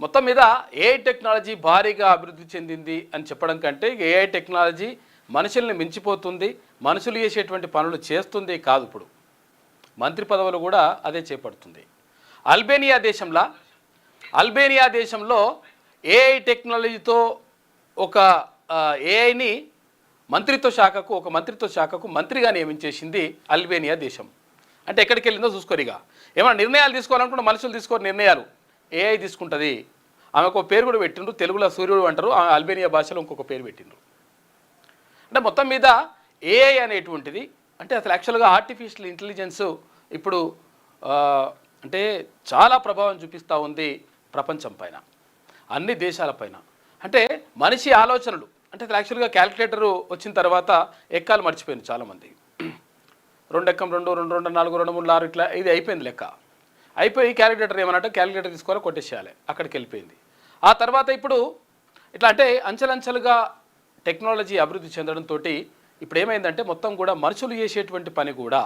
మొత్తం మీద AI technology భారీగా అభివృద్ధి చెందింది అని చెప్పడం కంటే ఏఐ టెక్నాలజీ మనుషుల్ని మించిపోతుంది, మనుషులు చేసేటువంటి పనులు చేస్తుంది కాదు. ఇప్పుడు మంత్రి పదవులు కూడా అదే చేపడుతుంది. అల్బేనియా దేశంలో ఏఐ టెక్నాలజీతో ఒక ఏఐని ఒక మంత్రిత్వ శాఖకు మంత్రిగా నియమించేసింది అల్బేనియా దేశం. అంటే ఎక్కడికి వెళ్ళిందో చూసుకోరిగా. ఏమైనా నిర్ణయాలు తీసుకోవాలనుకుంటే మనుషులు తీసుకోరు నిర్ణయాలు, ఏఐ తీసుకుంటుంది. ఆమెకు ఒక పేరు కూడా పెట్టిండ్రు, తెలుగులో సూర్యుడు అంటారు, అల్బేనియా భాషలో ఇంకొక పేరు పెట్టిండ్రు. అంటే మొత్తం మీద ఏఐ అనేటువంటిది అంటే అసలు యాక్చువల్గా ఆర్టిఫిషియల్ ఇంటెలిజెన్స్ ఇప్పుడు అంటే చాలా ప్రభావం చూపిస్తూ ఉంది ప్రపంచం పైన, అన్ని దేశాలపైన. అంటే మనిషి ఆలోచనలు అంటే అసలు యాక్చువల్గా క్యాలిక్యులేటరు వచ్చిన తర్వాత ఎక్కాలు మర్చిపోయింది చాలామంది. 2 ఎక్కం 2 2 2 4 2 3 6 ఇట్లా ఇది అయిపోయింది లెక్క. అయిపోయి క్యాలిక్యులేటర్ ఏమన్నట్టు క్యాలిక్యులేటర్ తీసుకోవాలి, కొట్టేసేయాలి, అక్కడికి వెళ్ళిపోయింది. ఆ తర్వాత ఇప్పుడు ఇట్లా అంటే అంచెలంచెలుగా టెక్నాలజీ అభివృద్ధి చెందడంతో ఇప్పుడు ఏమైందంటే మొత్తం కూడా మనుషులు చేసేటువంటి పని కూడా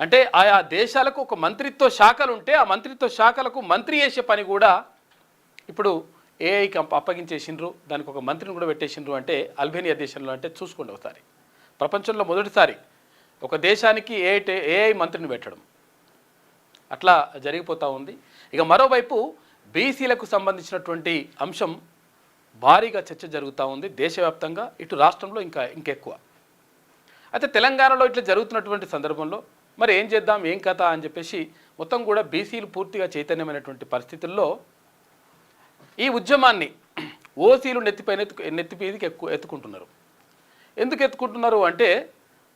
అంటే ఆయా దేశాలకు ఒక మంత్రిత్వ శాఖలు ఉంటే ఆ మంత్రిత్వ శాఖలకు మంత్రి చేసే పని కూడా ఇప్పుడు ఏఐకి అప్పగించేసిండ్రు, దానికి ఒక మంత్రిని కూడా పెట్టేసిండ్రు. అంటే అల్బేనియా దేశంలో అంటే చూసుకోండి ఒకసారి, ప్రపంచంలో మొదటిసారి ఒక దేశానికి ఏఐ మంత్రిని పెట్టడం అట్లా జరిగిపోతూ ఉంది. ఇక మరోవైపు బీసీలకు సంబంధించినటువంటి అంశం భారీగా చర్చ జరుగుతూ ఉంది దేశవ్యాప్తంగా, ఇటు రాష్ట్రంలో ఇంకెక్కువ. అయితే తెలంగాణలో ఇట్లా జరుగుతున్నటువంటి సందర్భంలో మరి ఏం చేద్దాం, ఏం కథ అని చెప్పేసి మొత్తం కూడా బీసీలు పూర్తిగా చైతన్యమైనటువంటి పరిస్థితుల్లో ఈ ఉద్యమాన్ని ఓసీలు నెత్తిపీదికి ఎత్తుకుంటున్నారు. ఎందుకు ఎత్తుకుంటున్నారు అంటే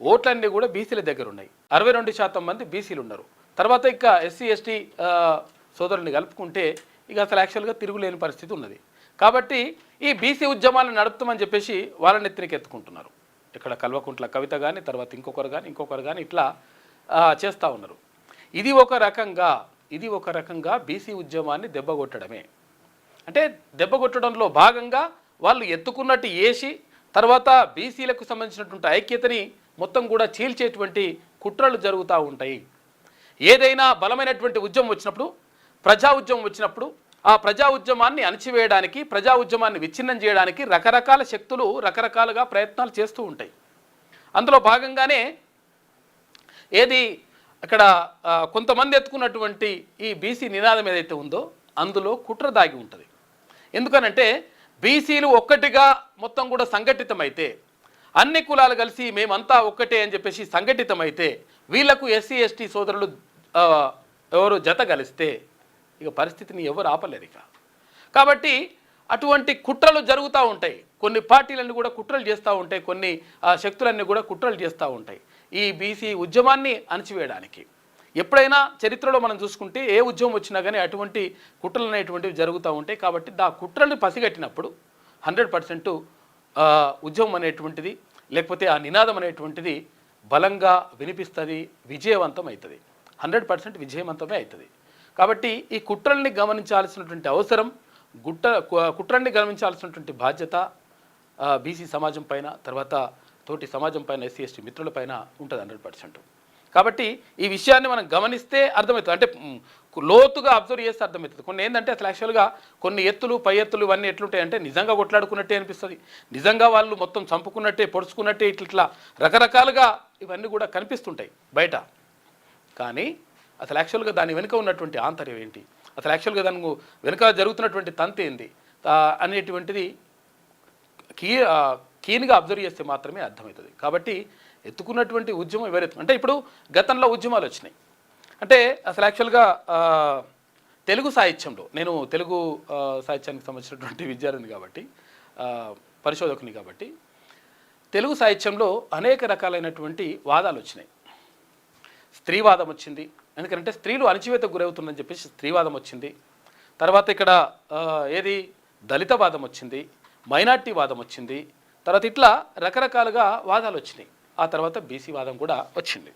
ఓట్లన్నీ కూడా బీసీల దగ్గర ఉన్నాయి. 62% మంది బీసీలు ఉన్నారు. తర్వాత ఇక ఎస్సీ ఎస్టీ సోదరుల్ని కలుపుకుంటే ఇక అసలు యాక్చువల్గా తిరుగులేని పరిస్థితి ఉన్నది. కాబట్టి ఈ బీసీ ఉద్యమాలను నడుపుతామని చెప్పేసి వాళ్ళ నెత్తినికి ఎత్తుకుంటున్నారు. ఇక్కడ కల్వకుంట్ల కవిత కానీ తర్వాత ఇంకొకరు కానీ ఇట్లా చేస్తూ ఉన్నారు. ఇది ఒక రకంగా బీసీ ఉద్యమాన్ని దెబ్బగొట్టడమే. అంటే దెబ్బగొట్టడంలో భాగంగా వాళ్ళు ఎత్తుకున్నట్టు వేసి తర్వాత బీసీలకు సంబంధించినటువంటి ఐక్యతని మొత్తం కూడా చీల్చేటువంటి కుట్రలు జరుగుతూ ఉంటాయి. ఏదైనా బలమైనటువంటి ఉద్యమం వచ్చినప్పుడు, ప్రజా ఉద్యమం వచ్చినప్పుడు ఆ ప్రజా ఉద్యమాన్ని అణచివేయడానికి, ప్రజా ఉద్యమాన్ని విచ్ఛిన్నం చేయడానికి రకరకాల శక్తులు రకరకాలుగా ప్రయత్నాలు చేస్తూ ఉంటాయి. అందులో భాగంగానే ఏది అక్కడ కొంతమంది ఎత్తుకున్నటువంటి ఈ బీసీ నినాదం ఏదైతే ఉందో అందులో కుట్ర దాగి ఉంటుంది. ఎందుకనంటే బీసీలు ఒక్కటిగా మొత్తం కూడా సంఘటితమైతే, అన్ని కులాలు కలిసి మేమంతా ఒక్కటే అని చెప్పేసి సంఘటితమైతే, వీళ్లకు ఎస్సీ ఎస్టీ సోదరులు ఎవరు జత కలిస్తే ఇక పరిస్థితిని ఎవరు ఆపలేరు ఇక. కాబట్టి అటువంటి కుట్రలు జరుగుతూ ఉంటాయి. కొన్ని పార్టీలన్నీ కూడా కుట్రలు చేస్తూ ఉంటాయి, కొన్ని శక్తులన్నీ కూడా కుట్రలు చేస్తూ ఉంటాయి ఈ బీసీ ఉద్యమాన్ని అణచివేయడానికి. ఎప్పుడైనా చరిత్రలో మనం చూసుకుంటే ఏ ఉద్యమం వచ్చినా కానీ అటువంటి కుట్రలు అనేటువంటివి జరుగుతూ ఉంటాయి. కాబట్టి ఆ కుట్రల్ని పసిగట్టినప్పుడు 100% ఉద్యమం అనేటువంటిది లేకపోతే ఆ నినాదం అనేటువంటిది బలంగా వినిపిస్తుంది, విజయవంతం అవుతుంది, 100% విజయవంతమే అవుతుంది. కాబట్టి ఈ కుట్రల్ని గమనించాల్సినటువంటి అవసరం, కుట్రల్ని గమనించాల్సినటువంటి బాధ్యత బీసీ సమాజం పైన, తర్వాత తోటి సమాజం పైన, ఎస్సీ ఎస్టీ మిత్రుల పైన ఉంటుంది 100%. కాబట్టి ఈ విషయాన్ని మనం గమనిస్తే అర్థమవుతుంది, అంటే లోతుగా అబ్జర్వ్ చేస్తే అర్థమవుతుంది. కొన్ని ఏంటంటే అసలు యాక్చువల్గా కొన్ని ఎత్తులు పై ఎత్తులు ఇవన్నీ ఎట్లుంటాయంటే నిజంగా కొట్లాడుకున్నట్టే అనిపిస్తుంది, నిజంగా వాళ్ళు మొత్తం చంపుకున్నట్టే పొడుచుకున్నట్టే ఇట్లా రకరకాలుగా ఇవన్నీ కూడా కనిపిస్తుంటాయి బయట. కానీ అసలు యాక్చువల్గా దాని వెనుక ఉన్నటువంటి ఆంతర్యం ఏంటి, అసలు యాక్చువల్గా దాని వెనుక జరుగుతున్నటువంటి తంతు ఏంది అనేటువంటిది కీన్గా అబ్జర్వ్ చేస్తే మాత్రమే అర్థమవుతుంది. కాబట్టి ఎత్తుకున్నటువంటి ఉద్యమం ఎవరైతే అంటే ఇప్పుడు గతంలో ఉద్యమాలు వచ్చినాయి అంటే అసలు యాక్చువల్గా తెలుగు సాహిత్యంలో, నేను తెలుగు సాహిత్యానికి సంబంధించినటువంటి విద్యార్థిని కాబట్టి పరిశోధకుని కాబట్టి తెలుగు సాహిత్యంలో అనేక రకాలైనటువంటి వాదాలు వచ్చినాయి. స్త్రీవాదం వచ్చింది, ఎందుకంటే స్త్రీలు అణచివేతకు గురవుతుందని చెప్పేసి స్త్రీవాదం వచ్చింది. తర్వాత ఇక్కడ ఏది దళితవాదం వచ్చింది, మైనార్టీ వాదం వచ్చింది, తర్వాత ఇట్లా రకరకాలుగా వాదాలు వచ్చినాయి. ఆ తర్వాత బీసీ వాదం కూడా వచ్చింది.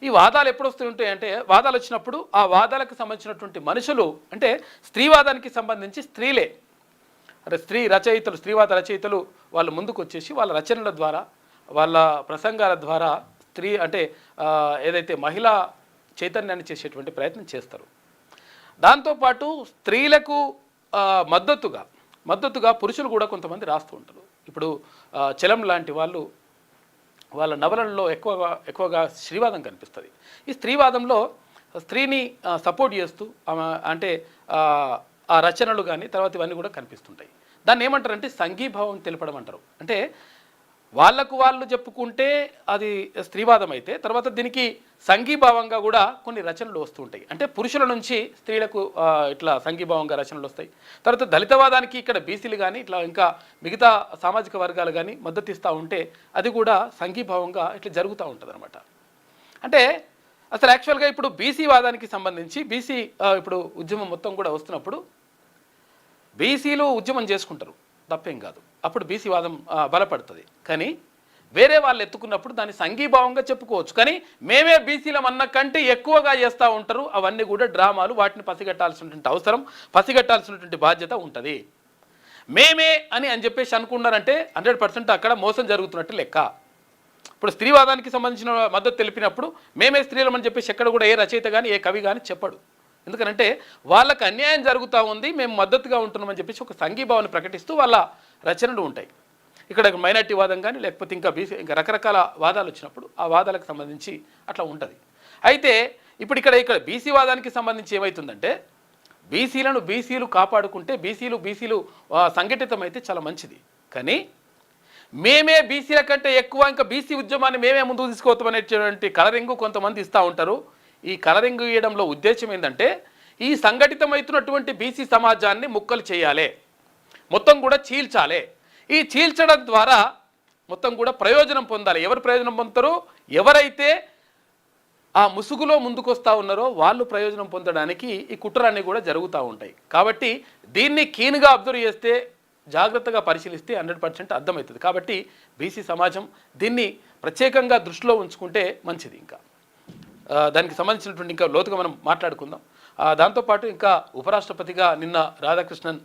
ఈ వాదాలు ఎప్పుడు వస్తుంటాయంటే వాదాలు వచ్చినప్పుడు ఆ వాదాలకు సంబంధించినటువంటి మనుషులు అంటే స్త్రీవాదానికి సంబంధించి స్త్రీలే అంటే స్త్రీవాద రచయితలు వాళ్ళు ముందుకు వచ్చేసి వాళ్ళ రచనల ద్వారా వాళ్ళ ప్రసంగాల ద్వారా స్త్రీ అంటే ఏదైతే మహిళా చైతన్యాన్ని చేసేటువంటి ప్రయత్నం చేస్తారు. దాంతోపాటు స్త్రీలకు మద్దతుగా పురుషులు కూడా కొంతమంది రాస్తూ ఉంటారు. ఇప్పుడు చలం లాంటి వాళ్ళ నవలల్లో ఎక్కువగా స్త్రీవాదం కనిపిస్తుంది. ఈ స్త్రీవాదంలో స్త్రీని సపోర్ట్ చేస్తూ అంటే ఆ రచనలు కానీ తర్వాత ఇవన్నీ కూడా కనిపిస్తుంటాయి. దాన్ని ఏమంటారంటే సంఘీభావం తెలపడం అంటారు. అంటే వాళ్ళు చెప్పుకుంటే అది స్త్రీవాదం అయితే తర్వాత దీనికి సంఘీభావంగా కూడా కొన్ని రచనలు వస్తూ ఉంటాయి. అంటే పురుషుల నుంచి స్త్రీలకు ఇట్లా సంఘీభావంగా రచనలు వస్తాయి. తర్వాత దళితవాదానికి ఇక్కడ బీసీలు కానీ ఇట్లా ఇంకా మిగతా సామాజిక వర్గాలు కానీ మద్దతు ఇస్తూ ఉంటే అది కూడా సంఘీభావంగా ఇట్లా జరుగుతూ ఉంటుంది అనమాట. అంటే అసలు యాక్చువల్గా ఇప్పుడు బీసీ వాదానికి సంబంధించి బీసీ ఇప్పుడు ఉద్యమం మొత్తం కూడా వస్తున్నప్పుడు బీసీలు ఉద్యమం చేసుకుంటారు, తప్పేం కాదు. అప్పుడు బీసీ వాదం బలపడుతుంది. కానీ వేరే వాళ్ళు ఎత్తుకున్నప్పుడు దాన్ని సంఘీభావంగా చెప్పుకోవచ్చు. కానీ మేమే బీసీలం అన్న కంటే ఎక్కువగా చేస్తూ ఉంటారు. అవన్నీ కూడా డ్రామాలు. వాటిని పసిగట్టాల్సినటువంటి అవసరం, పసిగట్టాల్సినటువంటి బాధ్యత ఉంటుంది. మేమే అని చెప్పేసి అనుకున్నారంటే 100% అక్కడ మోసం జరుగుతున్నట్టు లెక్క. ఇప్పుడు స్త్రీవాదానికి సంబంధించిన మద్దతు తెలిపినప్పుడు మేమే స్త్రీలమని చెప్పేసి ఎక్కడ కూడా ఏ రచయిత కానీ ఏ కవి కానీ చెప్పడు. ఎందుకంటే వాళ్ళకు అన్యాయం జరుగుతూ ఉంది, మేము మద్దతుగా ఉంటున్నామని చెప్పేసి ఒక సంఘీభావాన్ని ప్రకటిస్తూ వాళ్ళ రచనలు ఉంటాయి. ఇక్కడ మైనార్టీ వాదం కానీ లేకపోతే ఇంకా బీసీ ఇంకా రకరకాల వాదాలు వచ్చినప్పుడు ఆ వాదాలకు సంబంధించి అట్లా ఉంటుంది. అయితే ఇప్పుడు ఇక్కడ బీసీ వాదానికి సంబంధించి ఏమవుతుందంటే బీసీలు కాపాడుకుంటే బీసీలు సంఘటితమైతే చాలా మంచిది. కానీ మేమే బీసీల కంటే ఎక్కువ ఇంకా బీసీ ఉద్యమాన్ని మేమే ముందుకు తీసుకోవద్దనేటువంటి కలరింగు కొంతమంది ఇస్తూ ఉంటారు. ఈ కలరింగు ఇవ్వడంలో ఉద్దేశం ఏంటంటే ఈ సంఘటితమవుతున్నటువంటి బీసీ సమాజాన్ని ముక్కలు చేయాలి, మొత్తం కూడా చీల్చాలి. ఈ చీల్చడం ద్వారా మొత్తం కూడా ప్రయోజనం పొందాలి. ఎవరు ప్రయోజనం పొందుతారో, ఎవరైతే ఆ ముసుగులో ముందుకు వస్తూ ఉన్నారో వాళ్ళు ప్రయోజనం పొందడానికి ఈ కుట్రలన్నీ కూడా జరుగుతూ ఉంటాయి. కాబట్టి దీన్ని కీన్గా అబ్జర్వ్ చేస్తే, జాగ్రత్తగా పరిశీలిస్తే 100% అర్థమవుతుంది. కాబట్టి బీసీ సమాజం దీన్ని ప్రత్యేకంగా దృష్టిలో ఉంచుకుంటే మంచిది. ఇంకా దానికి సంబంధించినటువంటి ఇంకా లోతుగా మనం మాట్లాడుకుందాం. దాంతోపాటు ఇంకా ఉపరాష్ట్రపతిగా నిన్న రాధాకృష్ణన్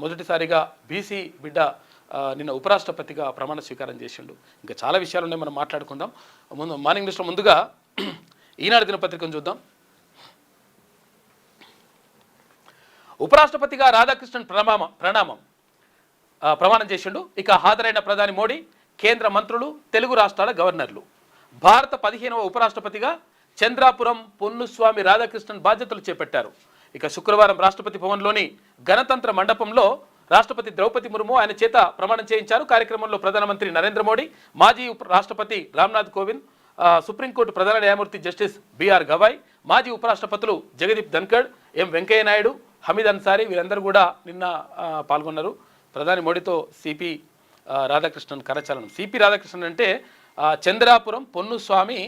మొదటిసారిగా బీసీ బిడ్డ నిన్న ఉపరాష్ట్రపతిగా ప్రమాణ స్వీకారం చేసిండు. ఇంకా చాలా విషయాలు ఉన్నాయి, మనం మాట్లాడుకుందాం. మార్నింగ్ న్యూస్లో ముందుగా ఈనాడు దినపత్రికను చూద్దాం. ఉపరాష్ట్రపతిగా రాధాకృష్ణన్ ప్రమాణం చేసిండు. ఇక హాజరైన ప్రధాని మోడీ, కేంద్ర మంత్రులు, తెలుగు రాష్ట్రాల గవర్నర్లు. భారత 15వ ఉపరాష్ట్రపతిగా చంద్రాపురం పొన్నుస్వామి రాధాకృష్ణన్ బాధ్యతలు చేపట్టారు. ఇక శుక్రవారం రాష్ట్రపతి భవన్లోని గణతంత్ర మండపంలో రాష్ట్రపతి ద్రౌపది ముర్ము ఆయన చేత ప్రమాణం చేయించారు. కార్యక్రమంలో ప్రధానమంత్రి నరేంద్ర మోడీ, మాజీ రాష్ట్రపతి రామ్నాథ్ కోవింద్, సుప్రీంకోర్టు ప్రధాన న్యాయమూర్తి జస్టిస్ బిఆర్ గవాయ్, మాజీ ఉపరాష్ట్రపతులు జగదీప్ ధన్కడ్, ఎం వెంకయ్య నాయుడు, హమీద్ అన్సారీ వీరందరూ కూడా నిన్న పాల్గొన్నారు. ప్రధాని మోడీతో సిపి రాధాకృష్ణన్ కరచాలనం. సిపి రాధాకృష్ణన్ అంటే చంద్రాపురం పొన్నుస్వామి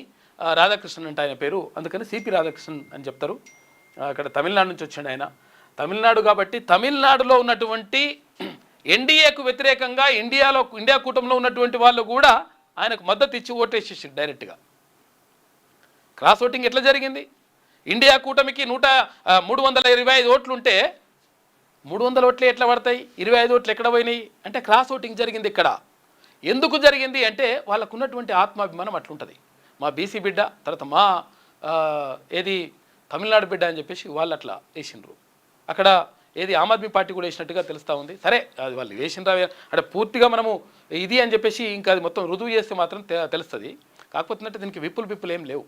రాధాకృష్ణన్ అంటే ఆయన పేరు, అందుకని సిపి రాధాకృష్ణన్ అని చెప్తారు. అక్కడ తమిళనాడు నుంచి వచ్చాడు ఆయన. తమిళనాడు కాబట్టి తమిళనాడులో ఉన్నటువంటి ఎన్డీఏకు వ్యతిరేకంగా ఇండియా కూటమిలో ఉన్నటువంటి వాళ్ళు కూడా ఆయనకు మద్దతు ఇచ్చి ఓటేసేసి డైరెక్ట్గా. క్రాస్ ఓటింగ్ ఎట్లా జరిగింది? ఇండియా కూటమికి 325 ఓట్లుంటే 300 ఓట్లే ఎట్లా పడతాయి, 25 ఓట్లు ఎక్కడ పోయినాయి అంటే క్రాస్ ఓటింగ్ జరిగింది. ఇక్కడ ఎందుకు జరిగింది అంటే వాళ్ళకు ఉన్నటువంటి ఆత్మాభిమానం అట్లుంటుంది. మా బీసీ బిడ్డ, తర్వాత మా ఏది తమిళనాడు బిడ్డ అని చెప్పేసి వాళ్ళు అట్లా వేసిండ్రు. అక్కడ ఏది ఆమ్ ఆద్మీ పార్టీ కూడా వేసినట్టుగా తెలుస్తూ ఉంది. సరే, అది వాళ్ళు వేసిండ్రా అంటే పూర్తిగా మనము ఇది అని చెప్పేసి ఇంకా అది మొత్తం రుజువు చేస్తే మాత్రం తెలుస్తుంది. కాకపోతే దీనికి విప్పులు ఏం లేవు.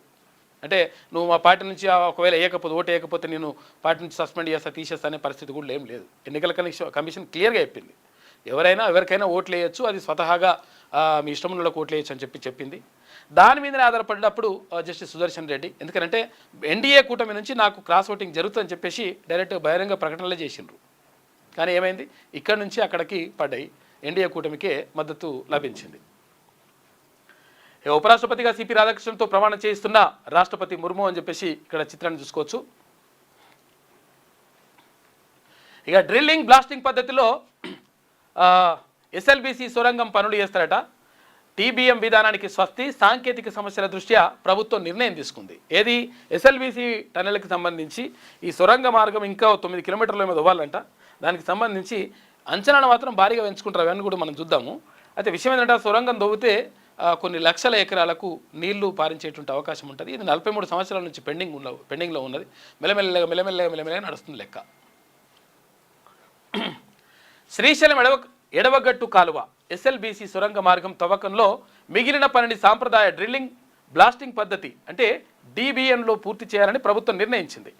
అంటే నువ్వు మా పార్టీ నుంచి ఒకవేళ ఓటు వేయకపోతే నేను పార్టీ నుంచి సస్పెండ్ చేస్తా, తీసేస్తా అనే పరిస్థితి కూడా ఏం లేదు. ఎన్నికల కమిషన్ క్లియర్గా చెప్పింది, ఎవరికైనా ఓట్లు వేయచ్చు, అది స్వతహాగా మీ ఇష్టంలో ఓట్లు వేయచ్చు అని చెప్పింది. దాని మీదనే ఆధారపడినప్పుడు జస్టిస్ సుదర్శన్ రెడ్డి, ఎందుకంటే ఎన్డీఏ కూటమి నుంచి నాకు క్రాస్ ఓటింగ్ జరుగుతుందని చెప్పేసి డైరెక్ట్గా బహిరంగ ప్రకటనలే చేసిండ్రు. కానీ ఏమైంది, ఇక్కడి నుంచి అక్కడికి పడ్డాయి, ఎన్డీఏ కూటమికే మద్దతు లభించింది. ఉపరాష్ట్రపతిగా సిపి రాధాకృష్ణన్తో ప్రమాణం చేయిస్తున్న రాష్ట్రపతి ముర్ము అని చెప్పేసి ఇక్కడ చిత్రాన్ని చూసుకోవచ్చు. ఇక డ్రిల్లింగ్ బ్లాస్టింగ్ పద్ధతిలో ఎస్ఎల్బీసీ సొరంగం పనులు చేస్తారట. టీబీఎం విధానానికి స్వస్తి, సాంకేతిక సమస్యల దృష్ట్యా ప్రభుత్వం నిర్ణయం తీసుకుంది. ఏది ఎస్ఎల్బీసీ టన్నెల్కి సంబంధించి ఈ సొరంగ మార్గం ఇంకా 9 కిలోమీటర్ల మీద ఇవ్వాలంట. దానికి సంబంధించి అంచనాలు మాత్రం భారీగా పెంచుకుంటారు, అవన్నీ కూడా మనం చూద్దాము. అయితే విషయం ఏంటంటే సొరంగం దొవ్వితే కొన్ని లక్షల ఎకరాలకు నీళ్లు పారించేటువంటి అవకాశం ఉంటుంది. ఇది 43 సంవత్సరాల నుంచి పెండింగ్లో ఉన్నది. మెల్లమెల్లగా నడుస్తుంది లెక్క. శ్రీశైలం ఎడవగట్టు కాలువ ఎస్ఎల్బీసీ సొరంగ మార్గం తవ్వకంలో మిగిలిన పనిని సాంప్రదాయ డ్రిల్లింగ్ బ్లాస్టింగ్ పద్ధతి అంటే DBMలో పూర్తి చేయాలని ప్రభుత్వం నిర్ణయించింది.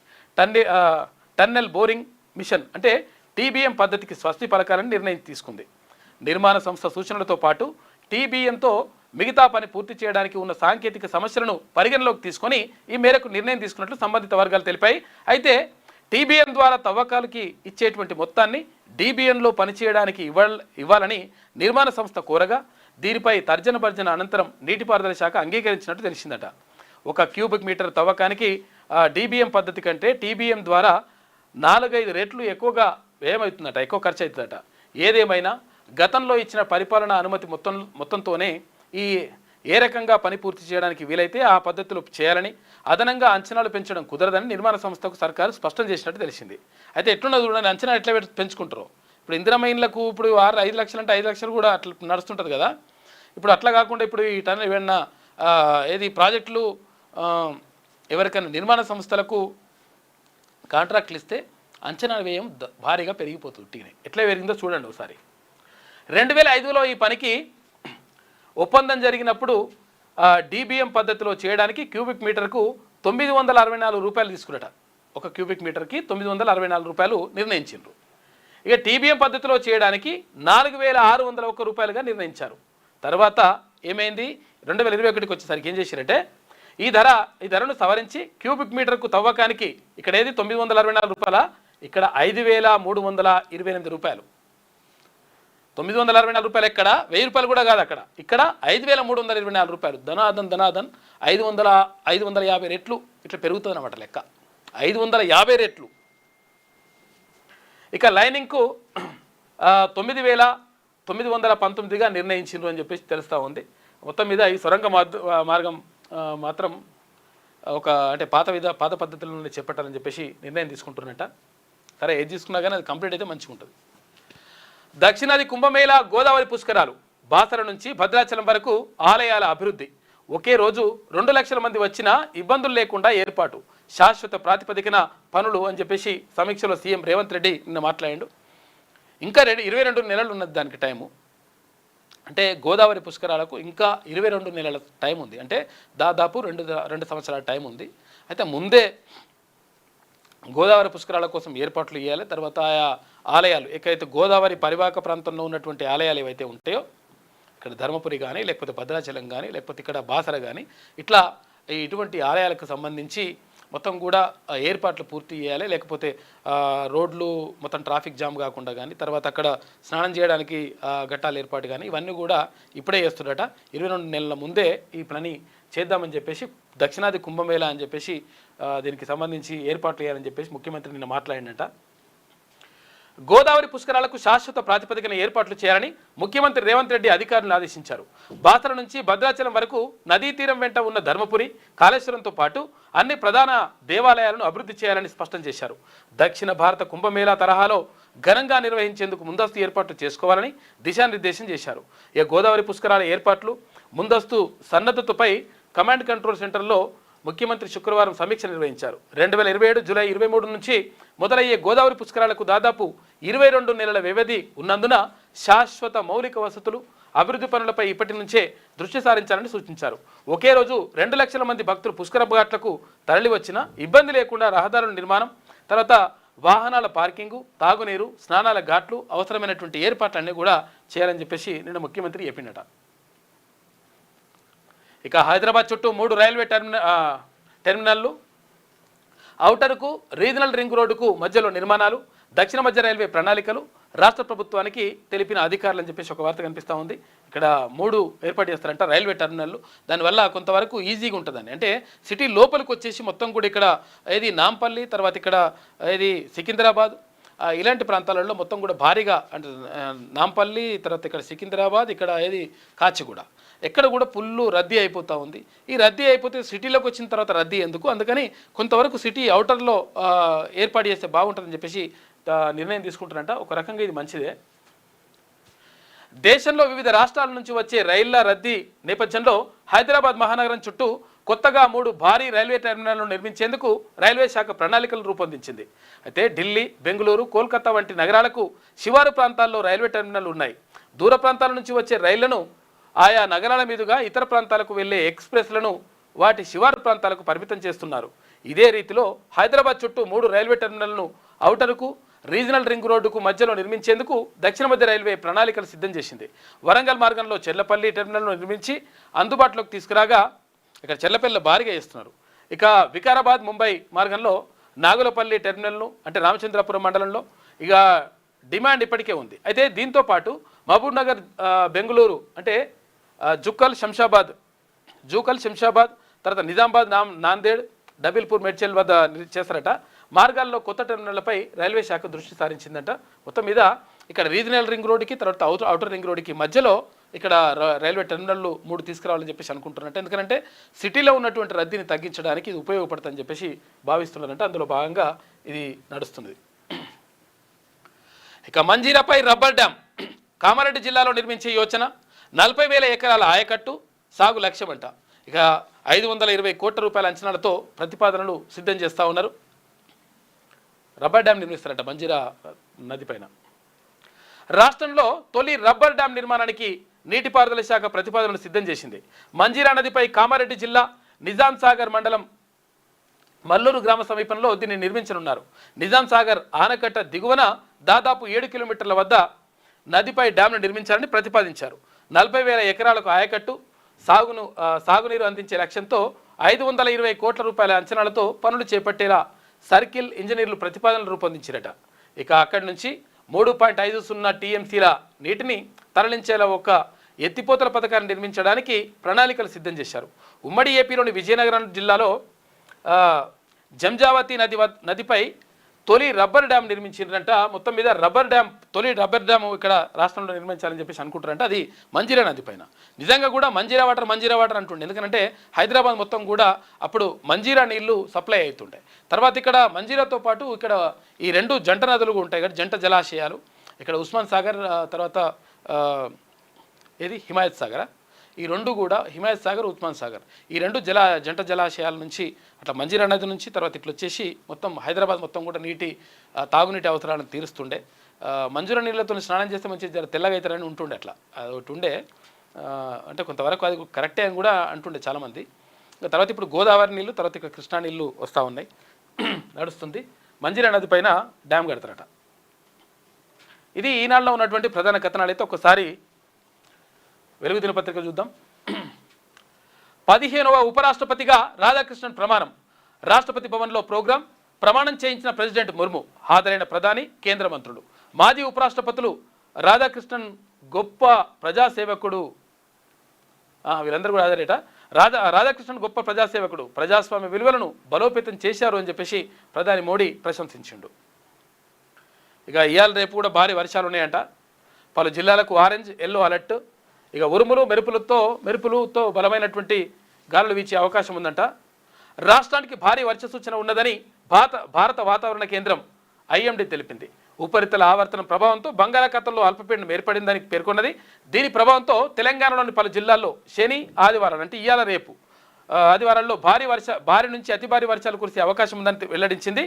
టన్నెల్ బోరింగ్ మిషన్ అంటే TBM పద్ధతికి స్వస్తి పలకాలని నిర్ణయం తీసుకుంది. నిర్మాణ సంస్థ సూచనలతో పాటు TBMతో మిగతా పని పూర్తి చేయడానికి ఉన్న సాంకేతిక సమస్యలను పరిగణలోకి తీసుకొని ఈ మేరకు నిర్ణయం తీసుకున్నట్లు సంబంధిత వర్గాలు తెలిపాయి. అయితే TBM ద్వారా తవ్వకాలకి ఇచ్చేటువంటి మొత్తాన్ని DBMలో పనిచేయడానికి ఇవ్వాలని నిర్మాణ సంస్థ కోరగా దీనిపై తర్జన భర్జన అనంతరం నీటిపారుదల శాఖ అంగీకరించినట్టు తెలిసిందట. 1 క్యూబిక్ మీటర్ తవ్వకానికి DBM పద్ధతి కంటే TBM ద్వారా 4-5 రెట్లు ఎక్కువగా వ్యయమవుతుందట, ఎక్కువ ఖర్చు అవుతుందట. ఏదేమైనా గతంలో ఇచ్చిన పరిపాలనా అనుమతి మొత్తంతోనే ఏ రకంగా పని పూర్తి చేయడానికి వీలైతే ఆ పద్ధతిలో చేయాలని, అదనంగా అంచనాలు పెంచడం కుదరదని నిర్మాణ సంస్థకు సర్కారు స్పష్టం చేసినట్టు తెలిసింది. అయితే ఎట్లున్నది చూడండి, అంచనా ఎట్లా పెంచుకుంటారో. ఇప్పుడు ఇందిరమ్మ ఇండ్లకు ఇప్పుడు 5 లక్షలు అంటే 5 లక్షలు కూడా అట్లా నడుస్తుంటుంది కదా. ఇప్పుడు అట్లా కాకుండా ఇప్పుడు ఈ టన్ ఏమన్నా ప్రాజెక్టులు ఎవరికైనా నిర్మాణ సంస్థలకు కాంట్రాక్ట్లు ఇస్తే అంచనా వ్యయం భారీగా పెరిగిపోతుంది. ఎట్లా పెరిగిందో చూడండి ఒకసారి. 2005లో ఈ పనికి ఒప్పందం జరిగినప్పుడు DBM పద్ధతిలో చేయడానికి క్యూబిక్ మీటర్కు 964 రూపాయలు తీసుకున్నట. 1 క్యూబిక్ మీటర్కి 964 రూపాయలు నిర్ణయించారు. ఇక TBM పద్ధతిలో చేయడానికి 4601 రూపాయలుగా నిర్ణయించారు. తర్వాత ఏమైంది, 2021కి వచ్చేసరికి ఏం చేశారంటే ఈ ధరను సవరించి క్యూబిక్ మీటర్కు తవ్వకానికి ఇక్కడ ఏది 964 రూపాయల, ఇక్కడ 5328 రూపాయలు. 964 రూపాయలు ఎక్కడ, 1000 రూపాయలు కూడా కాదు అక్కడ, ఇక్కడ 5324 రూపాయలు. ధనాదన్ 550 రెట్లు ఇట్లా పెరుగుతుంది అన్నమాట లెక్క, 550 రెట్లు. ఇక లైనింగ్కు 9919గా నిర్ణయించిండ్రు అని చెప్పేసి తెలుస్తూ ఉంది. మొత్తం మీద ఈ సొరంగ మార్గం మాత్రం అంటే పాత పద్ధతుల నుండి చేపట్టాలని చెప్పేసి నిర్ణయం తీసుకుంటున్నట్ట. సరే, ఏది తీసుకున్నా కానీ అది కంప్లీట్ అయితే మంచిగా ఉంటుంది. దక్షిణాది కుంభమేళ గోదావరి పుష్కరాలు బాసర నుంచి భద్రాచలం వరకు ఆలయాల అభివృద్ధి. ఒకే రోజు 2 లక్షల మంది వచ్చినా ఇబ్బందులు లేకుండా ఏర్పాటు, శాశ్వత ప్రాతిపదికన పనులు అని చెప్పేసి సమీక్షలో సీఎం రేవంత్ రెడ్డి నిన్న మాట్లాడాడు. ఇంకా 22 నెలలు ఉన్నది దానికి టైము. అంటే గోదావరి పుష్కరాలకు ఇంకా 22 నెలల టైం ఉంది. అంటే దాదాపు 2 సంవత్సరాల టైం ఉంది. అయితే ముందే గోదావరి పుష్కరాల కోసం ఏర్పాట్లు చేయాలి. తర్వాత ఆయా ఆలయాలు ఎక్కడైతే గోదావరి పరివాహక ప్రాంతంలో ఉన్నటువంటి ఆలయాలు ఏవైతే ఉంటాయో, ఇక్కడ ధర్మపురి కానీ, లేకపోతే భద్రాచలం కానీ, లేకపోతే ఇక్కడ బాసర కానీ, ఇట్లా ఇటువంటి ఆలయాలకు సంబంధించి మొత్తం కూడా ఏర్పాట్లు పూర్తి చేయాలి. లేకపోతే రోడ్లు మొత్తం ట్రాఫిక్ జామ్ కాకుండా కానీ, తర్వాత అక్కడ స్నానం చేయడానికి ఘట్టాలు ఏర్పాటు కానీ, ఇవన్నీ కూడా ఇప్పుడే చేస్తున్నట. 22 నెలల ముందే ఈ పని చేద్దామని చెప్పేసి దక్షిణాది కుంభమేళ అని చెప్పేసి దీనికి సంబంధించి ఏర్పాట్లు చేయాలని చెప్పేసి ముఖ్యమంత్రి నిన్న మాట్లాడినట. గోదావరి పుష్కరాలకు శాశ్వత ప్రాతిపదికన ఏర్పాట్లు చేయాలని ముఖ్యమంత్రి రేవంత్ రెడ్డి అధికారులను ఆదేశించారు. బాసర నుంచి భద్రాచలం వరకు నదీ తీరం వెంట ఉన్న ధర్మపురి, కాళేశ్వరంతో పాటు అన్ని ప్రధాన దేవాలయాలను అభివృద్ధి చేయాలని స్పష్టం చేశారు. దక్షిణ భారత కుంభమేళా తరహాలో ఘనంగా నిర్వహించేందుకు ముందస్తు ఏర్పాట్లు చేసుకోవాలని దిశానిర్దేశం చేశారు. ఇక గోదావరి పుష్కరాల ఏర్పాట్లు ముందస్తు సన్నద్ధతపై కమాండ్ కంట్రోల్ సెంటర్లో ముఖ్యమంత్రి శుక్రవారం సమీక్ష నిర్వహించారు. 2027 జూలై 23 నుంచి మొదలయ్యే గోదావరి పుష్కరాలకు దాదాపు 22 నెలల వ్యవధి ఉన్నందున శాశ్వత మౌలిక వసతులు, అభివృద్ధి పనులపై ఇప్పటి నుంచే దృష్టి సారించాలని సూచించారు. ఒకే రోజు 2 లక్షల మంది భక్తులు పుష్కర ఘాట్లకు తరలి వచ్చినా ఇబ్బంది లేకుండా రహదారుల నిర్మాణం, తర్వాత వాహనాల పార్కింగు, తాగునీరు, స్నానాల ఘాట్లు, అవసరమైనటువంటి ఏర్పాట్లన్నీ కూడా చేయాలని చెప్పేసి నిన్న ముఖ్యమంత్రి చెప్పినట. ఇక హైదరాబాద్ చుట్టూ 3 రైల్వే టెర్మినల్లు, ఔటర్కు, రీజనల్ రింగ్ రోడ్డుకు మధ్యలో నిర్మాణాలు, దక్షిణ మధ్య రైల్వే ప్రణాళికలు రాష్ట్ర ప్రభుత్వానికి తెలిపిన అధికారులు అని చెప్పేసి ఒక వార్త కనిపిస్తూ ఉంది. ఇక్కడ 3 ఏర్పాటు చేస్తారంట రైల్వే టెర్మినల్లు. దానివల్ల కొంతవరకు ఈజీగా ఉంటుందండి. అంటే సిటీ లోపలికి వచ్చేసి మొత్తం కూడా ఇక్కడ ఏది నాంపల్లి, తర్వాత ఇక్కడ ఏది సికింద్రాబాద్, ఇలాంటి ప్రాంతాలలో మొత్తం కూడా భారీగా అంటే నాంపల్లి, తర్వాత ఇక్కడ సికింద్రాబాద్, ఇక్కడ ఏది కాచిగూడ, ఎక్కడ కూడా ఫుల్లు రద్దీ అయిపోతూ ఉంది. ఈ రద్దీ అయిపోతే సిటీలోకి వచ్చిన తర్వాత రద్దీ ఎందుకు, అందుకని కొంతవరకు సిటీ అవుటర్లో ఏర్పాటు చేస్తే బాగుంటుందని చెప్పేసి నిర్ణయం తీసుకుంటారంట. ఒక రకంగా ఇది మంచిదే. దేశంలో వివిధ రాష్ట్రాల నుంచి వచ్చే రైళ్ల రద్దీ నేపథ్యంలో హైదరాబాద్ మహానగరం చుట్టూ కొత్తగా 3 భారీ రైల్వే టెర్మినల్ను నిర్మించేందుకు రైల్వే శాఖ ప్రణాళికలు రూపొందించింది. అయితే ఢిల్లీ, బెంగళూరు, కోల్కతా వంటి నగరాలకు శివారు ప్రాంతాల్లో రైల్వే టెర్మినల్ ఉన్నాయి. దూర ప్రాంతాల నుంచి వచ్చే రైళ్లను ఆయా నగరాల మీదుగా ఇతర ప్రాంతాలకు వెళ్లే ఎక్స్ప్రెస్లను వాటి శివారు ప్రాంతాలకు పరిమితం చేస్తున్నారు. ఇదే రీతిలో హైదరాబాద్ చుట్టూ 3 రైల్వే టెర్మినల్ను ఔటర్కు, రీజనల్ రింగ్ రోడ్డుకు మధ్యలో నిర్మించేందుకు దక్షిణ మధ్య రైల్వే ప్రణాళికలు సిద్ధం చేసింది. వరంగల్ మార్గంలో చెర్లపల్లి టెర్మినల్ను నిర్మించి అందుబాటులోకి తీసుకురాగా ఇక్కడ చెర్లపల్లిలో భారీగా చేస్తున్నారు. ఇక వికారాబాద్, ముంబై మార్గంలో నాగులపల్లి టెర్మినల్ను అంటే రామచంద్రపురం మండలంలో ఇక డిమాండ్ ఇప్పటికే ఉంది. అయితే దీంతో పాటు మహబూబ్ నగర్, బెంగళూరు అంటే జుక్కల్ శంషాబాద్, తర్వాత నిజామాబాద్, నాందేడ్, డబిల్పూర్, మేడ్చల్ వద్ద చేస్తారట. మార్గాల్లో కొత్త టెర్మినళ్లపై రైల్వే శాఖ దృష్టి సారించిందంట. మొత్తం మీద ఇక్కడ రీజనల్ రింగ్ రోడ్డుకి తర్వాత అవుటర్ రింగ్ రోడ్డుకి మధ్యలో ఇక్కడ రైల్వే టెర్మినల్లు 3 తీసుకురావాలని చెప్పేసి అనుకుంటున్నారంట. ఎందుకంటే సిటీలో ఉన్నటువంటి రద్దీని తగ్గించడానికి ఇది ఉపయోగపడుతుందని చెప్పేసి భావిస్తున్నారంట. అందులో భాగంగా ఇది నడుస్తుంది. ఇక మంజీరాపై రబ్బర్ డ్యామ్ కామారెడ్డి జిల్లాలో నిర్మించే యోచన 40,000 ఎకరాల ఆయకట్టు సాగు లక్ష్యమంట. ఇక 520 కోట్ల రూపాయల అంచనాలతో ప్రతిపాదనలు సిద్ధం చేస్తూ ఉన్నారు. రబ్బర్ డ్యామ్ నిర్మిస్తారట మంజీరా నది పైన. రాష్ట్రంలో తొలి రబ్బర్ డ్యామ్ నిర్మాణానికి నీటిపారుదల శాఖ ప్రతిపాదనలు సిద్ధం చేసింది. మంజీరా నదిపై కామారెడ్డి జిల్లా నిజాం సాగర్ మండలం మల్లూరు గ్రామ సమీపంలో దీన్ని నిర్మించనున్నారు. నిజాం సాగర్ ఆనకట్ట దిగువన దాదాపు 7 కిలోమీటర్ల వద్ద నదిపై డ్యాంను నిర్మించాలని ప్రతిపాదించారు. 40,000 ఎకరాలకు ఆయకట్టు, సాగునీరు అందించే లక్ష్యంతో 520 కోట్ల రూపాయల అంచనాలతో పనులు చేపట్టేలా సర్కిల్ ఇంజనీర్లు ప్రతిపాదనలు రూపొందించారట. ఇక అక్కడి నుంచి 3.50 టీఎంసీల నీటిని తరలించేలా ఒక ఎత్తిపోతల పథకాన్ని నిర్మించడానికి ప్రణాళికలు సిద్ధం చేశారు. ఉమ్మడి ఏపీలోని విజయనగరం జిల్లాలో జంజావతి నదిపై తొలి రబ్బర్ డ్యామ్ నిర్మించిందంట. మొత్తం మీద తొలి రబ్బర్ డ్యామ్ ఇక్కడ రాష్ట్రంలో నిర్మించాలని చెప్పేసి అనుకుంటారంట. అది మంజీరా నది పైన. నిజంగా కూడా మంజీరా వాటర్ అంటుండే. ఎందుకంటే హైదరాబాద్ మొత్తం కూడా అప్పుడు మంజీరా నీళ్లు సప్లై అవుతుంటాయి. తర్వాత ఇక్కడ మంజీరాతో పాటు ఇక్కడ ఈ 2 జంట నదులు ఉంటాయి కదా, జంట జలాశయాలు. ఇక్కడ ఉస్మాన్ సాగర్, తర్వాత హిమాయత్ సాగర్. ఈ 2 కూడా హిమాయత్ సాగర్, ఉస్మాన్ సాగర్, ఈ 2 జంట జలాశయాల నుంచి అట్లా మంజీరా నది నుంచి తర్వాత ఇట్లా వచ్చేసి మొత్తం హైదరాబాద్ మొత్తం కూడా తాగునీటి అవసరాలను తీరుస్తుండే. మంజూరా నీళ్ళతో స్నానం చేస్తే మంచి తెల్లగా అవుతారని ఉంటుండే. అట్లా ఒకటి ఉండే. అంటే కొంతవరకు అది కరెక్టే అని కూడా అంటుండే చాలామంది. తర్వాత ఇప్పుడు గోదావరి నీళ్ళు, తర్వాత ఇక్కడ కృష్ణా నీళ్ళు వస్తూ ఉన్నాయి, నడుస్తుంది. మంజీరా నది పైన డ్యామ్ కడతారట. ఇది ఈనాడులో ఉన్నటువంటి ప్రధాన కథనాలు. అయితే ఒకసారి వెలుగు దినపత్రిక చూద్దాం. 15వ ఉపరాష్ట్రపతిగా రాధాకృష్ణన్ ప్రమాణం. రాష్ట్రపతి భవన్లో ప్రోగ్రాం. ప్రమాణం చేయించిన ప్రెసిడెంట్ ముర్ము. హాజరైన ప్రధాని, కేంద్ర మంత్రులు. మాజీ ఉపరాష్ట్రపతులు రాధాకృష్ణన్ గొప్ప ప్రజాసేవకుడు. వీళ్ళందరూ కూడా హాజరేట. రాధాకృష్ణన్ గొప్ప ప్రజాసేవకుడు, ప్రజాస్వామ్య విలువలను బలోపేతం చేశారు అని చెప్పేసి ప్రధాని మోడీ ప్రశంసించిండు. ఇక ఇవాళ రేపు కూడా భారీ వర్షాలు ఉన్నాయంట. పలు జిల్లాలకు ఆరెంజ్, ఎల్లో అలర్ట్. ఇక ఉరుములు మెరుపులతో బలమైనటువంటి గాలులు వీచే అవకాశం ఉందంట. రాష్ట్రానికి భారీ వర్ష సూచన ఉన్నదని భారత వాతావరణ కేంద్రం ఐఎండీ తెలిపింది. ఉపరితల ఆవర్తనం ప్రభావంతో బంగాళాఖాతంలో అల్పపీడనం ఏర్పడిందని పేర్కొన్నది. దీని ప్రభావంతో తెలంగాణలోని పలు జిల్లాల్లో శని, ఆదివారం అంటే ఇవాళ రేపు ఆదివారాల్లో భారీ నుంచి అతి భారీ వర్షాలు కురిసే అవకాశం ఉందని వెల్లడించింది.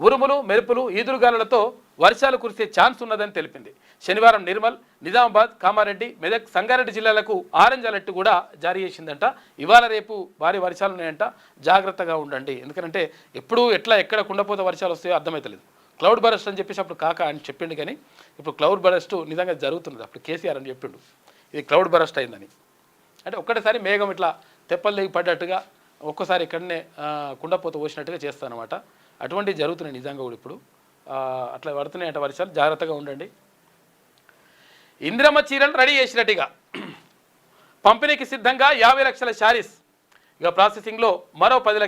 ఉరుములు, మెరుపులు, ఈదురుగాలులతో వర్షాలు కురిసే ఛాన్స్ ఉన్నదని తెలిపింది. శనివారం నిర్మల్, నిజామాబాద్, కామారెడ్డి, మెదక్, సంగారెడ్డి జిల్లాలకు ఆరెంజ్ అలర్ట్ కూడా జారీ చేసిందంట. ఇవాళ రేపు భారీ వర్షాలు ఉన్నాయంట, జాగ్రత్తగా ఉండండి. ఎందుకంటే ఎక్కడ కుండపోత వర్షాలు వస్తాయో అర్థమవుతలేదు. క్లౌడ్ బరస్ట్ అని చెప్పేసి అప్పుడు కాక అని చెప్పిండు, కానీ ఇప్పుడు క్లౌడ్ బరస్ట్ నిజంగా జరుగుతున్నది. అప్పుడు కేసీఆర్ అని చెప్పిండు ఇది క్లౌడ్ బరస్ట్ అయిందని. అంటే ఒక్కటేసారి మేఘం ఇట్లా తెప్పలు దిగి పడ్డట్టుగా ఒక్కసారి ఇక్కడనే కుండపోత పోసినట్టుగా చేస్తానమాట. అటువంటివి జరుగుతున్నాయి నిజంగా కూడా ఇప్పుడు. అట్లా పడుతున్నాయంట వర్షాలు, జాగ్రత్తగా ఉండండి. ఇందిరమ్మ చీరలు రెడీ చేసినట్టుగా పంపిణీకి సిద్ధంగా 50 లక్షల శారీస్. ఇక ప్రాసెసింగ్లో మరో 10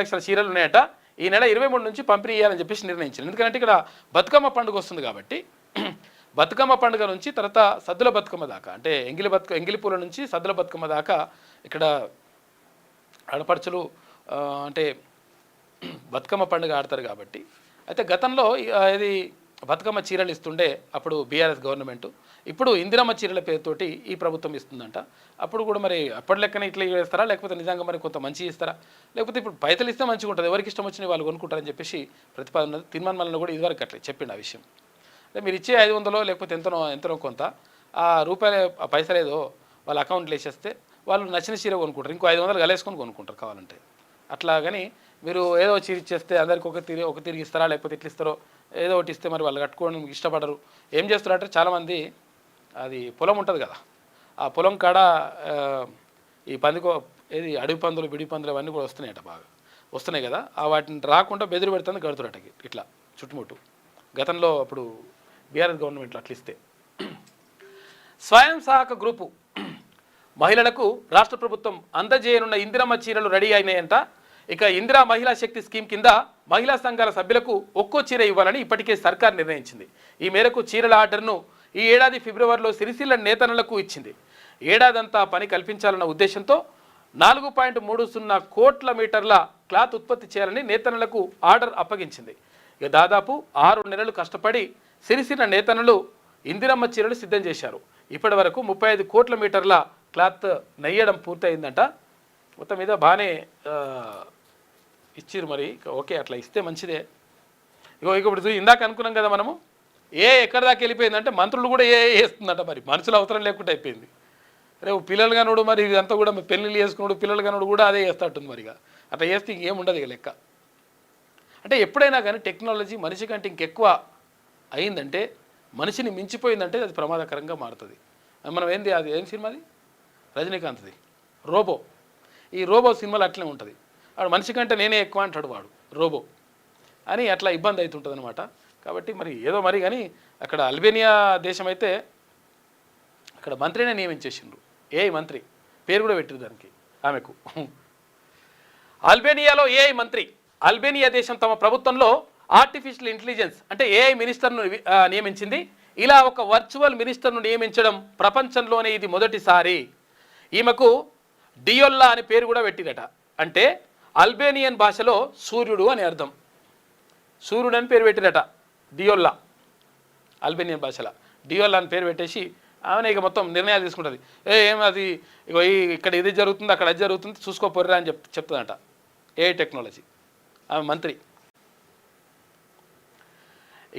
లక్షల చీరలు ఉన్నాయట. ఈ నెల 23 నుంచి పంపిణీ చేయాలని చెప్పేసి నిర్ణయించారు. ఎందుకంటే ఇక్కడ బతుకమ్మ పండుగ వస్తుంది కాబట్టి బతుకమ్మ పండుగ నుంచి తర్వాత సద్దుల బతుకమ్మ దాకా, అంటే ఎంగిలి పూల నుంచి సద్దుల బతుకమ్మ దాకా ఇక్కడ ఆడపడుచులు అంటే బతుకమ్మ పండుగ ఆడతారు కాబట్టి. అయితే గతంలో ఇది బతుకమ్మ చీరలు ఇస్తుండే అప్పుడు బీఆర్ఎస్ గవర్నమెంట్. ఇప్పుడు ఇందిరమ్మ చీరల పేరుతోటి ఈ ప్రభుత్వం ఇస్తుందంట. అప్పుడు కూడా మరి అప్పటి లెక్కన ఇట్లా ఇస్తారా, లేకపోతే నిజంగా మరి కొంత మంచి ఇస్తారా, లేకపోతే ఇప్పుడు పైసలు ఇస్తే మంచిగా ఉంటుంది, ఎవరికి ఇష్టం వచ్చిన వాళ్ళు కొనుక్కుంటారని చెప్పేసి ప్రతిపాదన తీర్మానం కూడా ఇదివరకు అట్లా చెప్పిండు ఆ విషయం. అంటే మీరు ఇచ్చే 500 లేకపోతే ఎంతనో కొంత ఆ రూపాయలు ఆ పైసలు ఏదో వాళ్ళ అకౌంట్లో వేసేస్తే వాళ్ళు నచ్చిన చీర కొనుక్కుంటారు, ఇంకో 500 కలిసుకొని కొనుక్కుంటారు కావాలంటే. అట్లా కానీ మీరు ఏదో చీర ఇచ్చేస్తే అందరికి ఒక తిరిగి ఇస్తారా, లేకపోతే ఇట్లా ఇస్తారో ఏదో ఒకటి ఇస్తే మరి వాళ్ళు కట్టుకోవడం ఇష్టపడరు. ఏం చేస్తారంటే చాలామంది అది పొలం ఉంటుంది కదా, ఆ పొలం కాడ ఈ ఏది అడవి పందులు బిడి పందులు అవన్నీ కూడా వస్తున్నాయట, బాగా వస్తున్నాయి కదా, ఆ వాటిని రాకుండా బెదిరి పెడుతుంది కడుతురటకి ఇట్లా చుట్టుముట్టు. గతంలో అప్పుడు బీఆర్ఎస్ గవర్నమెంట్లో అట్లా ఇస్తే. స్వయం సహాయక గ్రూపు మహిళలకు రాష్ట్ర ప్రభుత్వం అందజేయనున్న ఇందిరమ్మ చీరలు రెడీ అయినాయంట. ఇక ఇందిరా మహిళా శక్తి స్కీమ్ కింద మహిళా సంఘాల సభ్యులకు ఒక్కో చీర ఇవ్వాలని ఇప్పటికే సర్కార్ నిర్ణయించింది. ఈ మేరకు చీరల ఆర్డర్ను ఈ ఏడాది ఫిబ్రవరిలో సిరిసిల్ల నేతన్నలకు ఇచ్చింది. ఏడాదంతా పని కల్పించాలన్న ఉద్దేశంతో 4.30 కోట్ల మీటర్ల క్లాత్ ఉత్పత్తి చేయాలని నేతన్నలకు ఆర్డర్ అప్పగించింది. ఇక దాదాపు 6 నెలలు కష్టపడి సిరిసిల్ల నేతన్నలు ఇందిరమ్మ చీరలు సిద్ధం చేశారు. ఇప్పటి వరకు 35 కోట్ల మీటర్ల క్లాత్ నెయ్యడం పూర్తయిందంట. మొత్తం మీద బాగానే ఇచ్చిరు మరి. ఓకే, అట్లా ఇస్తే మంచిదే. ఇప్పుడు ఇందాక అనుకున్నాం కదా మనము, ఎక్కడి దాకా వెళ్ళిపోయిందంటే మంత్రులు కూడా వేస్తుందంట. మరి మనుషులు అవసరం లేకుండా అయిపోయింది. రేపు పిల్లలు కానుడు మరి ఇదంతా కూడా పెళ్ళిళ్ళు చేసుకున్నాడు, పిల్లలు కానుడు కూడా అదే చేస్తట్టుంది. మరిగా అట్లా చేస్తే ఇంకేముండదు ఇక లెక్క. అంటే ఎప్పుడైనా కానీ టెక్నాలజీ మనిషి కంటే ఇంకెక్కువ అయిందంటే, మనిషిని మించిపోయిందంటే అది ప్రమాదకరంగా మారుతుంది. మనం అది ఏం సినిమాది, రజనీకాంత్ది రోబో. ఈ రోబో సినిమాలు అట్లనే ఉంటుంది. వాడు మనిషి కంటే నేనే ఎక్కువ అంటాడు వాడు రోబో అని, అట్లా ఇబ్బంది అవుతుంటుంది అనమాట. కాబట్టి మరి ఏదో మరి కానీ అక్కడ అల్బేనియా దేశం అయితే అక్కడ మంత్రినే నియమించేసిండ్రు. మంత్రి పేరు కూడా పెట్టిరు దానికి ఆమెకు. అల్బేనియాలో మంత్రి. అల్బేనియా దేశం తమ ప్రభుత్వంలో ఆర్టిఫిషియల్ ఇంటెలిజెన్స్ అంటే ఏఐ మినిస్టర్ను నియమించింది. ఇలా ఒక వర్చువల్ మినిస్టర్ను నియమించడం ప్రపంచంలోనే ఇది మొదటిసారి. ఈమెకు డియోల్లా అని పేరు కూడా పెట్టిరట. అంటే అల్బేనియన్ భాషలో సూర్యుడు అని అర్థం. సూర్యుడు అని పేరు పెట్టిరట డియోల్లా. అల్బేనియన్ భాషలో డియోల్లా అని పేరు పెట్టేసి ఆమె ఇక మొత్తం నిర్ణయాలు తీసుకుంటుంది. అది ఇక్కడ ఇది జరుగుతుంది, అక్కడ అది జరుగుతుంది, చూసుకోపోర్రా అని చెప్తుందట. ఏఐ టెక్నాలజీ ఆమె మంత్రి.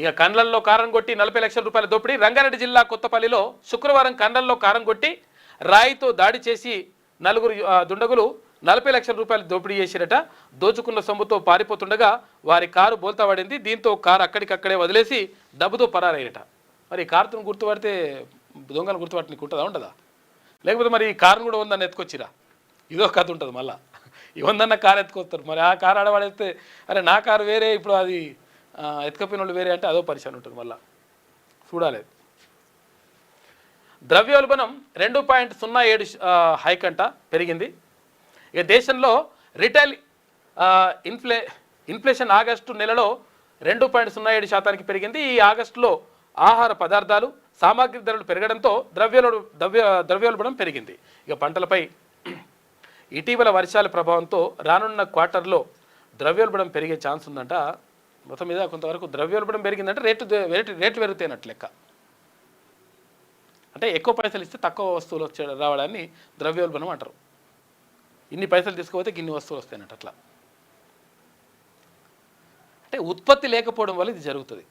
ఇక కండ్లల్లో కారం కొట్టి 40 లక్షల రూపాయల దోపిడీ. రంగారెడ్డి జిల్లా కొత్తపల్లిలో శుక్రవారం కండ్లల్లో కారం కొట్టి రాయితో దాడి చేసి 4 దుండగులు 40 లక్షల రూపాయలు దోపిడీ చేసిరట. దోచుకున్న సొమ్ముతో పారిపోతుండగా వారి కారు బోల్తా పడింది. దీంతో కారు అక్కడికక్కడే వదిలేసి డబ్బుతో పరారయ్యట. మరి ఈ కారుతో గుర్తుపడితే దొంగలు గుర్తుపట్టడానికి ఉంటుందా, ఉండదా? లేకపోతే మరి ఈ కారును కూడా ఉందని ఎత్తుకొచ్చిరా, ఇదో కథ ఉంటుంది. మళ్ళీ ఇవందన్న కారు ఎత్తుకొస్తారు. మరి ఆ కారు ఆడవాడేస్తే అరే నా కారు వేరే, ఇప్పుడు అది ఎత్తుకపోయిన వాళ్ళు వేరే అంటే అదో పరిచయం ఉంటుంది. మళ్ళీ చూడాలి. ద్రవ్యోల్బణం 2.07 హైక్ అంట పెరిగింది. ఇక దేశంలో రిటైల్ ఇన్ఫ్లేషన్ ఆగస్టు నెలలో 2.07% పెరిగింది. ఈ ఆగస్టులో ఆహార పదార్థాలు సామాగ్రి ధరలు పెరగడంతో ద్రవ్యోల్బణం పెరిగింది. ఇక పంటలపై ఇటీవల వర్షాల ప్రభావంతో రానున్న క్వార్టర్లో ద్రవ్యోల్బణం పెరిగే ఛాన్స్ ఉందంట. మొత్తం మీద కొంతవరకు ద్రవ్యోల్బణం పెరిగిందంటే రేట్లు పెరుగుతాయినట్టు లెక్క. అంటే ఎక్కువ పైసలు ఇస్తే తక్కువ వస్తువులు రావడాన్ని ద్రవ్యోల్బణం అంటారు. ఇన్ని పైసలు తీసుకుపోతే ఇన్ని వస్తువులు వస్తాయన్నట్టు. అట్లా అంటే ఉత్పత్తి లేకపోవడం వల్ల ఇది జరుగుతుంది.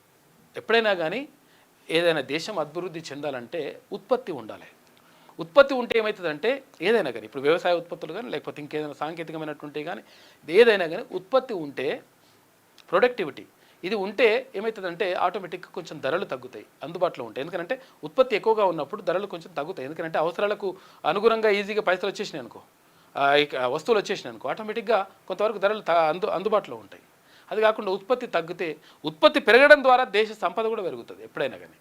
ఎప్పుడైనా కానీ ఏదైనా దేశం అభివృద్ధి చెందాలంటే ఉత్పత్తి ఉండాలి. ఉత్పత్తి ఉంటే ఏమవుతుందంటే ఏదైనా కానీ, ఇప్పుడు వ్యవసాయ ఉత్పత్తులు కానీ లేకపోతే ఇంకేదైనా సాంకేతికమైనటువంటి కానీ ఏదైనా కానీ ఉత్పత్తి ఉంటే ప్రొడక్టివిటీ ఇది ఉంటే ఏమవుతుందంటే ఆటోమేటిక్గా కొంచెం ధరలు తగ్గుతాయి, అందుబాటులో ఉంటాయి. ఎందుకంటే ఉత్పత్తి ఎక్కువగా ఉన్నప్పుడు ధరలు కొంచెం తగ్గుతాయి. ఎందుకంటే అవసరాలకు అనుగుణంగా ఈజీగా పైసలు వచ్చేసినాయి అనుకో, వస్తువులు వచ్చేసినాయి అనుకో, ఆటోమేటిక్గా కొంతవరకు ధరలు అందుబాటులో ఉంటాయి. అది కాకుండా ఉత్పత్తి తగ్గితే ఉత్పత్తి పెరగడం ద్వారా దేశ సంపద కూడా పెరుగుతుంది ఎప్పుడైనా కానీ.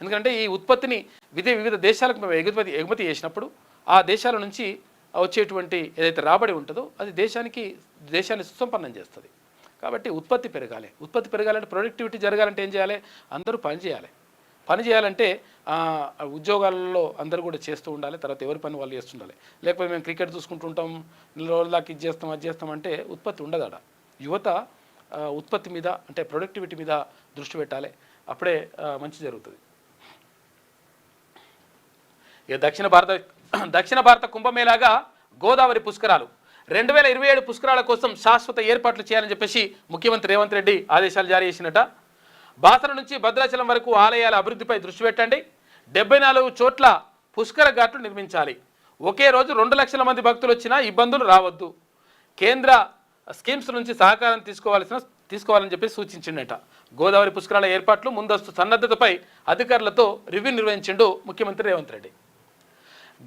ఎందుకంటే ఈ ఉత్పత్తిని వివిధ దేశాలకు మేము ఎగుమతి చేసినప్పుడు ఆ దేశాల నుంచి వచ్చేటువంటి ఏదైతే రాబడి ఉంటుందో అది దేశాన్ని సుసంపన్నం చేస్తుంది. కాబట్టి ఉత్పత్తి పెరగాలి. ఉత్పత్తి పెరగాలంటే ప్రొడక్టివిటీ జరగాలంటే ఏం చేయాలి? అందరూ పని చేయాలి. పని చేయాలంటే ఉద్యోగాలలో అందరూ కూడా చేస్తూ ఉండాలి. తర్వాత ఎవరి పని వాళ్ళు చేస్తుండాలి. లేకపోతే మేము క్రికెట్ చూసుకుంటూ ఉంటాం, 4 రోజుల దాకా ఇది చేస్తాం అది చేస్తామంటే ఉత్పత్తి ఉండదు. యువత ఉత్పత్తి మీద అంటే ప్రొడక్టివిటీ మీద దృష్టి పెట్టాలి. అప్పుడే మంచి జరుగుతుంది. ఇక దక్షిణ భారత కుంభమేళాగా గోదావరి పుష్కరాలు 2027 పుష్కరాల కోసం శాశ్వత ఏర్పాట్లు చేయాలని చెప్పేసి ముఖ్యమంత్రి రేవంత్ రెడ్డి ఆదేశాలు జారీ చేసినట. బాసర నుంచి భద్రాచలం వరకు ఆలయాల అభివృద్ధిపై దృష్టి పెట్టండి. 74 చోట్ల పుష్కర ఘాట్లు నిర్మించాలి. ఒకే రోజు 2 లక్షల మంది భక్తులు వచ్చినా ఇబ్బందులు రావద్దు. కేంద్ర స్కీమ్స్ నుంచి సహకారం తీసుకోవాలని చెప్పి సూచించిండట. గోదావరి పుష్కరాల ఏర్పాట్లు ముందస్తు సన్నద్ధతపై అధికారులతో రివ్యూ నిర్వహించిండు ముఖ్యమంత్రి రేవంత్ రెడ్డి.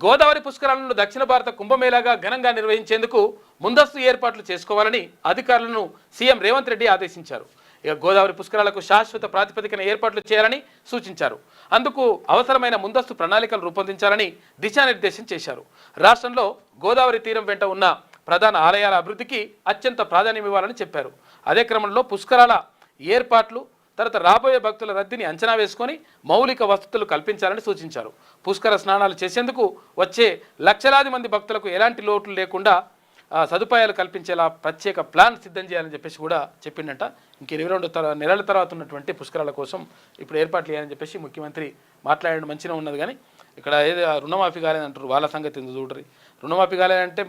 గోదావరి పుష్కరాలను దక్షిణ భారత కుంభమేళాగా ఘనంగా నిర్వహించేందుకు ముందస్తు ఏర్పాట్లు చేసుకోవాలని అధికారులను సీఎం రేవంత్ రెడ్డి ఆదేశించారు. ఇక గోదావరి పుష్కరాలకు శాశ్వత ప్రాతిపదికన ఏర్పాట్లు చేయాలని సూచించారు. అందుకు అవసరమైన ముందస్తు ప్రణాళికలు రూపొందించాలని దిశానిర్దేశం చేశారు. రాష్ట్రంలో గోదావరి తీరం వెంట ఉన్న ప్రధాన ఆలయాల అభివృద్ధికి అత్యంత ప్రాధాన్యం ఇవ్వాలని చెప్పారు. అదే క్రమంలో పుష్కరాల ఏర్పాట్లు తర్వాత రాబోయే భక్తుల రద్దీని అంచనా వేసుకొని మౌలిక వసతులు కల్పించాలని సూచించారు. పుష్కర స్నానాలు చేసేందుకు వచ్చే లక్షలాది మంది భక్తులకు ఎలాంటి లోట్లు లేకుండా సదుపాయాలు కల్పించేలా ప్రత్యేక ప్లాన్ సిద్ధం చేయాలని చెప్పేసి కూడా చెప్పిండట. ఇంక 22 నెలల తర్వాత ఉన్నటువంటి పుష్కరాల కోసం ఇప్పుడు ఏర్పాట్లు చేయాలని చెప్పేసి ముఖ్యమంత్రి మాట్లాడడం మంచిగా ఉన్నది. కానీ ఇక్కడ ఏదో రుణమాఫీ కాలేదంటారు, వాళ్ళ సంగతి ఎందుకు చూడరు. రుణమాఫీ కాలేదంటే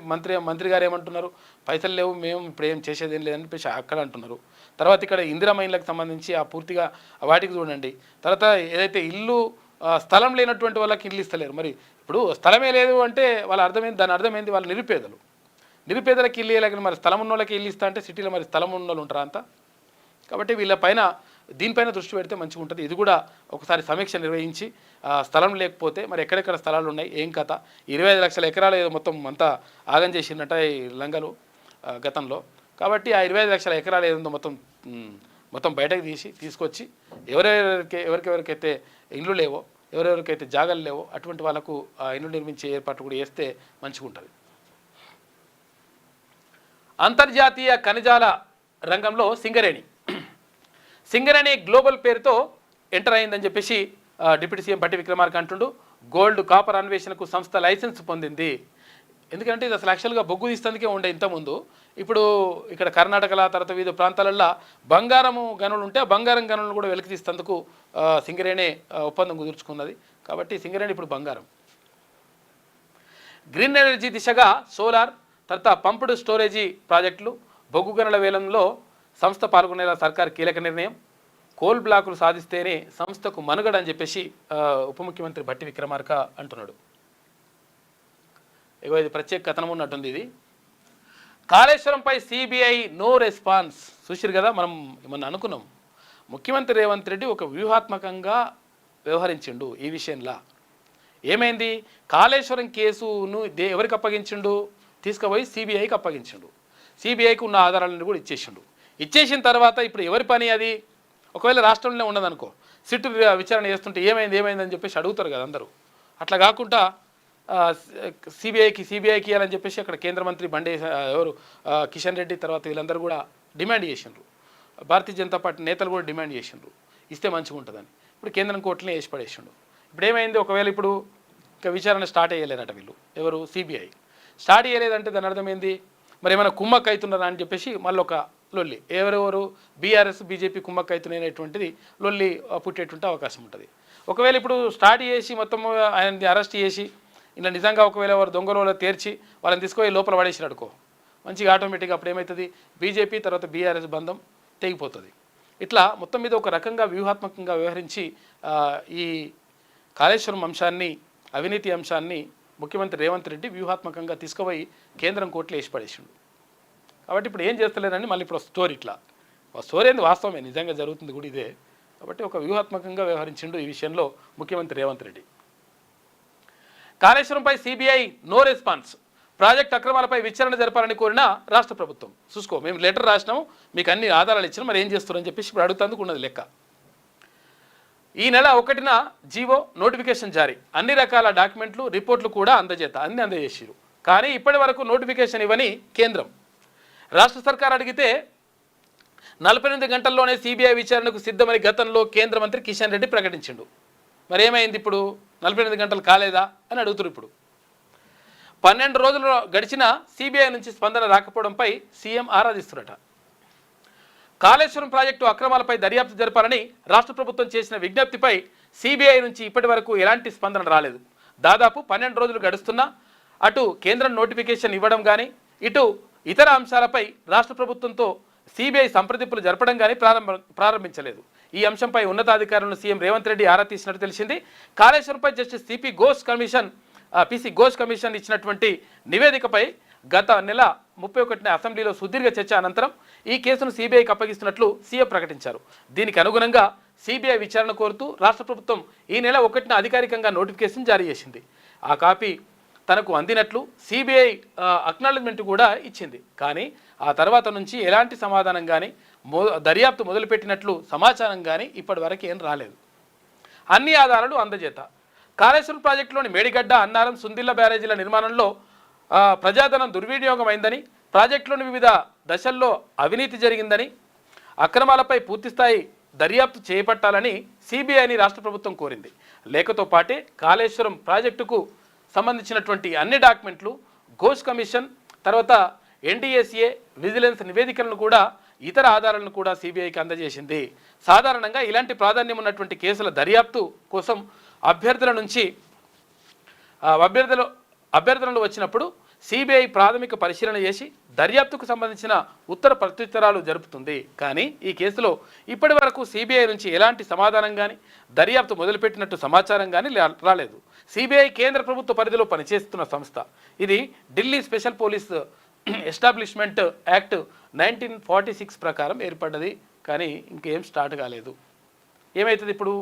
మంత్రి గారు ఏమంటున్నారు, పైసలు లేవు, మేము ఇప్పుడు ఏం చేసేది ఏం లేదని చెప్పేసి అక్కడ అంటున్నారు. తర్వాత ఇక్కడ ఇందిరా మైన్లకు సంబంధించి ఆ పూర్తిగా వాటికి చూడండి. తర్వాత ఏదైతే ఇల్లు స్థలం లేనటువంటి వాళ్ళకి ఇల్లు ఇస్తలేరు. మరి ఇప్పుడు స్థలమే లేదు అంటే వాళ్ళ అర్థమైంది, దాని అర్థమైంది వాళ్ళు నిరుపేదలకు ఇల్లు ఇవ్వలేక మరి స్థలం ఉన్న వాళ్ళకి ఇల్లు ఇస్తా అంటే సిటీలో మరి స్థలం ఉన్న వాళ్ళు ఉంటారా అంతా. కాబట్టి దీనిపైన దృష్టి పెడితే మంచిగా ఉంటుంది. ఇది కూడా ఒకసారి సమీక్ష నిర్వహించి స్థలం లేకపోతే మరి ఎక్కడెక్కడ స్థలాలు ఉన్నాయి, ఏం కథ, 25 లక్షల ఎకరాలు మొత్తం అంతా ఆగం చేసినట్ట ఈ లంగలు గతంలో. కాబట్టి ఆ 25 లక్షల ఎకరాలు ఏదో మొత్తం బయటకు తీసుకొచ్చి ఎవరికెవరికైతే ఇండ్లు లేవో, ఎవరెవరికైతే జాగాలు లేవో అటువంటి వాళ్ళకు ఆ ఇండ్లు నిర్మించే ఏర్పాటు కూడా చేస్తే మంచిగా ఉంటుంది. అంతర్జాతీయ ఖనిజాల రంగంలో సింగరేణి గ్లోబల్ పేరుతో ఎంటర్ అయిందని చెప్పేసి డిప్యూటీ సీఎం భట్టి విక్రమార్క అంటుండు. గోల్డ్ కాపర్ అన్వేషణకు సంస్థ లైసెన్స్ పొందింది. ఎందుకంటే ఇది అసలు యాక్చువల్గా బొగ్గు తీస్తందుకే ఉండే ఇంతకుముందు. ఇప్పుడు ఇక్కడ కర్ణాటకల తర్వాత వివిధ ప్రాంతాలలో బంగారము గనులు ఉంటే ఆ బంగారం గనులను కూడా వెలికి తీస్తందుకు సింగరేణి ఒప్పందం కుదుర్చుకున్నది. కాబట్టి సింగరేణి ఇప్పుడు బంగారం. గ్రీన్ ఎనర్జీ దిశగా సోలార్ తర్వాత పంప్డ్ స్టోరేజీ ప్రాజెక్టులు, బొగ్గు గనుల వేలంలో సంస్థ పాల్గొనేలా సర్కార్ కీలక నిర్ణయం. కోల్ బ్లాకులు సాధిస్తేనే సంస్థకు మనుగడ అని చెప్పేసి ఉప ముఖ్యమంత్రి భట్టి విక్రమార్క అంటున్నాడు. ఇది ప్రత్యేక కథనం ఉన్నట్టుంది. ఇది కాళేశ్వరంపై సిబిఐ నో రెస్పాన్స్. చూసిరు కదా, మనం ఏమన్నా అనుకున్నాం. ముఖ్యమంత్రి రేవంత్ రెడ్డి ఒక వ్యూహాత్మకంగా వ్యవహరించిండు ఈ విషయంలో. ఏమైంది, కాళేశ్వరం కేసును ఎవరికి అప్పగించిండు, తీసుకుపోయి సిబిఐకి అప్పగించిండు. సిబిఐకి ఉన్న ఆధారాలను కూడా ఇచ్చేసిన తర్వాత ఇప్పుడు ఎవరి పని అది. ఒకవేళ రాష్ట్రంలో ఉండదనుకో, సిట్టు విచారణ చేస్తుంటే ఏమైందని చెప్పేసి అడుగుతారు కదా అందరూ. అట్లా కాకుండా సిబిఐకి అని చెప్పేసి అక్కడ కేంద్ర మంత్రి కిషన్ రెడ్డి తర్వాత వీళ్ళందరూ కూడా డిమాండ్ చేసిండ్రు. భారతీయ జనతా పార్టీ నేతలు కూడా డిమాండ్ చేసిండ్రు, ఇస్తే మంచిగా ఉంటుందని. ఇప్పుడు కేంద్రం కోర్టునే వేసి పడేసిండు. ఇప్పుడు ఏమైంది, ఒకవేళ ఇప్పుడు ఇంకా విచారణ స్టార్ట్ అయ్యలేరట వీళ్ళు, సిబిఐ స్టార్ట్ చేయలేదంటే దాని అర్థం ఏంది, మరి ఏమైనా కుమ్మక్క అవుతున్నారా అని చెప్పేసి మళ్ళీ ఒక లొల్లి, ఎవరెవరు బీఆర్ఎస్ బీజేపీ కుమ్మక్క అవుతున్నటువంటిది లొల్లి పుట్టేటువంటి అవకాశం ఉంటుంది. ఒకవేళ ఇప్పుడు స్టార్ట్ చేసి మొత్తం ఆయనని అరెస్ట్ చేసి ఇలా నిజంగా ఒకవేళ వారు దొంగలో తేర్చి వాళ్ళని తీసుకుపోయి లోపల పడేసినాడు అనుకో, మంచిగా ఆటోమేటిక్గా అప్పుడు ఏమవుతుంది, బీజేపీ తర్వాత బీఆర్ఎస్ బంధం తెగిపోతుంది. ఇట్లా మొత్తం మీద ఒక రకంగా వ్యూహాత్మకంగా వ్యవహరించి ఈ కాళేశ్వరం అంశాన్ని, అవినీతి అంశాన్ని ముఖ్యమంత్రి రేవంత్ రెడ్డి వ్యూహాత్మకంగా తీసుకుపోయి కేంద్రం కోర్టులో వేసి పడేసిండు. కాబట్టి ఇప్పుడు ఏం చేస్తలేరని మళ్ళీ ఇప్పుడు స్టోరీ, ఇట్లా స్టోరీ ఏంది వాస్తవమే, నిజంగా జరుగుతుంది కూడా ఇదే. కాబట్టి ఒక వ్యూహాత్మకంగా వ్యవహరించిండు ఈ విషయంలో ముఖ్యమంత్రి రేవంత్ రెడ్డి. కాళేశ్వరంపై సిబిఐ నో రెస్పాన్స్. ప్రాజెక్ట్ అక్రమాలపై విచారణ జరపాలని కోరిన రాష్ట్ర ప్రభుత్వం. చూసుకో, మేము లెటర్ రాసినాము, మీకు అన్ని ఆధారాలు ఇచ్చినా, మరి ఏం చేస్తారని చెప్పేసి ఇప్పుడు అడుగుతందుకు ఉన్నది లెక్క. ఈ నెల 1న జీవో నోటిఫికేషన్ జారీ, అన్ని రకాల డాక్యుమెంట్లు రిపోర్ట్లు కూడా అందజేసారు. కానీ ఇప్పటి వరకు నోటిఫికేషన్ ఇవ్వని కేంద్రం. రాష్ట్ర సర్కార్ అడిగితే 48 గంటల్లోనే సిబిఐ విచారణకు సిద్ధమని గతంలో కేంద్ర మంత్రి కిషన్ రెడ్డి ప్రకటించిండు. మరి ఏమైంది, ఇప్పుడు 48 గంటలు కాలేదా అని అడుగుతారు. ఇప్పుడు 12 రోజులు గడిచినా సిబిఐ నుంచి స్పందన రాకపోవడంపై సీఎం ఆరాధిస్తున్నట. కాళేశ్వరం ప్రాజెక్టు అక్రమాలపై దర్యాప్తు జరపాలని రాష్ట్ర ప్రభుత్వం చేసిన విజ్ఞప్తిపై సిబిఐ నుంచి ఇప్పటి వరకు ఎలాంటి స్పందన రాలేదు. దాదాపు 12 రోజులు గడుస్తున్నా అటు కేంద్రం నోటిఫికేషన్ ఇవ్వడం కానీ ఇటు ఇతర అంశాలపై రాష్ట్ర ప్రభుత్వంతో సిబిఐ సంప్రదింపులు జరపడం కానీ ప్రారంభించలేదు. ఈ అంశంపై ఉన్నతాధికారులను సీఎం రేవంత్ రెడ్డి ఆరా తీసినట్టు తెలిసింది. కాళేశ్వరంపై జస్టిస్ పిసి ఘోష్ కమిషన్ ఇచ్చినటువంటి నివేదికపై గత నెల 31న అసెంబ్లీలో సుదీర్ఘ చర్చ అనంతరం ఈ కేసును సిబిఐకి అప్పగిస్తున్నట్లు సీఎం ప్రకటించారు. దీనికి అనుగుణంగా సిబిఐ విచారణ కోరుతూ రాష్ట్ర ప్రభుత్వం ఈ నెల 1న అధికారికంగా నోటిఫికేషన్ జారీ చేసింది. ఆ కాపీ తనకు అందినట్లు సిబిఐ అక్నాలెడ్జ్మెంట్ కూడా ఇచ్చింది. కానీ ఆ తర్వాత నుంచి ఎలాంటి సమాధానం కానీ దర్యాప్తు మొదలుపెట్టినట్లు సమాచారం కానీ ఇప్పటి వరకు ఏం రాలేదు. అన్ని ఆధారాలు అందజేత కాళేశ్వరం ప్రాజెక్టులోని మేడిగడ్డ, అన్నారం, సుందిళ్ల బ్యారేజీల నిర్మాణంలో ప్రజాధనం దుర్వినియోగం అయిందని, ప్రాజెక్టులోని వివిధ దశల్లో అవినీతి జరిగిందని, అక్రమాలపై పూర్తిస్థాయి దర్యాప్తు చేపట్టాలని సిబిఐని రాష్ట్ర ప్రభుత్వం కోరింది. లేఖతో పాటే కాళేశ్వరం ప్రాజెక్టుకు సంబంధించినటువంటి అన్ని డాక్యుమెంట్లు, ఘోష్ కమిషన్, తర్వాత ఎన్డీఏసీఏ, విజిలెన్స్ నివేదికలను కూడా ఇతర ఆధారాలను కూడా సిబిఐకి అందజేసింది. సాధారణంగా ఇలాంటి ప్రాధాన్యం ఉన్నటువంటి కేసుల దర్యాప్తు కోసం అభ్యర్థనలు వచ్చినప్పుడు సిబిఐ ప్రాథమిక పరిశీలన చేసి దర్యాప్తుకు సంబంధించిన ఉత్తర ప్రత్యుత్తరాలు జరుపుతుంది. కానీ ఈ కేసులో ఇప్పటి వరకు సిబిఐ నుంచి ఎలాంటి సమాధానం కానీ దర్యాప్తు మొదలుపెట్టినట్టు సమాచారం కానీ రాలేదు. సిబిఐ కేంద్ర ప్రభుత్వ పరిధిలో పనిచేస్తున్న సంస్థ. ఇది Delhi special police establishment act 1946 ప్రకారం ఏర్పడ్డది. కానీ ఇంకేం స్టార్ట్ కాలేదు. ఏమవుతుంది ఇప్పుడు?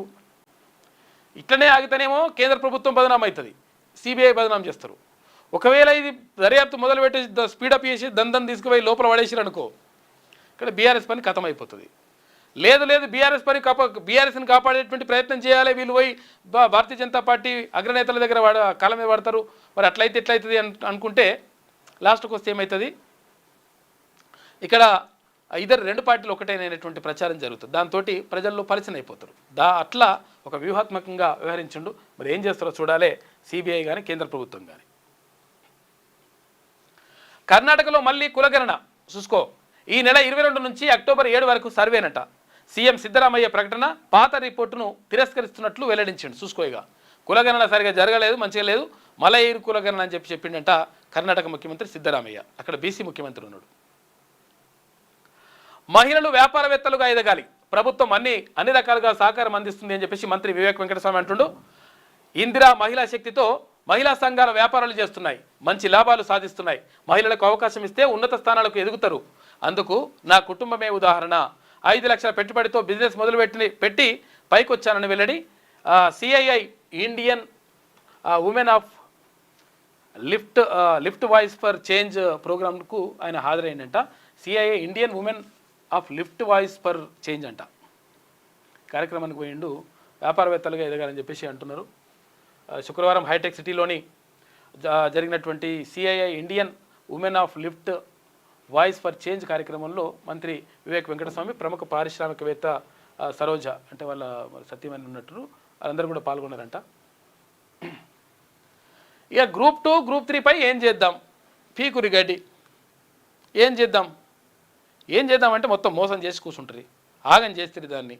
ఇట్లనే ఆగితేనేమో కేంద్ర ప్రభుత్వం బదనాం అవుతుంది, సిబిఐ బదనాం చేస్తారు. ఒకవేళ ఇది దర్యాప్తు మొదలుపెట్టి స్పీడప్ చేసి దందం తీసుకుపోయి లోపల పడేసారు అనుకో, ఇక్కడ బీఆర్ఎస్ పని ఖతం అయిపోతుంది. లేదు బీఆర్ఎస్ని కాపాడేటువంటి ప్రయత్నం చేయాలి. వీళ్ళు పోయి భారతీయ జనతా పార్టీ అగ్రనేతల దగ్గర కాలం మీద పడతారు. మరి అట్లయితే ఎట్లయితుంది అనుకుంటే లాస్ట్కి వస్తే ఏమవుతుంది? ఇక్కడ రెండు పార్టీలు ఒకటేనైనటువంటి ప్రచారం జరుగుతుంది. దాంతో ప్రజల్లో పరిచయం అయిపోతారు. అట్లా ఒక వ్యూహాత్మకంగా వ్యవహరించుండు. మరి ఏం చేస్తారో చూడాలి సిబిఐ కానీ కేంద్ర ప్రభుత్వం కానీ. కర్ణాటకలో మళ్ళీ కులగణన చూసుకో. ఈ నెల 22 నుంచి అక్టోబర్ 7 వరకు సర్వేనట. సీఎం సిద్ధరామయ్య ప్రకటన పాత రిపోర్టును తిరస్కరిస్తున్నట్లు వెల్లడించిండు. చూసుకోగా కులగణన సరిగా జరగలేదు, మంచిగా లేదు, మళ్ళీ కులగణన అని చెప్పిండంట కర్ణాటక ముఖ్యమంత్రి సిద్ధరామయ్య. అక్కడ బీసీ ముఖ్యమంత్రి ఉన్నాడు. మహిళలు వ్యాపారవేత్తలుగా ఎదగాలి, ప్రభుత్వం అన్ని రకాలుగా సహకారం అందిస్తుంది అని చెప్పేసి మంత్రి వివేక్ వెంకటస్వామి అంటుండు. ఇందిరా మహిళా శక్తితో మహిళా సంఘాల వ్యాపారాలు చేస్తున్నాయి, మంచి లాభాలు సాధిస్తున్నాయి. మహిళలకు అవకాశం ఇస్తే ఉన్నత స్థానాలకు ఎదుగుతారు. అందుకు నా కుటుంబమే ఉదాహరణ. 5 లక్షల పెట్టుబడితో బిజినెస్ పెట్టి పైకి వచ్చానని వెల్లడి. CII Indian women of lift voice for change ప్రోగ్రామ్కు ఆయన హాజరైందంట. CII Indian women of lift voice for change అంట. కార్యక్రమానికి పోయిండు. వ్యాపారవేత్తలుగా ఎదగాలని చెప్పేసి అంటున్నారు. శుక్రవారం హైటెక్ సిటీలోని జరిగినటువంటి CII Indian women of lift voice for change కార్యక్రమంలో మంత్రి వివేక్ వెంకటస్వామి, ప్రముఖ పారిశ్రామికవేత్త సరోజ అంటే వాళ్ళ సత్యమని ఉన్నట్టు వాళ్ళందరూ కూడా పాల్గొన్నారంట. ఇక గ్రూప్ 2, గ్రూప్ 3పై ఏం చేద్దాం? పీకురి గడ్డి ఏం చేద్దాం అంటే మొత్తం మోసం చేసి కూర్చుంటారు, ఆగం చేస్తారు దాన్ని.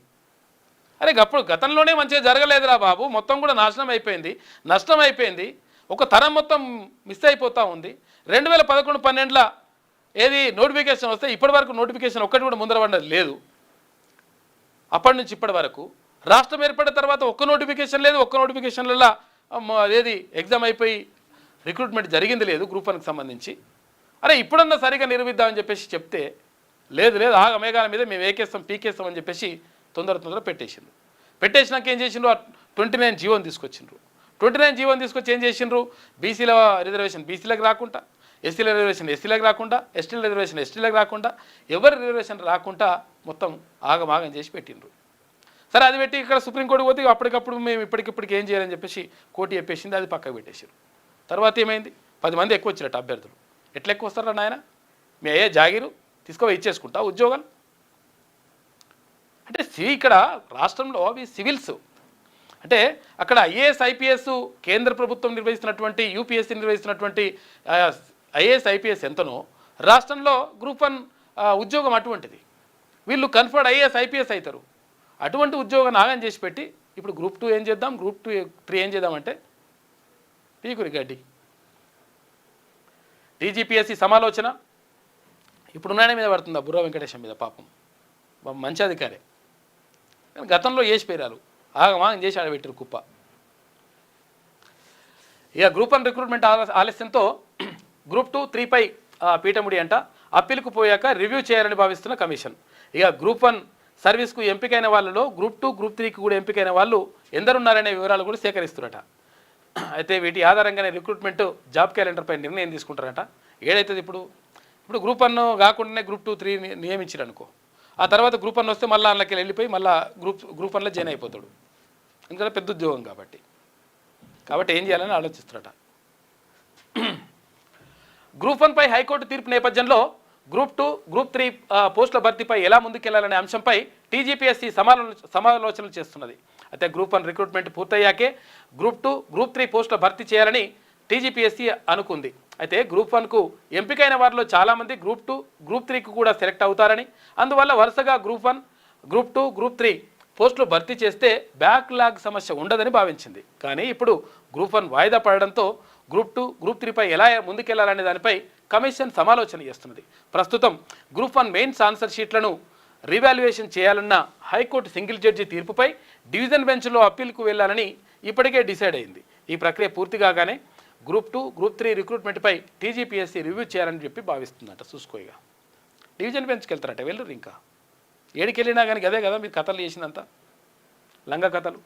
అరే గతంలోనే మంచిగా జరగలేదురా బాబు, మొత్తం కూడా నష్టం అయిపోయింది. ఒక తరం మొత్తం మిస్ అయిపోతూ ఉంది. 2011-12 ఏది నోటిఫికేషన్ వస్తే ఇప్పటి వరకు నోటిఫికేషన్ ఒక్కటి కూడా ముందర పడినది లేదు. అప్పటి నుంచి ఇప్పటి వరకు రాష్ట్రం ఏర్పడిన తర్వాత ఒక్క నోటిఫికేషన్ లేదు. ఒక్క నోటిఫికేషన్లలో ఏది ఎగ్జామ్ అయిపోయి రిక్రూట్మెంట్ జరిగింది లేదు గ్రూప్ 1కి సంబంధించి. అరే ఇప్పుడన్నా సరిగా నిర్మిద్దామని చెప్పేసి చెప్తే లేదు మేఘాల మీద మేము పీకేస్తాం అని చెప్పేసి తొందర పెట్టేసినాక ఏం చేసిండ్రు? 29 జీవోని తీసుకొచ్చిండ్రు. 29 జీవోని తీసుకొచ్చి ఏం చేసిండ్రు? బీసీల రిజర్వేషన్ బీసీలకు రాకుండా, ఎస్సీల రిజర్వేషన్ ఎస్సీలకు రాకుండా, ఎస్టీల రిజర్వేషన్ ఎస్టీలకు రాకుండా, ఎవరి రిజర్వేషన్ రాకుండా మొత్తం ఆగమాగం చేసి పెట్టిండ్రు. సరే అది పెట్టి ఇక్కడ సుప్రీంకోర్టుకు పోతే అప్పటికప్పుడు మేము ఇప్పటికిప్పటికి ఏం చేయాలని చెప్పేసి కోర్టు చెప్పేసింది, అది పక్కకు పెట్టేసారు. తర్వాత ఏమైంది? 10 మంది ఎక్కువ వచ్చినట్టు అభ్యర్థులు. ఎట్లా ఎక్కువ వస్తారా నాయన? మీ అయ్యే జాగీరు తీసుకుపోయి ఇచ్చేసుకుంటా ఉద్యోగాలు అంటే. ఇక్కడ రాష్ట్రంలో అవి సివిల్స్ అంటే అక్కడ ఐఏఎస్ ఐపీఎస్ కేంద్ర ప్రభుత్వం నిర్వహిస్తున్నటువంటి, యూపీఎస్సీ నిర్వహిస్తున్నటువంటి ఐఏఎస్ ఐపీఎస్ ఎంతనో రాష్ట్రంలో గ్రూప్ 1 ఉద్యోగం అటువంటిది. వీళ్ళు కన్ఫర్డ్ ఐఏఎస్ ఐపీఎస్ అవుతారు. అటువంటి ఉద్యోగం నాగం చేసి పెట్టి ఇప్పుడు గ్రూప్ 2 ఏం చేద్దాం, గ్రూప్ 3 ఏం చేద్దామంటే పీకురి గడ్డి. టీజీపీఎస్సీ సమాలోచన ఇప్పుడు నాయన మీద పడుతుందా, బుర్ర వెంకటేశం మీద. పాపం మంచి అధికారే, కానీ గతంలో వేసి పేరాలు ఆగమాగం చేసి ఆడబెట్టారు కుప్ప. ఇక గ్రూప్ 1 రిక్రూట్మెంట్ ఆలస్యంతో గ్రూప్ 2, 3పై పీఠముడి అంట. అప్పీలుకు పోయాక రివ్యూ చేయాలని భావిస్తున్న కమిషన్. ఇక గ్రూప్ 1 సర్వీస్కు ఎంపికైన వాళ్ళలో గ్రూప్ 2, గ్రూప్ 3కి కూడా ఎంపికైన వాళ్ళు ఎందరున్నారనే వివరాలు కూడా సేకరిస్తున్నట. అయితే వీటి ఆధారంగానే రిక్రూట్మెంట్ జాబ్ క్యాలెండర్పై నిర్ణయం తీసుకుంటారట. ఏదైతుంది ఇప్పుడు గ్రూప్ 1 కాకుండానే గ్రూప్ 2, 3 నియమించారు అనుకో, ఆ తర్వాత గ్రూప్ 1 వస్తే మళ్ళీ అందులోకి వెళ్ళిపోయి మళ్ళీ గ్రూప్ 1లో జాయిన్ అయిపోతాడు. ఎందుకంటే పెద్ద ఉద్యోగం కాబట్టి ఏం చేయాలని ఆలోచిస్తున్నట. గ్రూప్ 1పై హైకోర్టు తీర్పు నేపథ్యంలో గ్రూప్ 2, గ్రూప్ 3 పోస్టుల భర్తీపై ఎలా ముందుకెళ్లాలనే అంశంపై టీజీపీఎస్సీ సమాలోచనలు చేస్తున్నది. అయితే గ్రూప్ 1 రిక్రూట్మెంట్ పూర్తయ్యాకే గ్రూప్ 2, గ్రూప్ 3 పోస్టుల భర్తీ చేయాలని టీజీపీఎస్సీ అనుకుంది. అయితే గ్రూప్ 1కు ఎంపికైన వారిలో చాలామంది గ్రూప్ 2, గ్రూప్ 3కు కూడా సెలెక్ట్ అవుతారని, అందువల్ల వరుసగా గ్రూప్ 1, గ్రూప్ 2, గ్రూప్ 3 పోస్టులు భర్తీ చేస్తే బ్యాక్లాగ్ సమస్య ఉండదని భావించింది. కానీ ఇప్పుడు గ్రూప్ 1 వాయిదా పడడంతో గ్రూప్ 2, గ్రూప్ 3పై ఎలా ముందుకెళ్లాలనే దానిపై కమిషన్ సమాలోచన చేస్తున్నది. ప్రస్తుతం గ్రూప్ 1 మెయిన్స్ ఆన్సర్ షీట్లను రీవాల్యుయేషన్ చేయాలన్న హైకోర్టు సింగిల్ జడ్జి తీర్పుపై డివిజన్ బెంచ్లో అప్పీల్కు వెళ్లాలని ఇప్పటికే డిసైడ్ అయింది. ఈ ప్రక్రియ పూర్తి కాగానే గ్రూప్ 2, గ్రూప్ 3 రిక్రూట్మెంట్పై టీజీపీఎస్సీ రివ్యూ చేయాలని చెప్పి భావిస్తుందట. చూసుకోయిగా డివిజన్ బెంచ్కి వెళ్తారట, వెళ్ళరు ఇంకా ఏడికి వెళ్ళినా కానీ అదే కదా మీరు కథలు చేసినంత లంగ కథలు.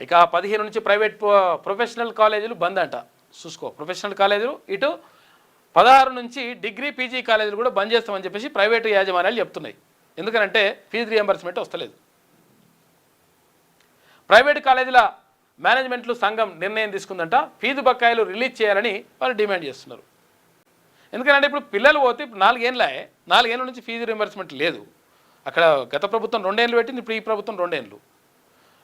ఇక 15 నుంచి ప్రైవేట్ ప్రొఫెషనల్ కాలేజీలు బంద్ అంట. చూసుకో, ప్రొఫెషనల్ కాలేజీలు ఇటు 16 నుంచి డిగ్రీ పీజీ కాలేజీలు కూడా బంద్ చేస్తామని చెప్పేసి ప్రైవేటు యాజమాన్యాలు చెప్తున్నాయి. ఎందుకంటే ఫీజు రియంబర్స్మెంట్ వస్తలేదు. ప్రైవేటు కాలేజీల మేనేజ్మెంట్లు సంఘం నిర్ణయం తీసుకుందంట. ఫీజు బకాయిలు రిలీజ్ చేయాలని వాళ్ళు డిమాండ్ చేస్తున్నారు. ఎందుకంటే ఇప్పుడు పిల్లలు పోతే 4 ఏళ్ళ నుంచి ఫీజు రియంబర్స్మెంట్ లేదు. అక్కడ గత ప్రభుత్వం 2 ఏళ్ళు పెట్టింది, ఇప్పుడు ఈ ప్రభుత్వం 2 ఏళ్ళు.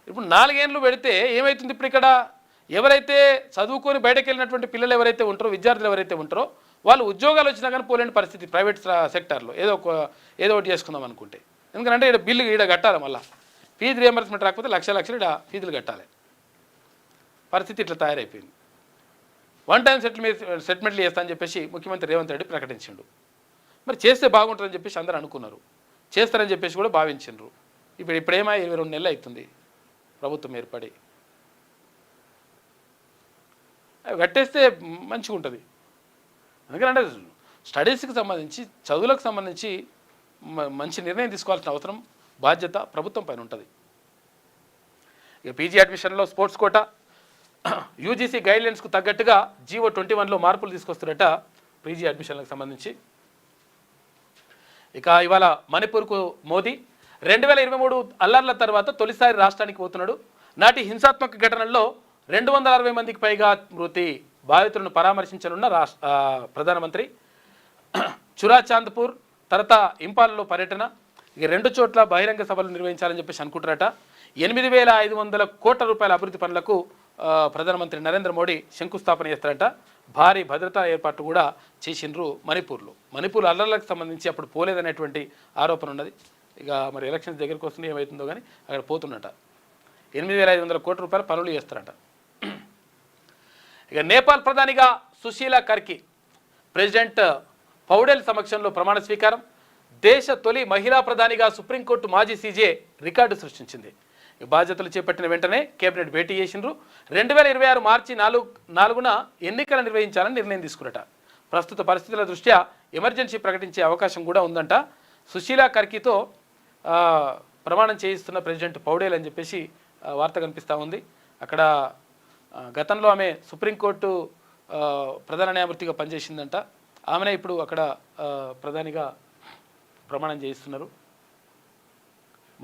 ఇప్పుడు 4 ఏళ్ళు పెడితే ఏమవుతుంది? ఇప్పుడు ఇక్కడ ఎవరైతే చదువుకొని బయటకు వెళ్ళినటువంటి పిల్లలు ఎవరైతే ఉంటారో, విద్యార్థులు ఎవరైతే ఉంటారో వాళ్ళు ఉద్యోగాలు వచ్చినా కానీ పోలేని పరిస్థితి ప్రైవేట్ సెక్టార్లో. ఏదో ఒకటి చేసుకుందాం అనుకుంటే. ఎందుకంటే ఇక్కడ బిల్లు కట్టాలి, మళ్ళీ ఫీజు రియంబర్స్మెంట్ రాకపోతే లక్షలు ఇక్కడ ఫీజులు కట్టాలి. పరిస్థితి ఇట్లా తయారైపోయింది. 1 టైం సెటిల్మెంట్లు చేస్తా అని చెప్పేసి ముఖ్యమంత్రి రేవంత్ రెడ్డి ప్రకటించిండు. మరి చేస్తే బాగుంటుందని చెప్పేసి అందరూ అనుకున్నారు, చేస్తారని చెప్పేసి కూడా భావించిండ్రు. ఇప్పుడేమో 22 నెలలు అవుతుంది ప్రభుత్వం ఏర్పడి. కట్టేస్తే మంచిగా ఉంటుంది. ఎందుకంటే స్టడీస్కి సంబంధించి, చదువులకు సంబంధించి మంచి నిర్ణయం తీసుకోవాల్సిన అవసరం, బాధ్యత ప్రభుత్వం పైన ఉంటుంది. ఇక పీజీ అడ్మిషన్లో స్పోర్ట్స్ కోటా యూజీసీ గైడ్లైన్స్కు తగ్గట్టుగా జీవో 21లో మార్పులు తీసుకొస్తున్నట్ట పీజీ అడ్మిషన్లకు సంబంధించి. ఇక ఇవాళ మణిపూర్కు మోదీ 2023 అల్లర్ల తర్వాత తొలిసారి రాష్ట్రానికి పోతున్నాడు. నాటి హింసాత్మక ఘటనల్లో 260 మందికి పైగా మృతి. బాధితులను పరామర్శించనున్న ప్రధానమంత్రి చురాచాంద్పూర్ తర్వాత ఇంపాల్లో పర్యటన. ఇక 2 చోట్ల బహిరంగ సభలు నిర్వహించాలని చెప్పేసి అనుకుంటారట. 8,500 కోట్ల రూపాయల అభివృద్ధి పనులకు ప్రధానమంత్రి నరేంద్ర మోడీ శంకుస్థాపన చేస్తారట. భారీ భద్రతా ఏర్పాట్లు కూడా చేసిండ్రు మణిపూర్లో. మణిపూర్ అల్లర్లకు సంబంధించి అప్పుడు పోలేదనేటువంటి ఆరోపణ ఉన్నది. ఇక మరి ఎలక్షన్స్ దగ్గరికి వస్తుంది, ఏమవుతుందో కానీ అక్కడ పోతున్నట. 8,500 కోట్ల రూపాయల పనులు చేస్తారట. ఇక నేపాల్ ప్రధానిగా సుశీలా కర్కి ప్రెసిడెంట్ పౌడెల్ సమక్షంలో ప్రమాణ స్వీకారం. దేశ తొలి మహిళా ప్రధానిగా సుప్రీంకోర్టు మాజీ సీజే రికార్డు సృష్టించింది. బాధ్యతలు చేపట్టిన వెంటనే కేబినెట్ భేటీ చేసిండ్రు. 2026 మార్చి 4న ఎన్నికలు నిర్వహించాలని నిర్ణయం తీసుకున్నట. ప్రస్తుత పరిస్థితుల దృష్ట్యా ఎమర్జెన్సీ ప్రకటించే అవకాశం కూడా ఉందంట. సుశీలా కర్కితో ప్రమాణం చేయిస్తున్న ప్రెసిడెంట్ పౌడేల్ అని చెప్పేసి వార్త కనిపిస్తూ ఉంది. అక్కడ గతంలో ఆమె సుప్రీంకోర్టు ప్రధాన న్యాయమూర్తిగా పనిచేసిందంట. ఆమెనే ఇప్పుడు అక్కడ ప్రధానిగా ప్రమాణం చేయిస్తున్నారు.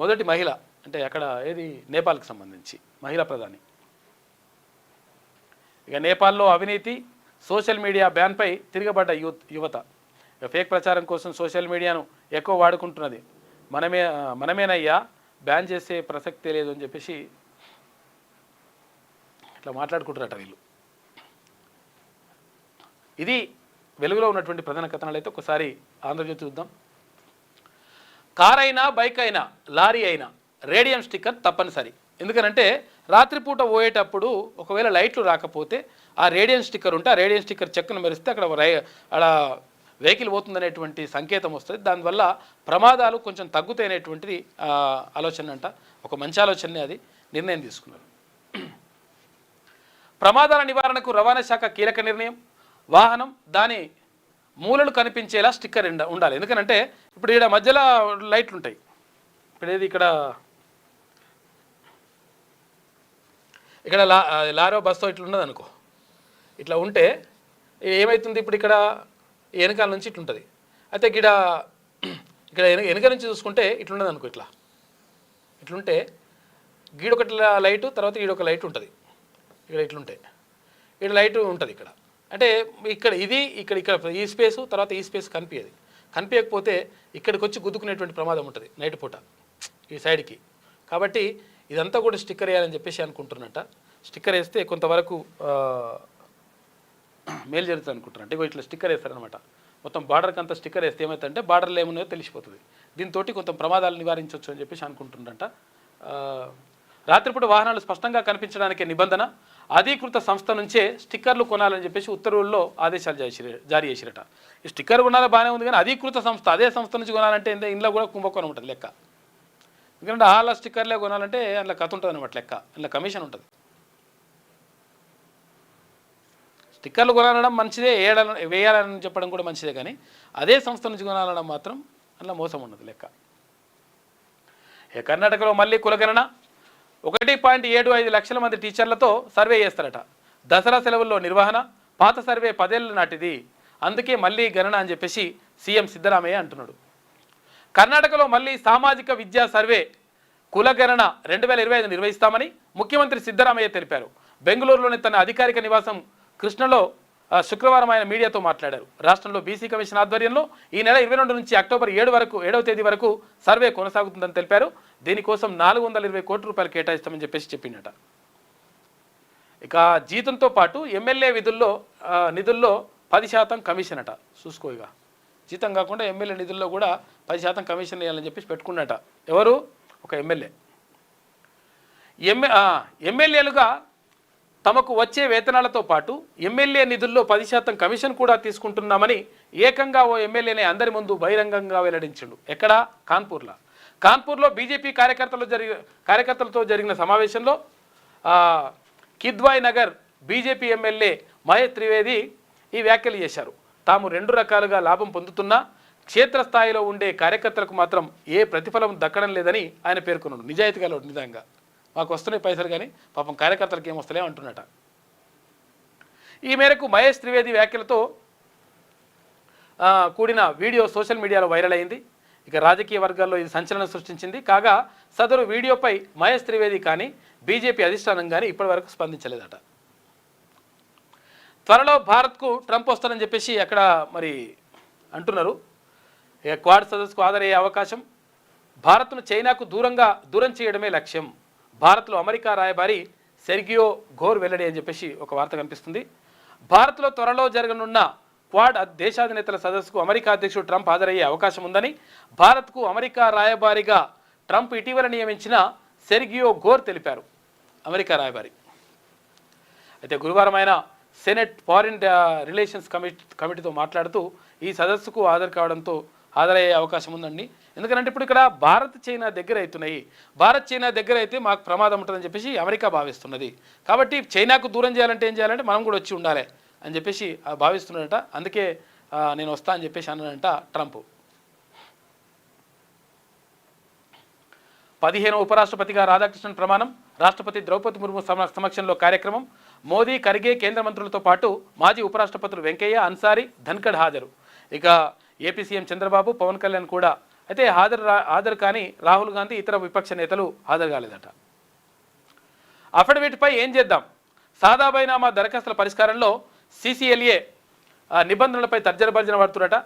మొదటి మహిళ అంటే అక్కడ నేపాల్కి సంబంధించి మహిళా ప్రధాని. ఇక నేపాల్లో అవినీతి, సోషల్ మీడియా బ్యాన్పై తిరగబడ్డ యువత. ఇక ఫేక్ ప్రచారం కోసం సోషల్ మీడియాను ఎక్కువ వాడుకుంటున్నది. మనమేనయ్యా, బ్యాన్ చేసే ప్రసక్తే లేదు అని చెప్పేసి ఇట్లా మాట్లాడుకుంటారట వీళ్ళు. ఇది వెలుగులో ఉన్నటువంటి ప్రధాన కథనాలు. అయితే ఒకసారి ఆంధ్రజ్యోతి చూద్దాం. కార్ అయినా బైక్ అయినా లారీ అయినా రేడియం స్టిక్కర్ తప్పనిసరి. ఎందుకనంటే రాత్రిపూట పోయేటప్పుడు ఒకవేళ లైట్లు రాకపోతే ఆ రేడియం స్టిక్కర్ ఉంటే ఆ రేడియం స్టిక్కర్ చెక్కును మెరిస్తే అక్కడ వెహికల్ పోతుందనేటువంటి సంకేతం వస్తుంది. దానివల్ల ప్రమాదాలు కొంచెం తగ్గుతాయనేటువంటిది ఆలోచన అంట. ఒక మంచి ఆలోచనే, అది నిర్ణయం తీసుకున్నారు. ప్రమాదాల నివారణకు రవాణా శాఖ కీలక నిర్ణయం. వాహనం దాని మూలలు కనిపించేలా స్టిక్కర్ ఉండాలి. ఎందుకంటే ఇప్పుడు ఇక్కడ మధ్యలో లైట్లు ఉంటాయి. ఇప్పుడు ఏది ఇక్కడ లారో బస్సో ఇట్లా ఉన్నది అనుకో, ఇట్లా ఉంటే ఏమవుతుంది, ఇప్పుడు ఇక్కడ వెనకాల నుంచి ఇట్లుంటుంది. అయితే ఇక్కడ వెనక నుంచి చూసుకుంటే ఇట్లున్నది అనుకో, ఇట్లుంటే గీడొకటి లైటు, తర్వాత ఈడొక లైట్ ఉంటుంది. ఇక్కడ ఇట్లుంటే ఇక్కడ లైట్ ఉంటుంది. ఇక్కడ అంటే ఇక్కడ ఇక్కడ ఈ స్పేసు, తర్వాత ఈ స్పేస్ కనిపించకపోతే ఇక్కడికి వచ్చి గుద్దుకునేటువంటి ప్రమాదం ఉంటుంది నైట్ పూట ఈ సైడ్కి. కాబట్టి ఇదంతా కూడా స్టిక్కర్ వేయాలని చెప్పేసి అనుకుంటున్నట్ట. స్టిక్కర్ వేస్తే కొంతవరకు మేలు జరుగుతుంది అనుకుంటున్నాను. అంటే ఇట్లా స్టిక్కర్ వేస్తారనమాట. మొత్తం బార్డర్కి అంతా స్టిక్కర్ వేస్తే ఏమవుతుందంటే బార్డర్లో ఏమున్నాయో తెలిసిపోతుంది. దీంతో కొంత ప్రమాదాలు నివారించవచ్చు అని చెప్పేసి అనుకుంటున్నారంట. రాత్రిపూట వాహనాలు స్పష్టంగా కనిపించడానికి నిబంధన. అధీకృత సంస్థ నుంచే స్టిక్కర్లు కొనాలని చెప్పేసి ఉత్తర్వుల్లో ఆదేశాలు జారీ చేసిరట. ఈ స్టిక్కర్ కొనాలి బాగానే ఉంది, కానీ అధీకృత సంస్థ, అదే సంస్థ నుంచి కొనాలంటే ఇంట్లో కూడా కుంభకోణం ఉంటుంది లెక్క. ఎందుకంటే ఆల స్టిక్కర్లే కొనాలంటే అందులో కథ ఉంటుంది అనమాట లెక్క, అందులో కమిషన్ ఉంటుంది. స్టిక్కర్లు కొనాలనడం మంచిదే, వేయాలని చెప్పడం కూడా మంచిదే, కానీ అదే సంస్థ నుంచి కొనాలనడం మాత్రం అందులో మోసం ఉన్నది లెక్క. కర్ణాటకలో మళ్ళీ కులగణన. 1.75 లక్షల మంది టీచర్లతో సర్వే చేస్తారట. దసరా సెలవుల్లో నిర్వహణ. పాత సర్వే 10 ఏళ్ల నాటిది, అందుకే మళ్ళీ గణన అని చెప్పేసి సీఎం సిద్ధరామయ్య అంటున్నాడు. కర్ణాటకలో మళ్ళీ సామాజిక విద్యా సర్వే కులగణన 2025 నిర్వహిస్తామని ముఖ్యమంత్రి సిద్ధరామయ్య తెలిపారు. బెంగళూరులోని తన అధికారిక నివాసం కృష్ణలో శుక్రవారం ఆయన మీడియాతో మాట్లాడారు. రాష్ట్రంలో బీసీ కమిషన్ ఆధ్వర్యంలో ఈ నెల 22 నుంచి అక్టోబర్ 7వ తేదీ వరకు సర్వే కొనసాగుతుందని తెలిపారు. దీనికోసం 420 కోట్ల రూపాయలు కేటాయిస్తామని చెప్పేసి చెప్పిందట. ఇక జీతంతో పాటు ఎమ్మెల్యే నిధుల్లో 10% కమిషన్ అట. చూసుకో, ఇక జీతం కాకుండా ఎమ్మెల్యే నిధుల్లో కూడా 10% కమిషన్ వేయాలని చెప్పేసి పెట్టుకున్నట. ఎవరు? ఒక ఎమ్మెల్యేలుగా తమకు వచ్చే వేతనాలతో పాటు ఎమ్మెల్యే నిధుల్లో 10% కమిషన్ కూడా తీసుకుంటున్నామని ఏకంగా ఓ ఎమ్మెల్యేనే అందరి ముందు బహిరంగంగా వెల్లడించాడు. ఎక్కడ? కాన్పూర్లో బీజేపీ కార్యకర్తలతో జరిగిన సమావేశంలో కిద్వాయ్ నగర్ బీజేపీ ఎమ్మెల్యే మహేష్ త్రివేది ఈ వ్యాఖ్యలు చేశారు. తాము 2 రకాలుగా లాభం పొందుతున్నా క్షేత్రస్థాయిలో ఉండే కార్యకర్తలకు మాత్రం ఏ ప్రతిఫలం దక్కడం లేదని ఆయన పేర్కొన్నాడు. నిజాయితీగా నిజంగా మాకు వస్తున్నాయి పైసలు, కానీ పాపం కార్యకర్తలకు ఏం వస్తలే అంటున్నట. ఈ మేరకు మహేష్ త్రివేది వ్యాఖ్యలతో కూడిన వీడియో సోషల్ మీడియాలో వైరల్ అయింది. ఇక రాజకీయ వర్గాల్లో ఇది సంచలనం సృష్టించింది. కాగా సదరు వీడియోపై మహేష్ త్రివేది కానీ బీజేపీ అధిష్టానం కానీ ఇప్పటివరకు స్పందించలేదట. త్వరలో భారత్కు ట్రంప్ వస్తారని చెప్పేసి అక్కడ మరి అంటున్నారు. క్వాడ్ సదస్సుకు హాజరయ్యే అవకాశం. భారత్ను చైనాకు దూరం చేయడమే లక్ష్యం. భారత్లో అమెరికా రాయబారి సెర్గియో ఘోర్ వెల్లడి అని చెప్పేసి ఒక వార్త కనిపిస్తుంది. భారత్లో త్వరలో జరగనున్న క్వాడ్ దేశాధినేతల సదస్సుకు అమెరికా అధ్యక్షుడు ట్రంప్ హాజరయ్యే అవకాశం ఉందని భారత్కు అమెరికా రాయబారిగా ట్రంప్ ఇటీవల నియమించిన సెర్గియో ఘోర్ తెలిపారు. అమెరికా రాయబారి అయితే గురువారం ఆయన సెనెట్ ఫారిన్ రిలేషన్స్ కమిటీతో మాట్లాడుతూ ఈ సదస్సుకు హాజరయ్యే అవకాశం ఉందండి. ఎందుకంటే ఇప్పుడు ఇక్కడ భారత్ చైనా దగ్గర అవుతున్నాయి. భారత్ చైనా దగ్గర అయితే మాకు ప్రమాదం ఉంటుందని చెప్పేసి అమెరికా భావిస్తున్నది. కాబట్టి చైనాకు దూరం చేయాలంటే ఏం చేయాలంటే మనం కూడా వచ్చి ఉండాలి అని చెప్పేసి భావిస్తున్నాడట. అందుకే నేను వస్తా అని చెప్పేసి అన్నాడంట ట్రంప్. 15వ ఉపరాష్ట్రపతిగా రాధాకృష్ణన్ ప్రమాణం. రాష్ట్రపతి ద్రౌపది ముర్ము సమక్షంలో కార్యక్రమం. మోదీ, ఖర్గే, కేంద్ర మంత్రులతో పాటు మాజీ ఉపరాష్ట్రపతులు వెంకయ్య, అన్సారీ, ధన్ఖడ్ హాజరు. ఇక ఏపీ సీఎం చంద్రబాబు, పవన్ కళ్యాణ్ కూడా అయితే హాజరు కానీ రాహుల్ గాంధీ, ఇతర విపక్ష నేతలు హాజరు కాలేదట. అఫిడవిట్పై ఏం చేద్దాం? సాదా బైనామా దరఖాస్తుల పరిష్కారంలో సీసీఎల్ఏ నిబంధనలపై తర్జన పడుతున్నట.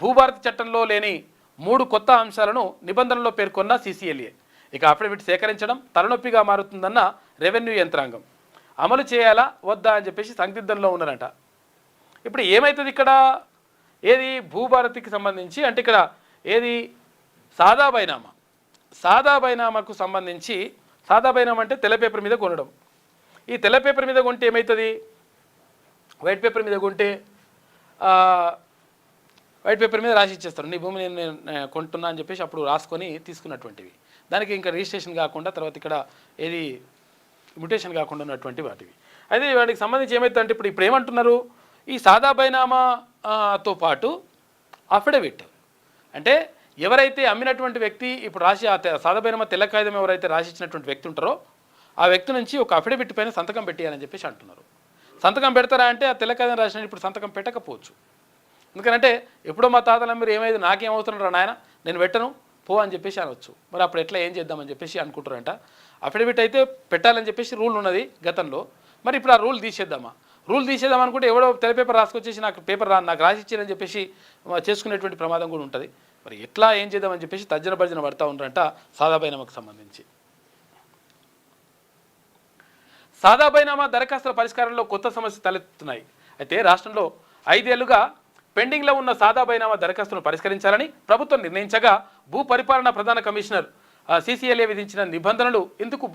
భూభారతి చట్టంలో లేని 3 కొత్త అంశాలను నిబంధనలో పేర్కొన్న సీసీఎల్ఏ. ఇక అఫిడవిట్ సేకరించడం తలనొప్పిగా మారుతుందన్న రెవెన్యూ యంత్రాంగం. అమలు చేయాలా వద్దా అని చెప్పేసి సందిగ్ధంలో ఉన్నారట. ఇప్పుడు ఏమవుతుంది ఇక్కడ? ఏది భూభారతికి సంబంధించి అంటే ఇక్కడ ఏది సాదా బైనామా, సాదా బైనామాకు సంబంధించి సాదా బైనామా అంటే తెల్ల పేపర్ మీద కొనడం. ఈ తెల్ల పేపర్ మీద కొంటే ఏమవుతుంది, వైట్ పేపర్ మీద కొంటే వైట్ పేపర్ మీద రాసి ఇచ్చేస్తారు, నీ భూమి నేను కొంటున్నా అని చెప్పేసి అప్పుడు రాసుకొని తీసుకున్నటువంటివి. దానికి ఇంకా రిజిస్ట్రేషన్ కాకుండా తర్వాత ఇక్కడ ఏది మ్యుటేషన్ కాకుండా ఉన్నటువంటి వాటివి. అయితే వాటికి సంబంధించి ఏమవుతుందంటే ఇప్పుడు ఏమంటున్నారు, ఈ సాదా బైనామాతో పాటు అఫిడవిట్ అంటే ఎవరైతే అమ్మినటువంటి వ్యక్తి ఇప్పుడు రాసి సాదా బైనామా తెల్ల కాగితం ఎవరైతే రాసి ఇచ్చినటువంటి వ్యక్తి ఉంటారో ఆ వ్యక్తి నుంచి ఒక అఫిడవిట్ పైన సంతకం పెట్టేయాలని చెప్పేసి అంటున్నారు. సంతకం పెడతారా అంటే ఆ తెల్ల కాగితం రాసిన ఇప్పుడు సంతకం పెట్టకపోవచ్చు. ఎందుకంటే ఎప్పుడో మా తాతల మీరు ఏమైంది నాకేం అవసరం రా నాయన నేను పెట్టను పో అని చెప్పేసి అనవచ్చు. మరి అప్పుడు ఎట్లా ఏం చేద్దామని చెప్పేసి అనుకుంటారంట. అఫిడవిట్ అయితే పెట్టాలని చెప్పేసి రూల్ ఉన్నది గతంలో, మరి ఇప్పుడు ఆ రూల్ తీసేద్దామా, రూల్ తీసేద్దాం అనుకుంటే ఎవడో తెల్ల పేపర్ రాసుకొచ్చేసి నాకు రాసి ఇచ్చారని చెప్పేసి చేసుకునేటువంటి ప్రమాదం కూడా ఉంటుంది. మరి ఎట్లా ఏం చేద్దామని చెప్పేసి తర్జన భర్జన పడతా ఉంటారంట సాదా బైనామాకు సంబంధించి. సాదా బైనామా దరఖాస్తుల పరిష్కారంలో కొత్త సమస్య తలెత్తుతున్నాయి. అయితే రాష్ట్రంలో 5 ఏళ్లుగా పెండింగ్లో ఉన్న సాదా బైనామా దరఖాస్తులను పరిష్కరించాలని ప్రభుత్వం నిర్ణయించగా భూ పరిపాలన ప్రధాన కమిషనర్ CCLA విధించిన నిబంధనలు ఇందుకు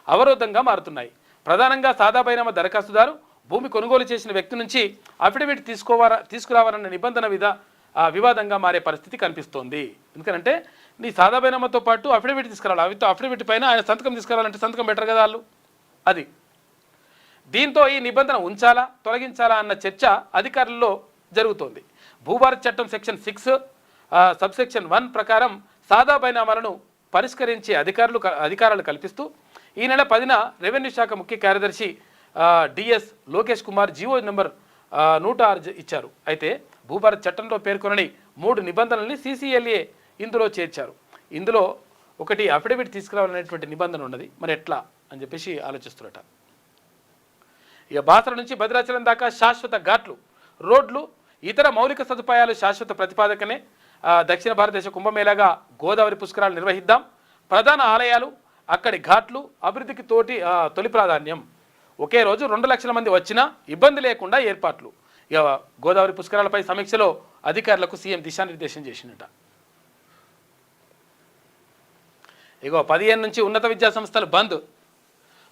అవరోధంగా మారుతున్నాయి. ప్రధానంగా సాదా బైనామా దరఖాస్తుదారు భూమి కొనుగోలు చేసిన వ్యక్తి నుంచి అఫిడవిట్ తీసుకురావాలన్న నిబంధన వివాదంగా మారే పరిస్థితి కనిపిస్తోంది. ఎందుకంటే నీ సాదా బైనామాతో పాటు అఫిడవిట్ తీసుకురావాలి, అఫిడవిట్ పైన ఆయన సంతకం తీసుకురావాలంటే సంతకం బెటర్ కదా వాళ్ళు. అది దీంతో ఈ నిబంధన ఉంచాలా తొలగించాలా అన్న చర్చ అధికారుల్లో జరుగుతోంది. భూభారత్ చట్టం సెక్షన్ 6 సబ్సెక్షన్ 1 ప్రకారం సాదా బైనామాలను పరిష్కరించే అధికారాలు కల్పిస్తూ ఈ నెల 10న రెవెన్యూ శాఖ ముఖ్య కార్యదర్శి DS Lokesh Kumar GO number 106 ఇచ్చారు. అయితే భూభారత్ చట్టంలో పేర్కొనని 3 నిబంధనల్ని CCLA ఇందులో చేర్చారు. ఇందులో ఒకటి అఫిడవిట్ తీసుకురావాలనేటువంటి నిబంధన ఉన్నది. మరి ఎట్లా అని చెప్పేసి ఆలోచిస్తున్నట. ఇక బాసర నుంచి భద్రాచలం దాకా శాశ్వత ఘాట్లు, రోడ్లు, ఇతర మౌలిక సదుపాయాలు శాశ్వత ప్రతిపాదకనే. దక్షిణ భారతదేశ కుంభమేళాగా గోదావరి పుష్కరాలు నిర్వహిద్దాం. ప్రధాన ఆలయాలు, అక్కడి ఘాట్లు అభివృద్ధికి తొలి ప్రాధాన్యం. ఒకే రోజు 2 లక్షల మంది వచ్చినా ఇబ్బంది లేకుండా ఏర్పాట్లు. ఇక గోదావరి పుష్కరాలపై సమీక్షలో అధికారులకు సీఎం దిశానిర్దేశం చేసినట. ఇగో 15 నుంచి ఉన్నత విద్యా సంస్థలు బంద్.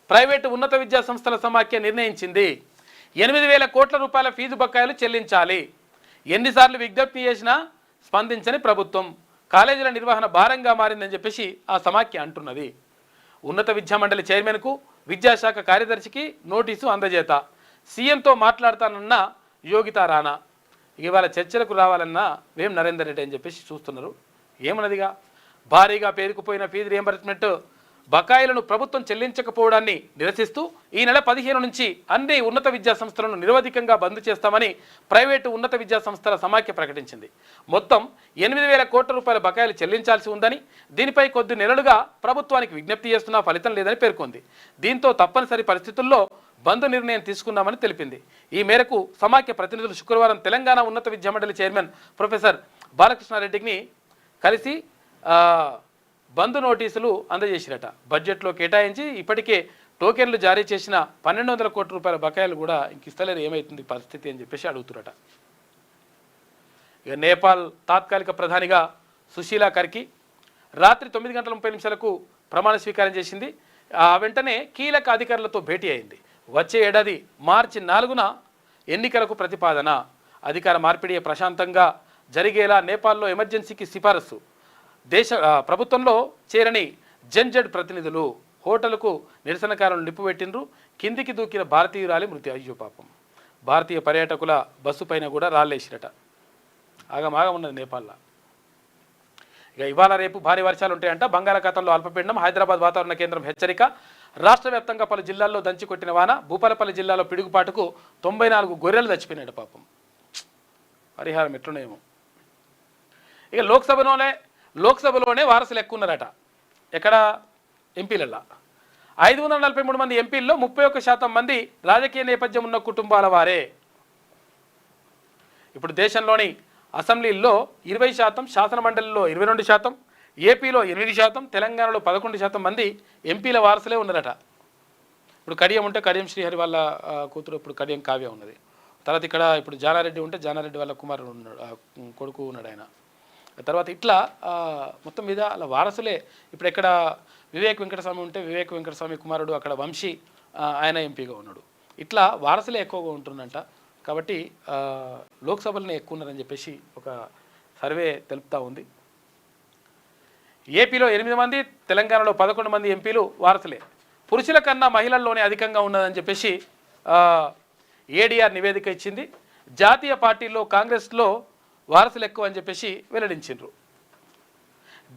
ప్రైవేటు ఉన్నత విద్యా సంస్థల సమాఖ్య నిర్ణయించింది. 8,000 కోట్ల రూపాయల ఫీజు బకాయిలు చెల్లించాలి. ఎన్నిసార్లు విజ్ఞప్తి చేసినా స్పందించని ప్రభుత్వం, కాలేజీల నిర్వహణ భారంగా మారిందని చెప్పేసి ఆ సమాఖ్య అంటున్నది. ఉన్నత విద్యా మండలి చైర్మన్కు, విద్యాశాఖ కార్యదర్శికి నోటీసు అందజేత. సీఎంతో మాట్లాడతానన్న యోగితా రాణా. ఇవాళ చర్చలకు రావాలన్నా వేం నరేందర్ రెడ్డి అని చెప్పేసి చూస్తున్నారు. ఏమన్నదిగా భారీగా పేరుకుపోయిన ఫీజు రియంబర్స్మెంట్ బకాయిలను ప్రభుత్వం చెల్లించకపోవడాన్ని నిరసిస్తూ ఈ నెల 15 నుంచి అన్ని ఉన్నత విద్యా సంస్థలను నిరవధికంగా బంద్ చేస్తామని ప్రైవేటు ఉన్నత విద్యా సంస్థల సమాఖ్య ప్రకటించింది. మొత్తం 8,000 కోట్ల రూపాయల బకాయిలు చెల్లించాల్సి ఉందని, దీనిపై కొద్ది నెలలుగా ప్రభుత్వానికి విజ్ఞప్తి చేస్తున్నా ఫలితం లేదని పేర్కొంది. దీంతో తప్పనిసరి పరిస్థితుల్లో బంద్ నిర్ణయం తీసుకున్నామని తెలిపింది. ఈ మేరకు సమాఖ్య ప్రతినిధులు శుక్రవారం తెలంగాణ ఉన్నత విద్యా మండలి చైర్మన్ ప్రొఫెసర్ బాలకృష్ణారెడ్డిని కలిసి బంద్ నోటీసులు అందజేసిరట. బడ్జెట్లో కేటాయించి ఇప్పటికే టోకెన్లు జారీ చేసిన 1,200 కోట్ల రూపాయల బకాయిలు కూడా ఇంక ఇస్తలేరు, ఏమవుతుంది పరిస్థితి అని చెప్పేసి అడుగుతురట. ఇక నేపాల్ తాత్కాలిక ప్రధానిగా సుశీలా కర్కి రాత్రి 9:30 ప్రమాణ స్వీకారం చేసింది. వెంటనే కీలక అధికారులతో భేటీ అయింది. వచ్చే ఏడాది మార్చి 4న ఎన్నికలకు ప్రతిపాదన. అధికార మార్పిడి ప్రశాంతంగా జరిగేలా నేపాల్లో ఎమర్జెన్సీకి సిఫారసు. ప్రభుత్వంలో చేరని జెన్జెడ్ ప్రతినిధులు హోటల్కు నిరసనకారులను నిప్పుపెట్టిండ్రు. కిందికి దూకిన భారతీయురాలి మృతి. అయ్యో పాపం. భారతీయ పర్యాటకుల బస్సు పైన కూడా రాళ్ళేసిరట. ఆగమాగం ఉన్నది నేపాల్లో. ఇక ఇవాళ రేపు భారీ వర్షాలు ఉంటాయంట. బంగాళాఖాతంలో అల్పపీడనం. హైదరాబాద్ వాతావరణ కేంద్రం హెచ్చరిక. రాష్ట్ర వ్యాప్తంగా పలు జిల్లాల్లో దంచికొట్టిన వాన. భూపాలపల్లి జిల్లాలో పిడుగుపాటుకు 94 గొర్రెలు చచ్చిపోయినాడు పాపం. పరిహారం ఎట్లున్నాయేమో. ఇక లోక్సభలోనే వారసులు ఎక్కువ ఉన్నారట. ఎక్కడ? ఎంపీలల్లో 543 మంది ఎంపీల్లో 31% మంది రాజకీయ నేపథ్యం ఉన్న కుటుంబాల వారే. ఇప్పుడు దేశంలోని అసెంబ్లీల్లో 20%, శాసనమండలిలో 22%, ఏపీలో 8%, తెలంగాణలో 11% మంది ఎంపీల వారసులే ఉన్నారట. ఇప్పుడు కడియం ఉంటే కడియం శ్రీహరి వాళ్ళ కూతురు, ఇప్పుడు కడియం కావ్య ఉన్నది. తర్వాత ఇక్కడ ఇప్పుడు జానారెడ్డి ఉంటే జానారెడ్డి వాళ్ళ కుమారుడు ఉన్నాడు, కొడుకు ఉన్నాడు ఆయన. తర్వాత ఇట్లా మొత్తం మీద అలా వారసులే. ఇప్పుడు ఎక్కడ వివేక్ వెంకటస్వామి ఉంటే వివేక్ వెంకటస్వామి కుమారుడు అక్కడ వంశీ ఆయన ఎంపీగా ఉన్నాడు. ఇట్లా వారసులే ఎక్కువగా ఉంటుందంట. కాబట్టి లోక్సభలోనే ఎక్కువ ఉన్నారని చెప్పేసి ఒక సర్వే తెలుపుతూ ఉంది. ఏపీలో 8 మంది, తెలంగాణలో 11 మంది ఎంపీలు వారసులే. పురుషుల కన్నా మహిళల్లోనే అధికంగా ఉన్నదని చెప్పేసి ఏడీఆర్ నివేదిక ఇచ్చింది. జాతీయ పార్టీల్లో కాంగ్రెస్లో వారసులు ఎక్కువ అని చెప్పేసి వెల్లడించారు.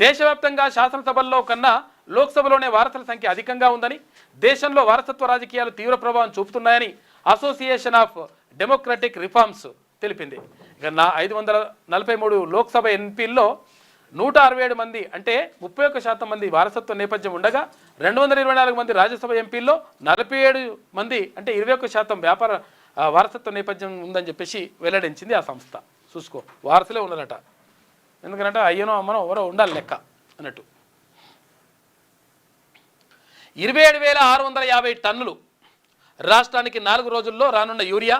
దేశవ్యాప్తంగా శాసనసభల్లో కన్నా లోక్సభలోనే వారసుల సంఖ్య అధికంగా ఉందని, దేశంలో వారసత్వ రాజకీయాలు తీవ్ర ప్రభావం చూపుతున్నాయని అసోసియేషన్ ఆఫ్ డెమోక్రటిక్ రిఫార్మ్స్ తెలిపింది. ఇక 543 లోక్సభ ఎంపీల్లో 167 మంది అంటే 31% మంది వారసత్వ నేపథ్యం ఉండగా 224 మంది రాజ్యసభ ఎంపీల్లో 47 మంది అంటే 21% వ్యాపార వారసత్వ నేపథ్యం ఉందని చెప్పేసి వెల్లడించింది ఆ సంస్థ. చూసుకో, వారసులే ఉన్నారట. ఎందుకంటే అయ్యనో అమ్మనో ఎవరో ఉండాలి లెక్క అన్నట్టు. 27,650 టన్నులు రాష్ట్రానికి 4 రోజుల్లో రానున్న యూరియా.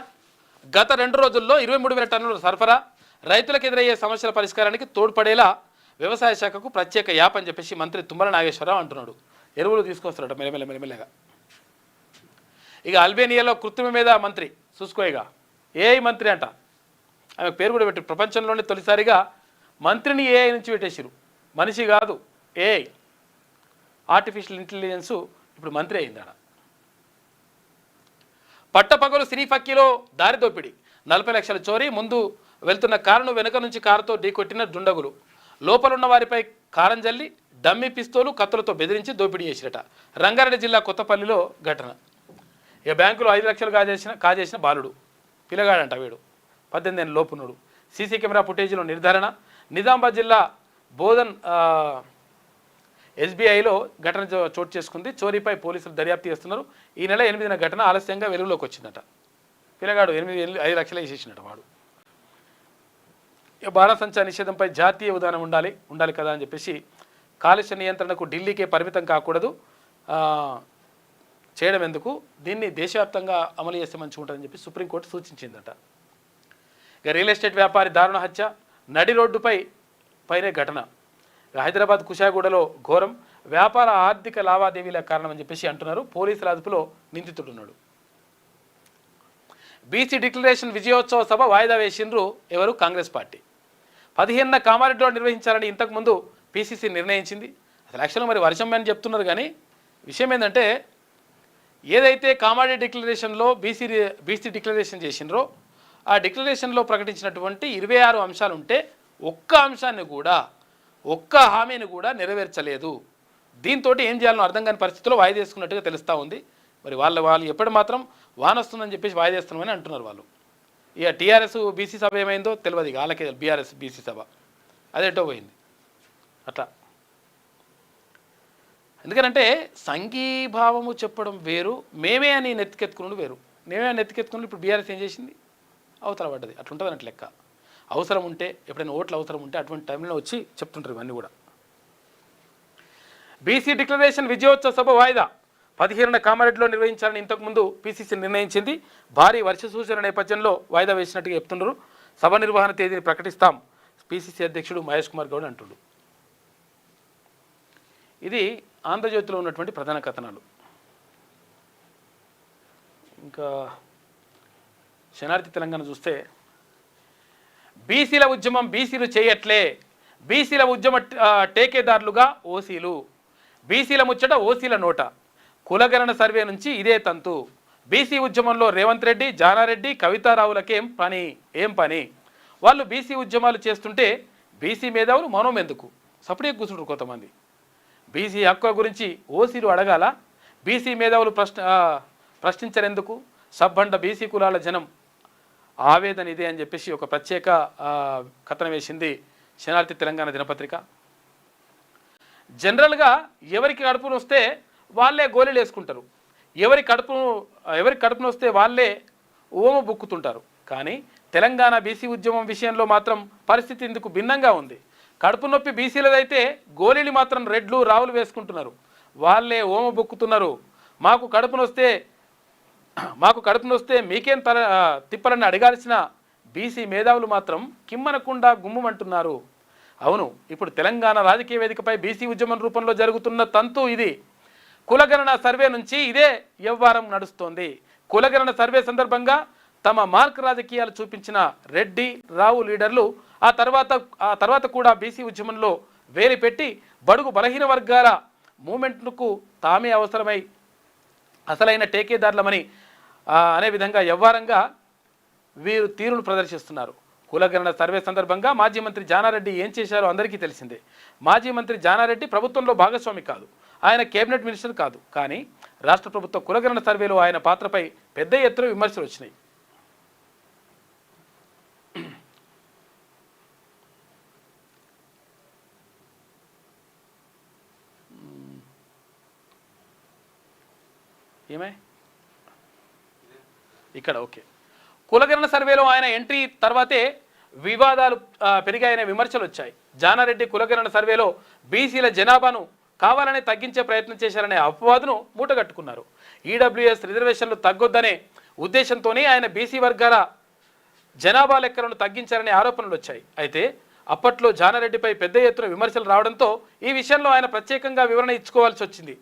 గత 2 రోజుల్లో 23,000 టన్నుల సరఫరా. రైతులకు ఎదురయ్యే సమస్యల పరిష్కారానికి తోడ్పడేలా వ్యవసాయ శాఖకు ప్రత్యేక యాప్ అని చెప్పేసి మంత్రి తుమ్మల నాగేశ్వరరావు అంటున్నాడు. ఎరువులు తీసుకొస్తారట మెల్లమెల్లగా. ఇక అల్బేనియాలో కృత్రిమ మీద మంత్రి చూసుకోయిగా ఏఐ మంత్రి అంట. ఆమె పేరు కూడా పెట్టి ప్రపంచంలోనే తొలిసారిగా మంత్రిని ఏఐ నుంచి పెట్టేసిరు. మనిషి కాదు, ఏఐ ఆర్టిఫిషియల్ ఇంటెలిజెన్సు ఇప్పుడు మంత్రి అయిందాడ. పట్టపగలు సినీ ఫక్కీలో దారి దోపిడి. 40 లక్షల చోరీ. ముందు వెళ్తున్న కారును వెనుక నుంచి కారుతో ఢీకొట్టిన దుండగులు. లోపలున్న వారిపై కారం జల్లి డమ్మి పిస్తోలు కత్తులతో బెదిరించి దోపిడీ చేసిరట. రంగారెడ్డి జిల్లా కొత్తపల్లిలో ఘటన. ఇక బ్యాంకులో 5 లక్షలు కాజేసిన బాలుడు, పిల్లగాడంట వీడు, 18 ఏళ్ళ లోపునుడు. సీసీ కెమెరా ఫుటేజీలో నిర్ధారణ. నిజామాబాద్ జిల్లా బోధన్ ఎస్బీఐలో ఘటన చోటు చేసుకుంది. చోరీపై పోలీసులు దర్యాప్తు చేస్తున్నారు. ఈ నెల 8న ఘటన ఆలస్యంగా వెలుగులోకి వచ్చిందట. పిల్లగాడు 5 లక్షలు వేసేసినట వాడు. బాణసంచా నిషేధంపై జాతీయ విధానం ఉండాలి కదా అని చెప్పేసి కాలుష్య నియంత్రణకు ఢిల్లీకే పరిమితం కాకూడదు, చేయడం ఎందుకు, దీన్ని దేశవ్యాప్తంగా అమలు చేస్తే మంచిగా ఉంటుందని చెప్పి సుప్రీంకోర్టు సూచించిందట. ఇక రియల్ ఎస్టేట్ వ్యాపారి దారుణ హత్య. నడి రోడ్డుపైనే ఘటన. హైదరాబాద్ కుషాగూడలో ఘోరం. వ్యాపార ఆర్థిక లావాదేవీల కారణమని చెప్పేసి అంటున్నారు. పోలీసుల అదుపులో నిందితుడున్నాడు. బీసీ డిక్లరేషన్ విజయోత్సవ సభ వాయిదా వేసిండ్రు ఎవరు? కాంగ్రెస్ పార్టీ. 15న కామారెడ్డిలో నిర్వహించాలని ఇంతకుముందు పీసీసీ నిర్ణయించింది. అసలు యాక్చువల్గా మరి వర్షం అని చెప్తున్నారు. కానీ విషయం ఏంటంటే ఏదైతే కామారెడ్డి డిక్లరేషన్లో బీసీ డిక్లరేషన్ చేసిండ్రో ఆ డిక్లరేషన్లో ప్రకటించినటువంటి 26 అంశాలు ఉంటే ఒక్క హామీని కూడా నెరవేర్చలేదు. దీంతో ఏం చేయాలనో అర్థం కాని పరిస్థితుల్లో వాయిదా వేసుకున్నట్టుగా తెలుస్తూ ఉంది. మరి వాళ్ళు ఎప్పుడు మాత్రం వాన వస్తుందని చెప్పేసి వాయిదా వేస్తున్నామని అంటున్నారు వాళ్ళు. ఇక టీఆర్ఎస్ బీసీ సభ ఏమైందో తెలియదు. ఇక వాళ్ళకే బీఆర్ఎస్ బీసీ సభ అదేటో పోయింది అట్లా. ఎందుకంటే సంఘీభావము చెప్పడం వేరు, మేమే అని నెత్తికెత్తుకున్నాడు వేరు. మేమే అని నెత్తికెత్తుకున్నాడు. ఇప్పుడు బీఆర్ఎస్ ఏం చేసింది? అవతల పడ్డది. అట్లుంటుంది అన్నట్టు లెక్క. అవసరం ఉంటే ఎప్పుడైనా ఓట్లు అవసరం ఉంటే అటువంటి టైంలో వచ్చి చెప్తుంటారు ఇవన్నీ కూడా. బీసీ డిక్లరేషన్ విజయోత్సవ సభ వాయిదా. 15న కామారెడ్డిలో నిర్వహించాలని ఇంతకుముందు పీసీసీ నిర్ణయించింది. భారీ వర్ష సూచన నేపథ్యంలో వాయిదా వేసినట్టుగా చెప్తున్నారు. సభ నిర్వహణ తేదీని ప్రకటిస్తాం పీసీసీ అధ్యక్షుడు మహేష్ కుమార్ గౌడ్ అంటున్నారు. ఇది ఆంధ్రజ్యోతిలో ఉన్నటువంటి ప్రధాన కథనాలు. ఇంకా శనార్థి తెలంగాణ చూస్తే బీసీల ఉద్యమం బీసీలు చేయట్లే, బీసీల ఉద్యమ టేకేదారులుగా ఓసీలు, బీసీల ముచ్చట ఓసీల నోట, కులగణన సర్వే నుంచి ఇదే తంతు, బీసీ ఉద్యమంలో రేవంత్ రెడ్డి, జానారెడ్డి, కవితారావులకేం పని, వాళ్ళు బీసీ ఉద్యమాలు చేస్తుంటే బీసీ మేధావులు మనోమెందుకు సపరేట్ కూర్చుంటారు కొంతమంది. బీసీ హక్కుల గురించి ఓసీలు అడగాల, బీసీ మేధావులు ప్రశ్నించరెందుకు, సబ్బండ బీసీ కులాల జనం ఆవేదన ఇదే అని చెప్పేసి ఒక ప్రత్యేక కథనం వేసింది శనార్థి తెలంగాణ దినపత్రిక. జనరల్గా ఎవరికి కడుపును వస్తే వాళ్ళే గోళీలు వేసుకుంటారు, ఎవరి కడుపును వస్తే వాళ్ళే ఓమ బుక్కుతుంటారు. కానీ తెలంగాణ బీసీ ఉద్యమం విషయంలో మాత్రం పరిస్థితి ఇందుకు భిన్నంగా ఉంది. కడుపు నొప్పి బీసీలదైతే గోళీలు మాత్రం రెడ్లు రావులు వేసుకుంటున్నారు, వాళ్ళే ఓమ బుక్కుతున్నారు. మాకు కడుపును వస్తే మీకేం తిప్పలని అడగాల్సిన బీసీ మేధావులు మాత్రం కిమ్మనకుండా గుమ్మమంటున్నారు. అవును, ఇప్పుడు తెలంగాణ రాజకీయ వేదికపై బీసీ ఉద్యమం రూపంలో జరుగుతున్న తంతు ఇది. కులగణన సర్వే నుంచి ఇదే వ్యవహారం నడుస్తోంది. కులగణన సర్వే సందర్భంగా తమ మార్క్ రాజకీయాలు చూపించిన రెడ్డి రావు లీడర్లు ఆ తర్వాత కూడా బీసీ ఉద్యమంలో వేలు పెట్టి బడుగు బలహీన వర్గాల మూమెంట్కు తామే అవసరమై అసలైన టేకేదారులమని అనే విధంగా వ్యవహారంగా వీరు తీరును ప్రదర్శిస్తున్నారు. కులగణన సర్వే సందర్భంగా మాజీ మంత్రి జానారెడ్డి ఏం చేశారో అందరికీ తెలిసిందే. మాజీ మంత్రి జానారెడ్డి ప్రభుత్వంలో భాగస్వామి కాదు, ఆయన కేబినెట్ మినిస్టర్ కాదు. కానీ రాష్ట్ర ప్రభుత్వ కులగణన సర్వేలో ఆయన పాత్రపై పెద్ద ఎత్తున విమర్శలు వచ్చినాయి. ఏమై ఇక్కడ ఓకే, కులగణన సర్వేలో ఆయన ఎంట్రీ తర్వాతే వివాదాలు పెరిగాయనే విమర్శలు వచ్చాయి. జానారెడ్డి కులగణన సర్వేలో బీసీల జనాభాను కావాలని తగ్గించే ప్రయత్నం చేశారనే అపవాదును మూటగట్టుకున్నారు. ఈడబ్ల్యూఎస్ రిజర్వేషన్లు తగ్గొద్దనే ఉద్దేశంతోనే ఆయన బీసీ వర్గాల జనాభా లెక్కలను తగ్గించారనే ఆరోపణలు వచ్చాయి. అయితే అప్పట్లో జానారెడ్డిపై పెద్ద ఎత్తున విమర్శలు రావడంతో ఈ విషయంలో ఆయన ప్రత్యేకంగా వివరణ ఇచ్చుకోవాల్సి వచ్చింది.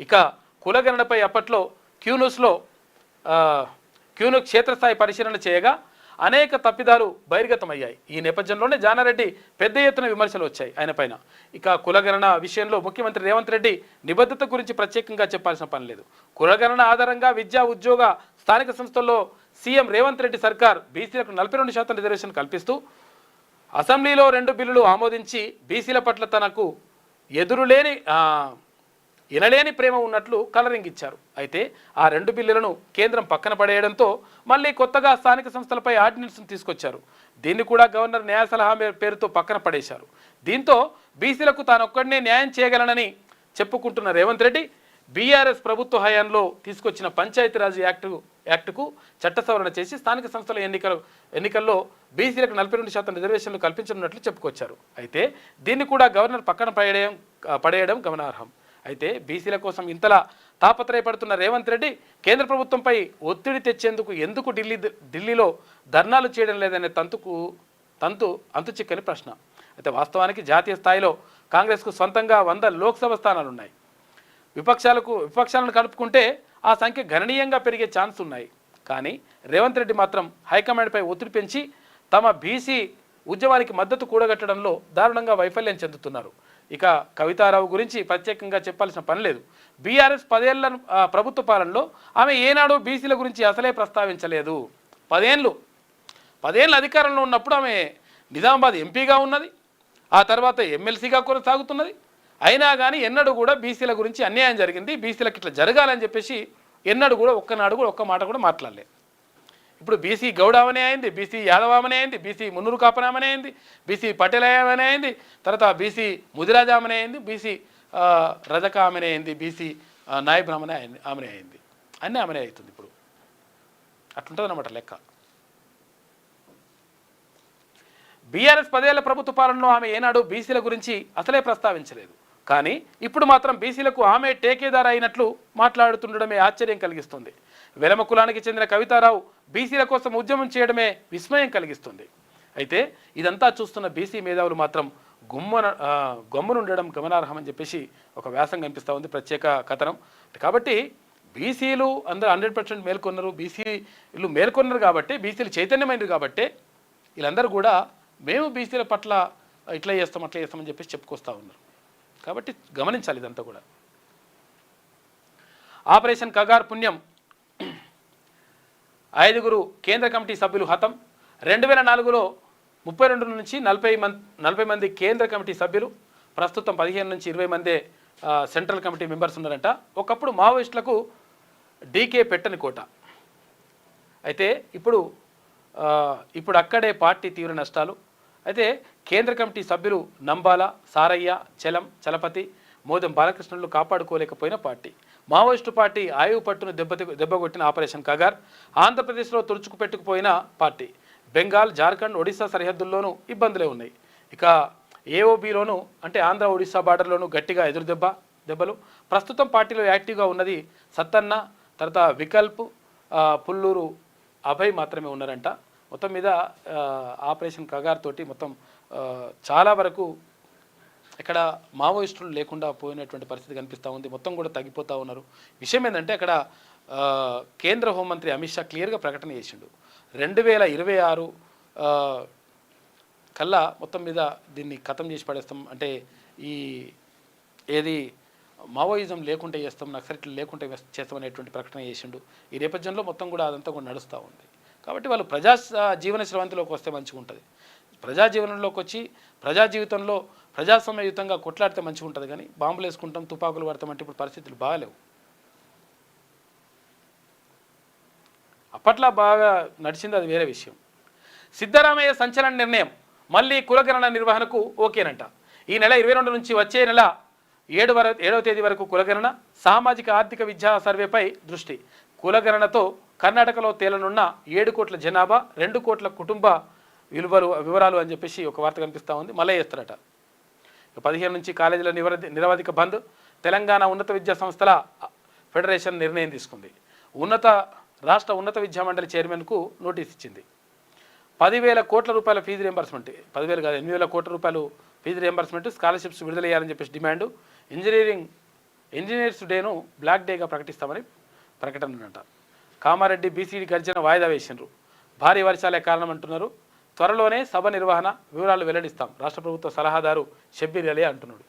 ఇక కులగణనపై అప్పట్లో క్యూన్యూస్ క్షేత్రస్థాయి పరిశీలన చేయగా అనేక తప్పిదాలు బహిర్గతమయ్యాయి. ఈ నేపథ్యంలోనే జానారెడ్డి పెద్ద ఎత్తున విమర్శలు వచ్చాయి ఆయన పైన. ఇక కులగణన విషయంలో ముఖ్యమంత్రి రేవంత్ రెడ్డి నిబద్ధత గురించి ప్రత్యేకంగా చెప్పాల్సిన పని లేదు. కులగణన ఆధారంగా విద్యా ఉద్యోగ స్థానిక సంస్థల్లో సీఎం రేవంత్ రెడ్డి సర్కార్ బీసీలకు 42% రిజర్వేషన్ కల్పిస్తూ అసెంబ్లీలో 2 బిల్లులు ఆమోదించి బీసీల పట్ల తనకు ఎనలేని ప్రేమ ఉన్నట్లు కలరింగ్ ఇచ్చారు. అయితే ఆ 2 బిల్లులను కేంద్రం పక్కన పడేయడంతో మళ్ళీ కొత్తగా స్థానిక సంస్థలపై ఆర్డినెన్స్ను తీసుకొచ్చారు. దీన్ని కూడా గవర్నర్ న్యాయ సలహా పేరుతో పక్కన పడేశారు. దీంతో బీసీలకు తానొక్కడనే న్యాయం చేయగలనని చెప్పుకుంటున్న రేవంత్ రెడ్డి బీఆర్ఎస్ ప్రభుత్వ హయాంలో తీసుకొచ్చిన పంచాయతీరాజ్ యాక్టుకు చట్ట సవరణ చేసి స్థానిక సంస్థల ఎన్నికల్లో బీసీలకు 42% రిజర్వేషన్లు కల్పించనున్నట్లు చెప్పుకొచ్చారు. అయితే దీన్ని కూడా గవర్నర్ పక్కన పడేయడం గమనార్హం. అయితే బీసీల కోసం ఇంతలా తాపత్రయపడుతున్న రేవంత్ రెడ్డి కేంద్ర ప్రభుత్వంపై ఒత్తిడి తెచ్చేందుకు ఎందుకు ఢిల్లీలో ధర్నాలు చేయడం లేదనే అంతుచిక్కని ప్రశ్న. అయితే వాస్తవానికి జాతీయ స్థాయిలో కాంగ్రెస్కు సొంతంగా 100 లోక్సభ స్థానాలు ఉన్నాయి. విపక్షాలను కలుపుకుంటే ఆ సంఖ్య గణనీయంగా పెరిగే ఛాన్స్ ఉన్నాయి. కానీ రేవంత్ రెడ్డి మాత్రం హైకమాండ్పై ఒత్తిడి పెంచి తమ బీసీ ఉద్యమానికి మద్దతు కూడగట్టడంలో దారుణంగా వైఫల్యం చెందుతున్నారు. ఇక కవితారావు గురించి ప్రత్యేకంగా చెప్పాల్సిన పని లేదు. బీఆర్ఎస్ 10 ఏళ్ల ప్రభుత్వ పాలనలో ఆమె ఏనాడు బీసీల గురించి అసలే ప్రస్తావించలేదు. 10 ఏళ్ళు అధికారంలో ఉన్నప్పుడు ఆమె నిజామాబాద్ ఎంపీగా ఉన్నది, ఆ తర్వాత ఎమ్మెల్సీగా కొనసాగుతున్నది. అయినా కానీ ఎన్నడూ కూడా బీసీల గురించి అన్యాయం జరిగింది, బీసీలకు ఇట్లా జరగాలని చెప్పేసి ఎన్నడూ కూడా ఒక్క మాట కూడా మాట్లాడలేదు. ఇప్పుడు బీసీ గౌడామనే అయింది, బీసీ యాదవామనే అయింది, బీసీ మున్నూరు కాపనామనే అయింది, బీసీ పటేలయమనే అయింది, తర్వాత బీసీ ముదిరాజామనే అయింది, బీసీ రజక ఆమెనే అయింది, బీసీ నాయ బ్రాహ్మణ ఆమెనే అయింది. అన్నీ ఆమెనే అవుతుంది. ఇప్పుడు అట్లుంటుంది అన్నమాట లెక్క. బీఆర్ఎస్ 10 ఏళ్ల ప్రభుత్వ పాలనలో ఆమె ఏనాడు బీసీల గురించి అసలే ప్రస్తావించలేదు. కానీ ఇప్పుడు మాత్రం బీసీలకు ఆమె టేకేదారు అయినట్లు మాట్లాడుతుండడమే ఆశ్చర్యం కలిగిస్తుంది. వెలమ కులానికి చెందిన కవితారావు బీసీల కోసం ఉద్యమం చేయడమే విస్మయం కలిగిస్తుంది. అయితే ఇదంతా చూస్తున్న బీసీ మేధావులు మాత్రం గమ్మునుండడం గమనార్హమని చెప్పేసి ఒక వ్యాసం కనిపిస్తూ ఉంది, ప్రత్యేక కథనం. కాబట్టి బీసీలు అందరూ 100% మేల్కొన్నారు, బీసీలు మేల్కొన్నారు కాబట్టి, బీసీలు చైతన్యమైనరు కాబట్టి వీళ్ళందరూ కూడా మేము బీసీల పట్ల ఇట్లా చేస్తాం అట్లా చేస్తామని చెప్పేసి చెప్పుకొస్తూ ఉన్నారు. కాబట్టి గమనించాలి ఇదంతా కూడా. ఆపరేషన్ కగార్ పుణ్యం 5 కేంద్ర కమిటీ సభ్యులు హతం. 2004లో 32 నుంచి 40 మంది కేంద్ర కమిటీ సభ్యులు, ప్రస్తుతం 15 నుంచి 20 మందే సెంట్రల్ కమిటీ మెంబర్స్ ఉన్నారంట. ఒకప్పుడు మావోయిస్టులకు డీకే పెట్టని కోట. అయితే ఇప్పుడు అక్కడే పార్టీ తీవ్ర నష్టాలు. అయితే కేంద్ర కమిటీ సభ్యులు నంబాల, సారయ్య, చలపతి, మోదం బాలకృష్ణులు కాపాడుకోలేకపోయిన పార్టీ. మావోయిస్టు పార్టీ ఆయువు పట్టును దెబ్బగొట్టిన ఆపరేషన్ కగార్ ఆంధ్రప్రదేశ్లో తుడుచుకు పెట్టుకుపోయిన పార్టీ. బెంగాల్, జార్ఖండ్, ఒడిశా సరిహద్దుల్లోనూ ఇబ్బందులే ఉన్నాయి. ఇక ఏఓబీలోనూ అంటే ఆంధ్ర ఒడిశా బార్డర్లోనూ గట్టిగా దెబ్బలు. ప్రస్తుతం పార్టీలో యాక్టివ్గా ఉన్నది సత్తన్న, తర్వాత వికల్ప్, పుల్లూరు అభయ్ మాత్రమే ఉన్నారంట. మొత్తం మీద ఆపరేషన్ కగార్ తోటి మొత్తం చాలా వరకు ఇక్కడ మావోయిస్టులు లేకుండా పోయినటువంటి పరిస్థితి కనిపిస్తూ ఉంది. మొత్తం కూడా తగ్గిపోతూ ఉన్నారు. విషయం ఏంటంటే అక్కడ కేంద్ర హోంమంత్రి అమిత్ షా క్లియర్గా ప్రకటన చేసిండు. 2026 కల్లా మొత్తం మీద దీన్ని ఖతం చేసి పడేస్తాం, అంటే ఈ ఏది మావోయిజం లేకుంటే చేస్తాం, నక్సలైట్లు లేకుంటే చేస్తామనేటువంటి ప్రకటన చేసిండు. ఈ నేపథ్యంలో మొత్తం కూడా అదంతా కూడా నడుస్తూ ఉంది. కాబట్టి వాళ్ళు ప్రజా జీవన స్రవంతిలోకి వస్తే మంచిగా ఉంటుంది. ప్రజా జీవనంలోకి వచ్చి ప్రజా జీవితంలో ప్రజాస్వామ్యయుతంగా కొట్లాడితే మంచిగా ఉంటుంది. కానీ బాంబులు వేసుకుంటాం, తుపాకులు పడతామంటే ఇప్పుడు పరిస్థితులు బాగాలేవు. అప్పట్లో బాగా నడిచింది, అది వేరే విషయం. సిద్ధరామయ్య సంచలన నిర్ణయం, మళ్ళీ కులగణన నిర్వహణకు ఓకేనంట. ఈ నెల 22 నుంచి వచ్చే నెల 7వ తేదీ వరకు కులగణన, సామాజిక ఆర్థిక విద్యా సర్వేపై దృష్టి. కులగణనతో కర్ణాటకలో తేలనున్న 7 కోట్ల జనాభా, 2 కోట్ల కుటుంబ వివరాలు అని చెప్పేసి ఒక వార్త కనిపిస్తూ ఉంది. మళ్ళీ చేస్తారట. 15 నుంచి కాలేజీల నిరవధిక బంద్. తెలంగాణ ఉన్నత విద్యా సంస్థల ఫెడరేషన్ నిర్ణయం తీసుకుంది. రాష్ట్ర ఉన్నత విద్యా మండలి చైర్మన్కు నోటీస్ ఇచ్చింది. 10,000 కోట్ల రూపాయల ఫీజు రియంబర్స్మెంట్, 10,000 కాదు 8,000 కోట్ల రూపాయలు ఫీజు రియంబర్స్మెంట్, స్కాలర్షిప్స్ విడుదల చేయాలని చెప్పేసి డిమాండు. ఇంజనీర్స్ డేను బ్లాక్ డేగా ప్రకటిస్తామని ప్రకటన ఉన్నట. కామారెడ్డి బీసీడీ గర్జన వాయిదా వేసినారు. భారీ వర్షాలే కారణం అంటున్నారు. త్వరలోనే సభ నిర్వహణ వివరాలు వెల్లడిస్తాం, రాష్ట్ర ప్రభుత్వ సలహాదారు షబ్బీర్ అలీ అంటున్నాడు.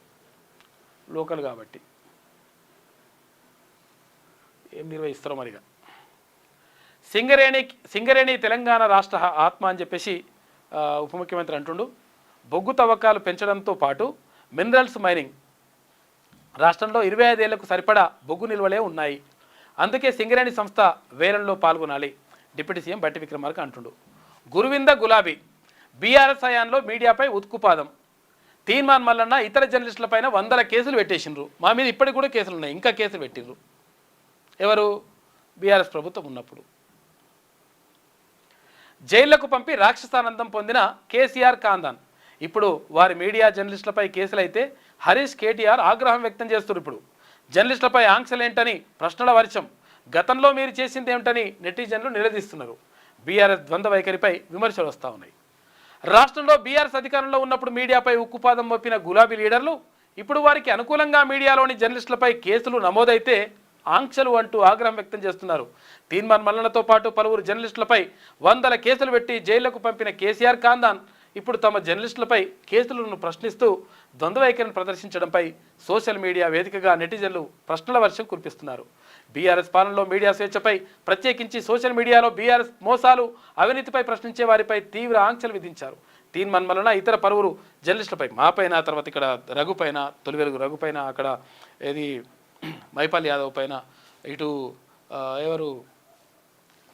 లోకల్ కాబట్టి ఏం నిర్వహిస్తారో మరిగా. సింగరేణి తెలంగాణ రాష్ట్ర ఆత్మ అని చెప్పేసి ఉప ముఖ్యమంత్రి అంటుండు. బొగ్గు తవ్వకాలు పెంచడంతో పాటు మినరల్స్ మైనింగ్ రాష్ట్రంలో 25 ఏళ్లకు సరిపడా బొగ్గు నిల్వలే ఉన్నాయి. అందుకే సింగరేణి సంస్థ వేలంలో పాల్గొనాలి, డిప్యూటీ సీఎం బట్టి విక్రమార్క అంటుండు. గురువింద గులాబీ బీఆర్ఎస్ హయాంలో మీడియాపై ఉత్కుపాదం. తీన్మాన్ మల్లన్న ఇతర జర్నలిస్టులపైన 100 కేసులు పెట్టేసిండ్రు. మా మీద ఇప్పటికి కూడా కేసులు ఉన్నాయి, ఇంకా కేసులు పెట్టిండ్రు. ఎవరు? బీఆర్ఎస్ ప్రభుత్వం ఉన్నప్పుడు. జైళ్లకు పంపి రాక్షసానందం పొందిన కేసీఆర్ కాందాన్. ఇప్పుడు వారి మీడియా జర్నలిస్టులపై కేసులైతే హరీష్ కేటీఆర్ ఆగ్రహం వ్యక్తం చేస్తున్నారు. ఇప్పుడు జర్నలిస్టులపై ఆంక్షలేంటని ప్రశ్నల వర్షం. గతంలో మీరు చేసింది ఏమిటని నెటిజన్లు నిలదీస్తున్నారు. బీఆర్ఎస్ ద్వంద్వ వైఖరిపై విమర్శలు వస్తూ ఉన్నాయి. రాష్ట్రంలో బీఆర్ఎస్ అధికారంలో ఉన్నప్పుడు మీడియాపై ఉక్కుపాదం మోపిన గులాబీ లీడర్లు ఇప్పుడు వారికి అనుకూలంగా మీడియాలోని జర్నలిస్టులపై కేసులు నమోదైతే ఆంక్షలు అంటూ ఆగ్రహం వ్యక్తం చేస్తున్నారు. తీన్మాన్ మల్లనతో పాటు పలువురు జర్నలిస్టులపై 100 కేసులు పెట్టి జైళ్లకు పంపిన కేసీఆర్ కాందాన్ ఇప్పుడు తమ జర్నలిస్టులపై కేసులను ప్రశ్నిస్తూ ద్వంద్వ వైఖరిని ప్రదర్శించడంపై సోషల్ మీడియా వేదికగా నెటిజన్లు ప్రశ్నల వర్షం కురిపిస్తున్నారు. బీఆర్ఎస్ పాలనలో మీడియా స్వేచ్ఛపై, ప్రత్యేకించి సోషల్ మీడియాలో బీఆర్ఎస్ మోసాలు, అవినీతిపై ప్రశ్నించే వారిపై తీవ్ర ఆంక్షలు విధించారు. తీన్మాన్ మల్లన ఇతర పలువురు జర్నలిస్టులపై, మాపైన, తర్వాత ఇక్కడ రఘుపైన, తొలివెలుగు రఘుపైన, అక్కడ ఏది మైపాల్ యాదవ్ పైన, ఇటు ఎవరు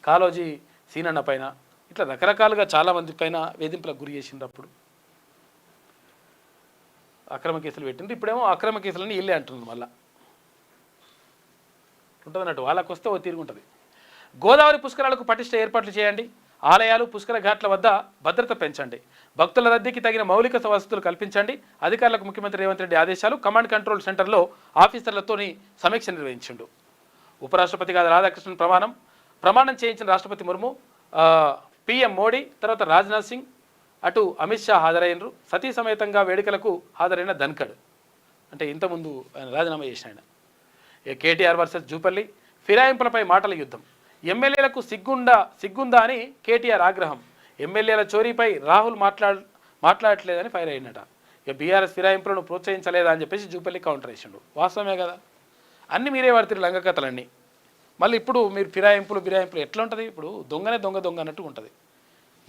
కాలోజీ సీనన్న పైన, ఇట్లా రకరకాలుగా చాలామంది పైన వేధింపులకు గురి చేసిండ్రు. అప్పుడు అక్రమ కేసులు పెట్టిండ్రు. ఇప్పుడేమో అక్రమ కేసులని ఇల్లే అంటున్నారు. మళ్ళీ ఉంటుంది అన్నట్టు, వాళ్ళకు వస్తే ఓ తిరుగుంటుంది. గోదావరి పుష్కరాలకు పటిష్ట ఏర్పాట్లు చేయండి. ఆలయాలు, పుష్కర ఘాట్ల వద్ద భద్రత పెంచండి. భక్తుల రద్దీకి తగిన మౌలిక వసతులు కల్పించండి. అధికారులకు ముఖ్యమంత్రి రేవంత్ రెడ్డి ఆదేశాలు. కమాండ్ కంట్రోల్ సెంటర్లో ఆఫీసర్లతోని సమీక్ష నిర్వహించిండు. ఉపరాష్ట్రపతిగా రాధాకృష్ణన్ ప్రమాణం చేయించిన రాష్ట్రపతి ముర్ము, పీఎం మోడీ, తర్వాత రాజ్నాథ్ సింగ్, అటు అమిత్ షా హాజరైనరు. సతీ సమేతంగా వేడుకలకు హాజరైన ధన్ఖడ్, అంటే ఇంతకుముందు ఆయన రాజీనామా చేసిన ఆయన. కేటీఆర్ వర్సెస్ జూపల్లి, ఫిరాయింపులపై మాటల యుద్ధం. ఎమ్మెల్యేలకు సిగ్గుందా అని కేటీఆర్ ఆగ్రహం. ఎమ్మెల్యేల చోరీపై రాహుల్ మాట్లాడట్లేదని ఫైర్ అయినట. ఇక బీఆర్ఎస్ ఫిరాయింపులను ప్రోత్సహించలేదా అని చెప్పేసి జూపల్లి కౌంటర్ వేసిండు. వాస్తవమే కదా, అన్నీ మీరే పడుతున్నారు లంగకథలన్నీ. మళ్ళీ ఇప్పుడు మీరు ఫిరాయింపులు ఎట్లా ఉంటుంది? ఇప్పుడు దొంగనే దొంగ అన్నట్టు ఉంటుంది.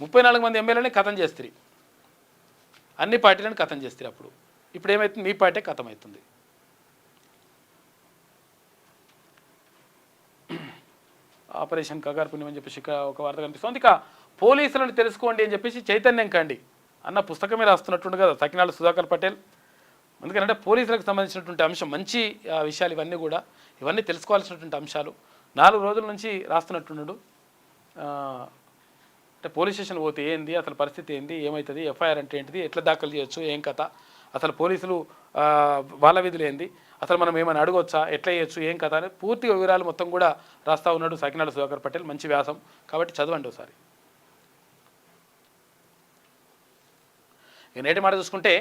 34 మంది ఎమ్మెల్యేలని కథం చేస్తారు, అన్ని పార్టీలను కథం చేస్తారు. ఇప్పుడు ఏమవుతుంది? మీ పార్టీ కథం అవుతుంది. ఆపరేషన్ కగార్ పుణ్యం అని చెప్పేసి ఒక వార్త కనిపిస్తుంది. ఇక పోలీసులను తెలుసుకోండి అని చెప్పేసి చైతన్యం కండి అన్న పుస్తకమే రాస్తున్నట్టుండు కదా సకినాల సుధాకర్ పటేల్. ఎందుకంటే పోలీసులకు సంబంధించినటువంటి అంశం, మంచి విషయాలు ఇవన్నీ తెలుసుకోవాల్సినటువంటి అంశాలు. 4 రోజుల నుంచి రాస్తున్నట్టున్నాడు. అంటే పోలీస్ స్టేషన్ పోతే ఏంది, అసలు పరిస్థితి ఏంది, ఏమవుతుంది, ఎఫ్ఐఆర్ అంటే ఏంటిది, ఎట్లా దాఖలు చేయొచ్చు, ఏం కథ, అసలు పోలీసులు వాళ్ళ విధులు ఏంది, అసలు మనం ఏమైనా అడగొచ్చా, ఎట్లా చేయొచ్చు, ఏం కథ అని పూర్తి వివరాలు మొత్తం కూడా రాస్తూ ఉన్నాడు సకినాల సుధాకర్ పటేల్. మంచి వ్యాసం కాబట్టి చదవండి ఒకసారి. నేటి మాట చూసుకుంటే,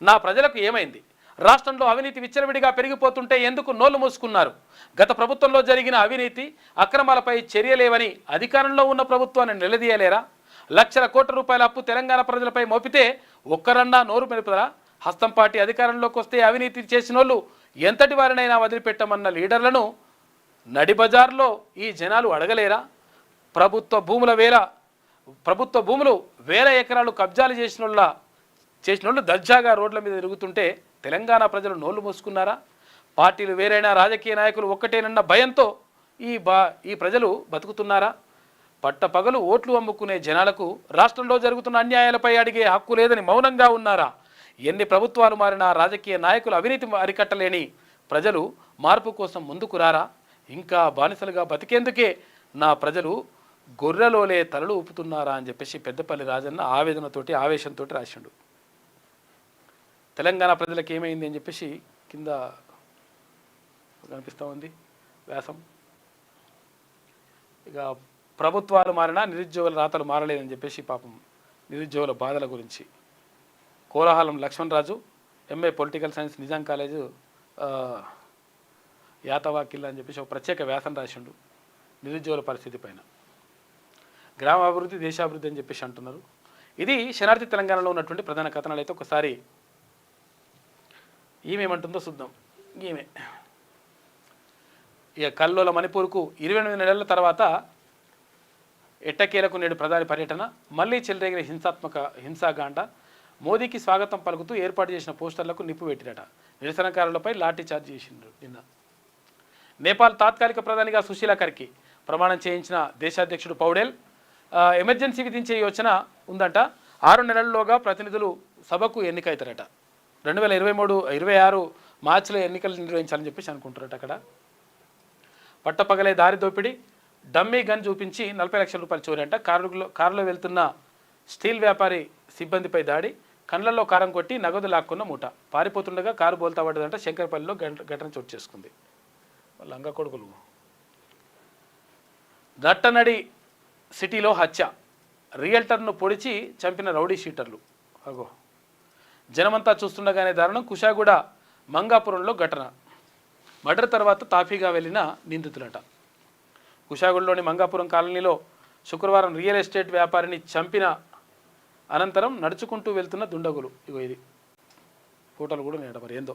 నా ప్రజలకు ఏమైంది? రాష్ట్రంలో అవినీతి విచ్చలవిడిగా పెరిగిపోతుంటే ఎందుకు నోళ్లు మూసుకున్నారు? గత ప్రభుత్వంలో జరిగిన అవినీతి అక్రమాలపై చర్యలేవని అధికారంలో ఉన్న ప్రభుత్వాన్ని నిలదీయలేరా? లక్షల కోట్ల రూపాయల అప్పు తెలంగాణ ప్రజలపై మోపితే ఒక్కరన్నా నోరు మెరుపుదరా? హస్తం పార్టీ అధికారంలోకి వస్తే అవినీతి చేసినోళ్ళు ఎంతటి వారినైనా వదిలిపెట్టమన్న లీడర్లను నడిబజార్లో ఈ జనాలు అడగలేరా? ప్రభుత్వ భూములు వేల ఎకరాలు కబ్జాలు చేసినోళ్ళు దర్జాగా రోడ్ల మీద తిరుగుతుంటే తెలంగాణ ప్రజలు నోళ్లు మూసుకున్నారా? పార్టీలు వేరైనా రాజకీయ నాయకులు ఒక్కటేనన్న భయంతో ఈ ప్రజలు బతుకుతున్నారా? పట్టపగలు ఓట్లు అమ్ముకునే జనాలకు రాష్ట్రంలో జరుగుతున్న అన్యాయాలపై అడిగే హక్కు లేదని మౌనంగా ఉన్నారా? ఎన్ని ప్రభుత్వాలు మారినా రాజకీయ నాయకులు అవినీతి అరికట్టలేని ప్రజలు మార్పు కోసం ముందుకు రారా? ఇంకా బానిసలుగా బతికేందుకే నా ప్రజలు గొర్రెలోలే తలలు ఊపుతున్నారా అని చెప్పేసి పెద్దపల్లి రాజన్న ఆవేదనతోటి ఆవేశంతో రాసిండు. తెలంగాణ ప్రజలకు ఏమైంది అని చెప్పేసి కింద కనిపిస్తూ ఉంది వ్యాసం. ఇక ప్రభుత్వాలు మారినా నిరుద్యోగుల రాతలు మారలేదని చెప్పేసి పాపం నిరుద్యోగుల బాధల గురించి కోలాహలం Lakshmanaraju MA political science Nizam college యాతవాకిల్ అని చెప్పేసి ఒక ప్రత్యేక వ్యాసం రాసిండు నిరుద్యోగుల పరిస్థితి పైన. గ్రామాభివృద్ధి దేశాభివృద్ధి అని చెప్పేసి అంటున్నారు. ఇది శనార్థి తెలంగాణలో ఉన్నటువంటి ప్రధాన కథనాలు. అయితే ఒకసారి ఈమెమంటుందో చూద్దాం. ఈమె ఇక కల్లోల మణిపూర్కు 28 నెలల తర్వాత ఎట్టకేలకు నేడు ప్రధాని పర్యటన, మళ్లీ చెలరేగిన హింసాకాండ, మోదీకి స్వాగతం పలుకుతూ ఏర్పాటు చేసిన పోస్టర్లకు నిప్పు పెట్టినట, నిరసనకారులపై లాఠీ చార్జ్ చేసిండ్రు. నిన్న నేపాల్ తాత్కాలిక ప్రధానిగా సుశీలా కర్కి ప్రమాణం చేయించిన దేశాధ్యక్షుడు పౌడేల్ ఎమర్జెన్సీ విధించే యోచన ఉందంట. 6 నెలల్లోగా ప్రతినిధులు సభకు ఎన్నికవుతారట. 2026 మార్చిలో ఎన్నికలు నిర్వహించాలని చెప్పేసి అనుకుంటారట. అక్కడ పట్టపగలే దారి దోపిడీ, డమ్మీ గన్ చూపించి 40 లక్షల రూపాయలు చోరీ అంట. కారులో వెళ్తున్న స్టీల్ వ్యాపారి సిబ్బందిపై దాడి, కండ్లలో కారం కొట్టి నగదు లాక్కున్న మూట, పారిపోతుండగా కారు బోల్తా పడ్డదంట. శంకరపల్లిలో ఘటన చోటు చేసుకుంది. లంగా కొడుకులు. నట్టనడి సిటీలో హత్య, రియల్టర్ను పొడిచి చంపిన రౌడీ షీటర్లు. అగో జనమంతా చూస్తుండగానే దారుణం. కుషాగూడ మంగాపురంలో ఘటన, మర్డర్ తర్వాత తాఫీగా వెళ్ళిన నిందితులట. కుషాగూడలోని మంగాపురం కాలనీలో శుక్రవారం రియల్ ఎస్టేట్ వ్యాపారిని చంపిన అనంతరం నడుచుకుంటూ వెళ్తున్న దుండగులు. ఇగో ఇది ఫోటోలు కూడా నేట మరి ఏందో.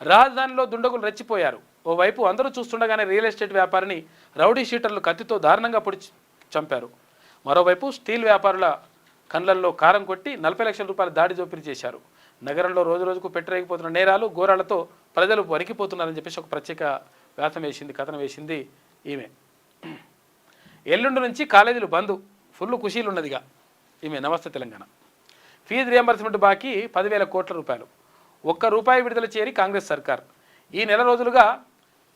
రాజధానిలో దుండగులు రెచ్చిపోయారు. ఓవైపు అందరూ చూస్తుండగానే రియల్ ఎస్టేట్ వ్యాపారిని రౌడీ షీటర్లు కత్తితో దారుణంగా పొడిచి చంపారు. మరోవైపు స్టీల్ వ్యాపారుల కండ్లల్లో కారం కొట్టి 40 లక్షల రూపాయల దాడి దోపిడీ చేశారు. నగరంలో రోజురోజుకు పెట్టరేగిపోతున్న నేరాలు ఘోరాలతో ప్రజలు వణికిపోతున్నారని చెప్పేసి ఒక ప్రత్యేక కథనం వేసింది ఈమె. ఎల్లుండి నుంచి కాలేజీలు బంద్, ఫుల్ ఖుషీలు ఉన్నదిగా ఈమె. నమస్తే తెలంగాణ. ఫీజు రియంబర్స్మెంట్ బాకీ 10,000 కోట్ల రూపాయలు, ₹1 విడుదల చేరి కాంగ్రెస్ సర్కార్. ఈ నెల రోజులుగా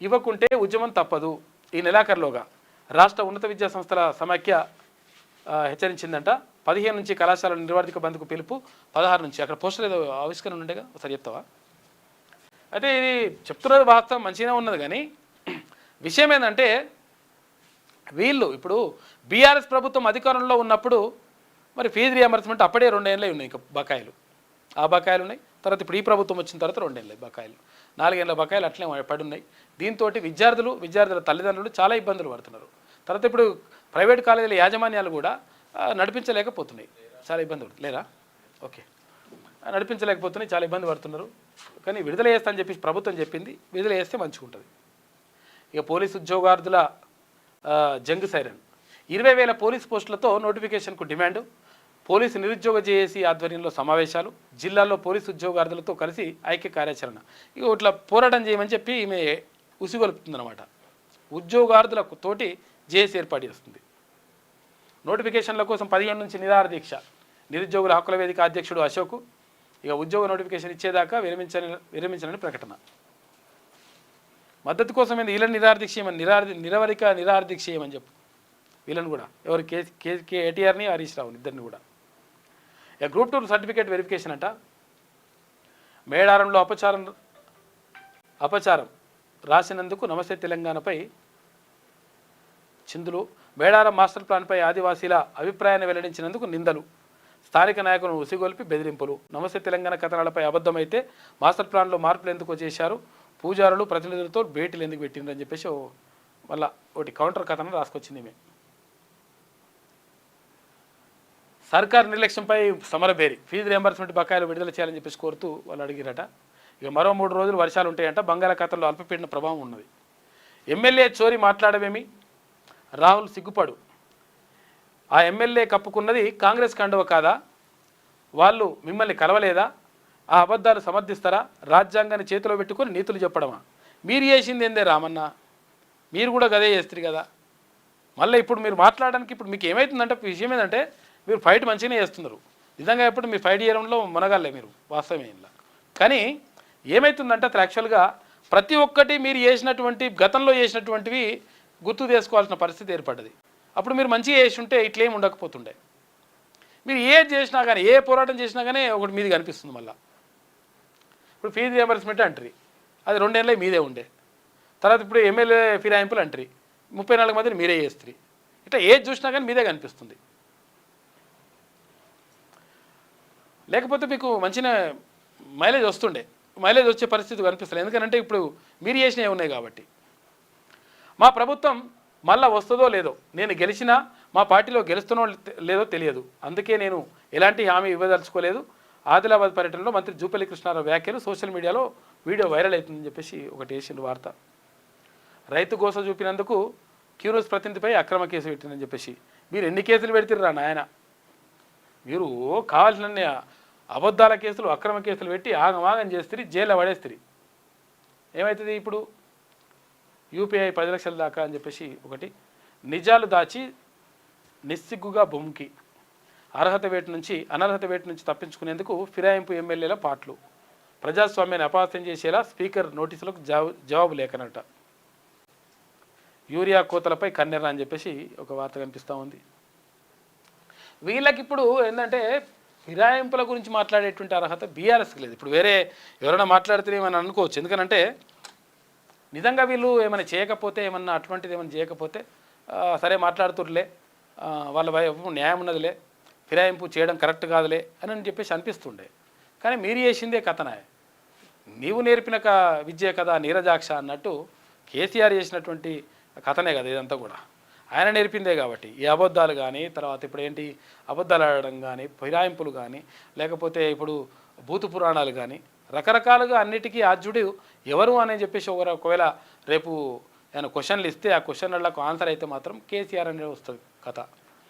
ఇవ్వకుంటే ఉద్యమం తప్పదు. ఈ నెలాఖరులోగా రాష్ట్ర ఉన్నత విద్యా సంస్థల సమాఖ్య హెచ్చరించిందంట. 15 నుంచి కళాశాల నిర్వాధిక బంద్కు పిలుపు, 16 నుంచి. అక్కడ పోస్టర్ ఏదో ఆవిష్కరణ ఉండేగా, ఒకసారి చెప్తావా? అయితే ఇది చెప్తున్నది వాస్తవం మంచిగానే ఉన్నది, కానీ విషయం ఏంటంటే వీళ్ళు ఇప్పుడు బీఆర్ఎస్ ప్రభుత్వం అధికారంలో ఉన్నప్పుడు మరి ఫీజు రియంబర్స్మెంట్ అప్పుడే 2 ఏళ్ళే ఉన్నాయి ఇంకా బకాయిలు. ఆ బకాయిలు ఉన్నాయి. తర్వాత ఇప్పుడు ఈ ప్రభుత్వం వచ్చిన తర్వాత 2 ఏళ్ళే బకాయిలు, 4 ఏళ్ళ బకాయిలు అట్లే పడి ఉన్నాయి. దీంతో విద్యార్థుల తల్లిదండ్రులు చాలా ఇబ్బందులు పడుతున్నారు. తర్వాత ఇప్పుడు ప్రైవేట్ కాలేజీల యాజమాన్యాలు కూడా నడిపించలేకపోతున్నాయి, చాలా ఇబ్బంది పడుతుంది. లేరా? ఓకే, నడిపించలేకపోతున్నాయి, చాలా ఇబ్బంది పడుతున్నారు. కానీ విడుదల చేస్తా అని చెప్పి ప్రభుత్వం చెప్పింది, విడుదల చేస్తే మంచిగా ఉంటుంది. ఇక పోలీసు ఉద్యోగార్థుల జంగ్ సైరన్, 20,000 పోలీస్ పోస్టులతో నోటిఫికేషన్కు డిమాండ్, పోలీసు నిరుద్యోగ జేఏసీ ఆధ్వర్యంలో సమావేశాలు, జిల్లాల్లో పోలీసు ఉద్యోగార్థులతో కలిసి ఐక్య కార్యాచరణ. ఇక ఇట్లా పోరాటం చేయమని చెప్పి ఈమె ఉసిగొలుపుతుందన్నమాట. ఉద్యోగార్థులకు తోటి జేఏసీ ఏర్పాటు చేస్తుంది. నోటిఫికేషన్ల కోసం 15 నుంచి నిరాహార దీక్ష. నిరుద్యోగుల హక్కుల వేదిక అధ్యక్షుడు అశోక్ ఇక ఉద్యోగ నోటిఫికేషన్ ఇచ్చేదాకా విరమించాలని ప్రకటన. మద్దతు కోసం వీళ్ళని నిరాహార దీక్ష చేయమని, నిరవధిక దీక్ష చేయమని చెప్పు. వీళ్ళని కూడా ఎవరు కేటీఆర్ని హరీష్ రావుని ఇద్దరిని కూడా. ఇక గ్రూప్ 2 సర్టిఫికేట్ వెరిఫికేషన్ అంట. మేడారంలో అపచారం రాసినందుకు నమస్తే తెలంగాణపై చిందులు. మేడారం మాస్టర్ ప్లాన్పై ఆదివాసీల అభిప్రాయాన్ని వెల్లడించినందుకు నిందలు. స్థానిక నాయకులను ఉసిగొల్పి బెదిరింపులు. నమస్తే తెలంగాణ కథనాలపై అబద్ధమైతే మాస్టర్ ప్లాన్లో మార్పులు ఎందుకు చేశారు, పూజారులు ప్రతినిధులతో భేటీలు ఎందుకు పెట్టిండ్రు అని చెప్పేసి మళ్ళీ ఒకటి కౌంటర్ కథనం రాసుకొచ్చింది. ఈమె సర్కార్ నిర్లక్ష్యంపై సమరబేరి, ఫీజు రియంబర్స్మెంట్ బకాయిలు విడుదల చేయాలని చెప్పేసి కోరుతూ వాళ్ళు అడిగిరట. ఇక మరో 3 రోజులు వర్షాలు ఉంటాయంట. బంగాళాఖాతంలో అల్పపీడన ప్రభావం ఉన్నది. ఎమ్మెల్యే చోరీ మాట్లాడమేమి, రాహుల్ సిగ్గుపడు. ఆ ఎమ్మెల్యే కప్పుకున్నది కాంగ్రెస్ కండువ కాదా, వాళ్ళు మిమ్మల్ని కలవలేదా, ఆ అబద్ధాలు సమర్థిస్తారా, రాజ్యాంగాన్ని చేతిలో పెట్టుకొని నీతులు చెప్పడమా, మీరు చేసింది ఏందే రామన్న, మీరు కూడా గదే చేస్తారు కదా. మళ్ళీ ఇప్పుడు మీరు మాట్లాడడానికి ఇప్పుడు మీకు ఏమవుతుందంటే విషయం ఏంటంటే మీరు ఫైట్ మంచిగానే చేస్తున్నారు, నిజంగా ఎప్పుడు మీరు ఫైట్ చేయడంలో మునగాలే మీరు, వాస్తవమే ఇలా. కానీ ఏమవుతుందంటే అసలు యాక్చువల్గా ప్రతి ఒక్కటి మీరు చేసినటువంటి గతంలో చేసినటువంటివి గుర్తు చేసుకోవాల్సిన పరిస్థితి ఏర్పడ్డది. అప్పుడు మీరు మంచిగా చేసి ఉంటే ఇట్లేం ఉండకపోతుండే. మీరు ఏది చేసినా కానీ ఏ పోరాటం చేసినా కానీ ఒకటి మీది కనిపిస్తుంది. మళ్ళీ ఇప్పుడు ఫీజు రియంబర్స్మెంట్ అంటారు, అది 2 ఏళ్ళే మీదే ఉండే. తర్వాత ఇప్పుడు ఎమ్మెల్యే ఫిరాయింపులు అంటారు, 34 మందిని మీరే చేస్తారు. ఇట్లా ఏది చూసినా కానీ మీదే కనిపిస్తుంది. లేకపోతే మీకు మంచిగా మైలేజ్ వస్తుండే, మైలేజ్ వచ్చే పరిస్థితి కనిపిస్తుంది. ఎందుకంటే ఇప్పుడు మీరు చేసినవి ఉన్నాయి కాబట్టి. మా ప్రభుత్వం మళ్ళా వస్తుందో లేదో, నేను గెలిచినా మా పార్టీలో గెలుస్తున్నో లేదో తెలియదు, అందుకే నేను ఎలాంటి హామీ ఇవ్వదలుచుకోలేదు. ఆదిలాబాద్ పర్యటనలో మంత్రి జూపల్లి కృష్ణారావు వ్యాఖ్యలు సోషల్ మీడియాలో వీడియో వైరల్ అవుతుందని చెప్పేసి ఒకటి వేసిండు వార్త. రైతు గోస చూపినందుకు క్యూరోస్ ప్రతినిధిపై అక్రమ కేసు పెట్టిందని చెప్పేసి మీరు ఎన్ని కేసులు పెడతారా నాయన, మీరు కావాల్సిన అబద్ధాల కేసులు అక్రమ కేసులు పెట్టి ఆగమాగం చేస్తారు, జైల్లో పడేస్తారు. ఏమవుతుంది ఇప్పుడు యూపీఐ 10 లక్షల దాకా అని చెప్పేసి ఒకటి, నిజాలు దాచి నిస్సిగ్గుగా బొమ్కి, అర్హత వేటు నుంచి అనర్హత వేటు నుంచి తప్పించుకునేందుకు ఫిరాయింపు ఎమ్మెల్యేల పాటలు, ప్రజాస్వామ్యాన్ని అపహాస్యం చేసేలా స్పీకర్ నోటీసులకు జవాబు లేకనట, యూరియా కోతలపై కన్నెర్ర అని చెప్పేసి ఒక వార్త కనిపిస్తూ ఉంది. వీళ్ళకి ఇప్పుడు ఏంటంటే ఫిరాయింపుల గురించి మాట్లాడేటువంటి అర్హత బీఆర్ఎస్కి లేదు. ఇప్పుడు వేరే ఎవరైనా మాట్లాడితే ఏమైనా అనుకోవచ్చు, ఎందుకనంటే నిజంగా వీళ్ళు ఏమైనా చేయకపోతే, ఏమన్నా అటువంటిది ఏమైనా చేయకపోతే సరే మాట్లాడుతుర్లే, వాళ్ళ వైపు న్యాయం ఉన్నదిలే, ఫిరాయింపు చేయడం కరెక్ట్ కాదులే అని చెప్పేసి అనిపిస్తుండే. కానీ మీరు చేసిందే కథనే, నీవు నేర్పిన విద్య కదా నీరజాక్ష అన్నట్టు కేసీఆర్ చేసినటువంటి కథనే కదా ఇదంతా కూడా, ఆయన నేర్పిందే కాబట్టి. ఈ అబద్ధాలు కానీ, తర్వాత ఇప్పుడు ఏంటి అబద్ధాలు ఆడడం కానీ, ఫిరాయింపులు కానీ, లేకపోతే ఇప్పుడు భూత పురాణాలు కానీ, రకరకాలుగా అన్నిటికీ ఆద్యుడు ఎవరు అని చెప్పేసి ఒకవేళ రేపు ఏమైనా క్వశ్చన్లు ఇస్తే ఆ క్వశ్చన్లకు ఆన్సర్ అయితే మాత్రం కేసీఆర్ అనేది వస్తుంది కథ.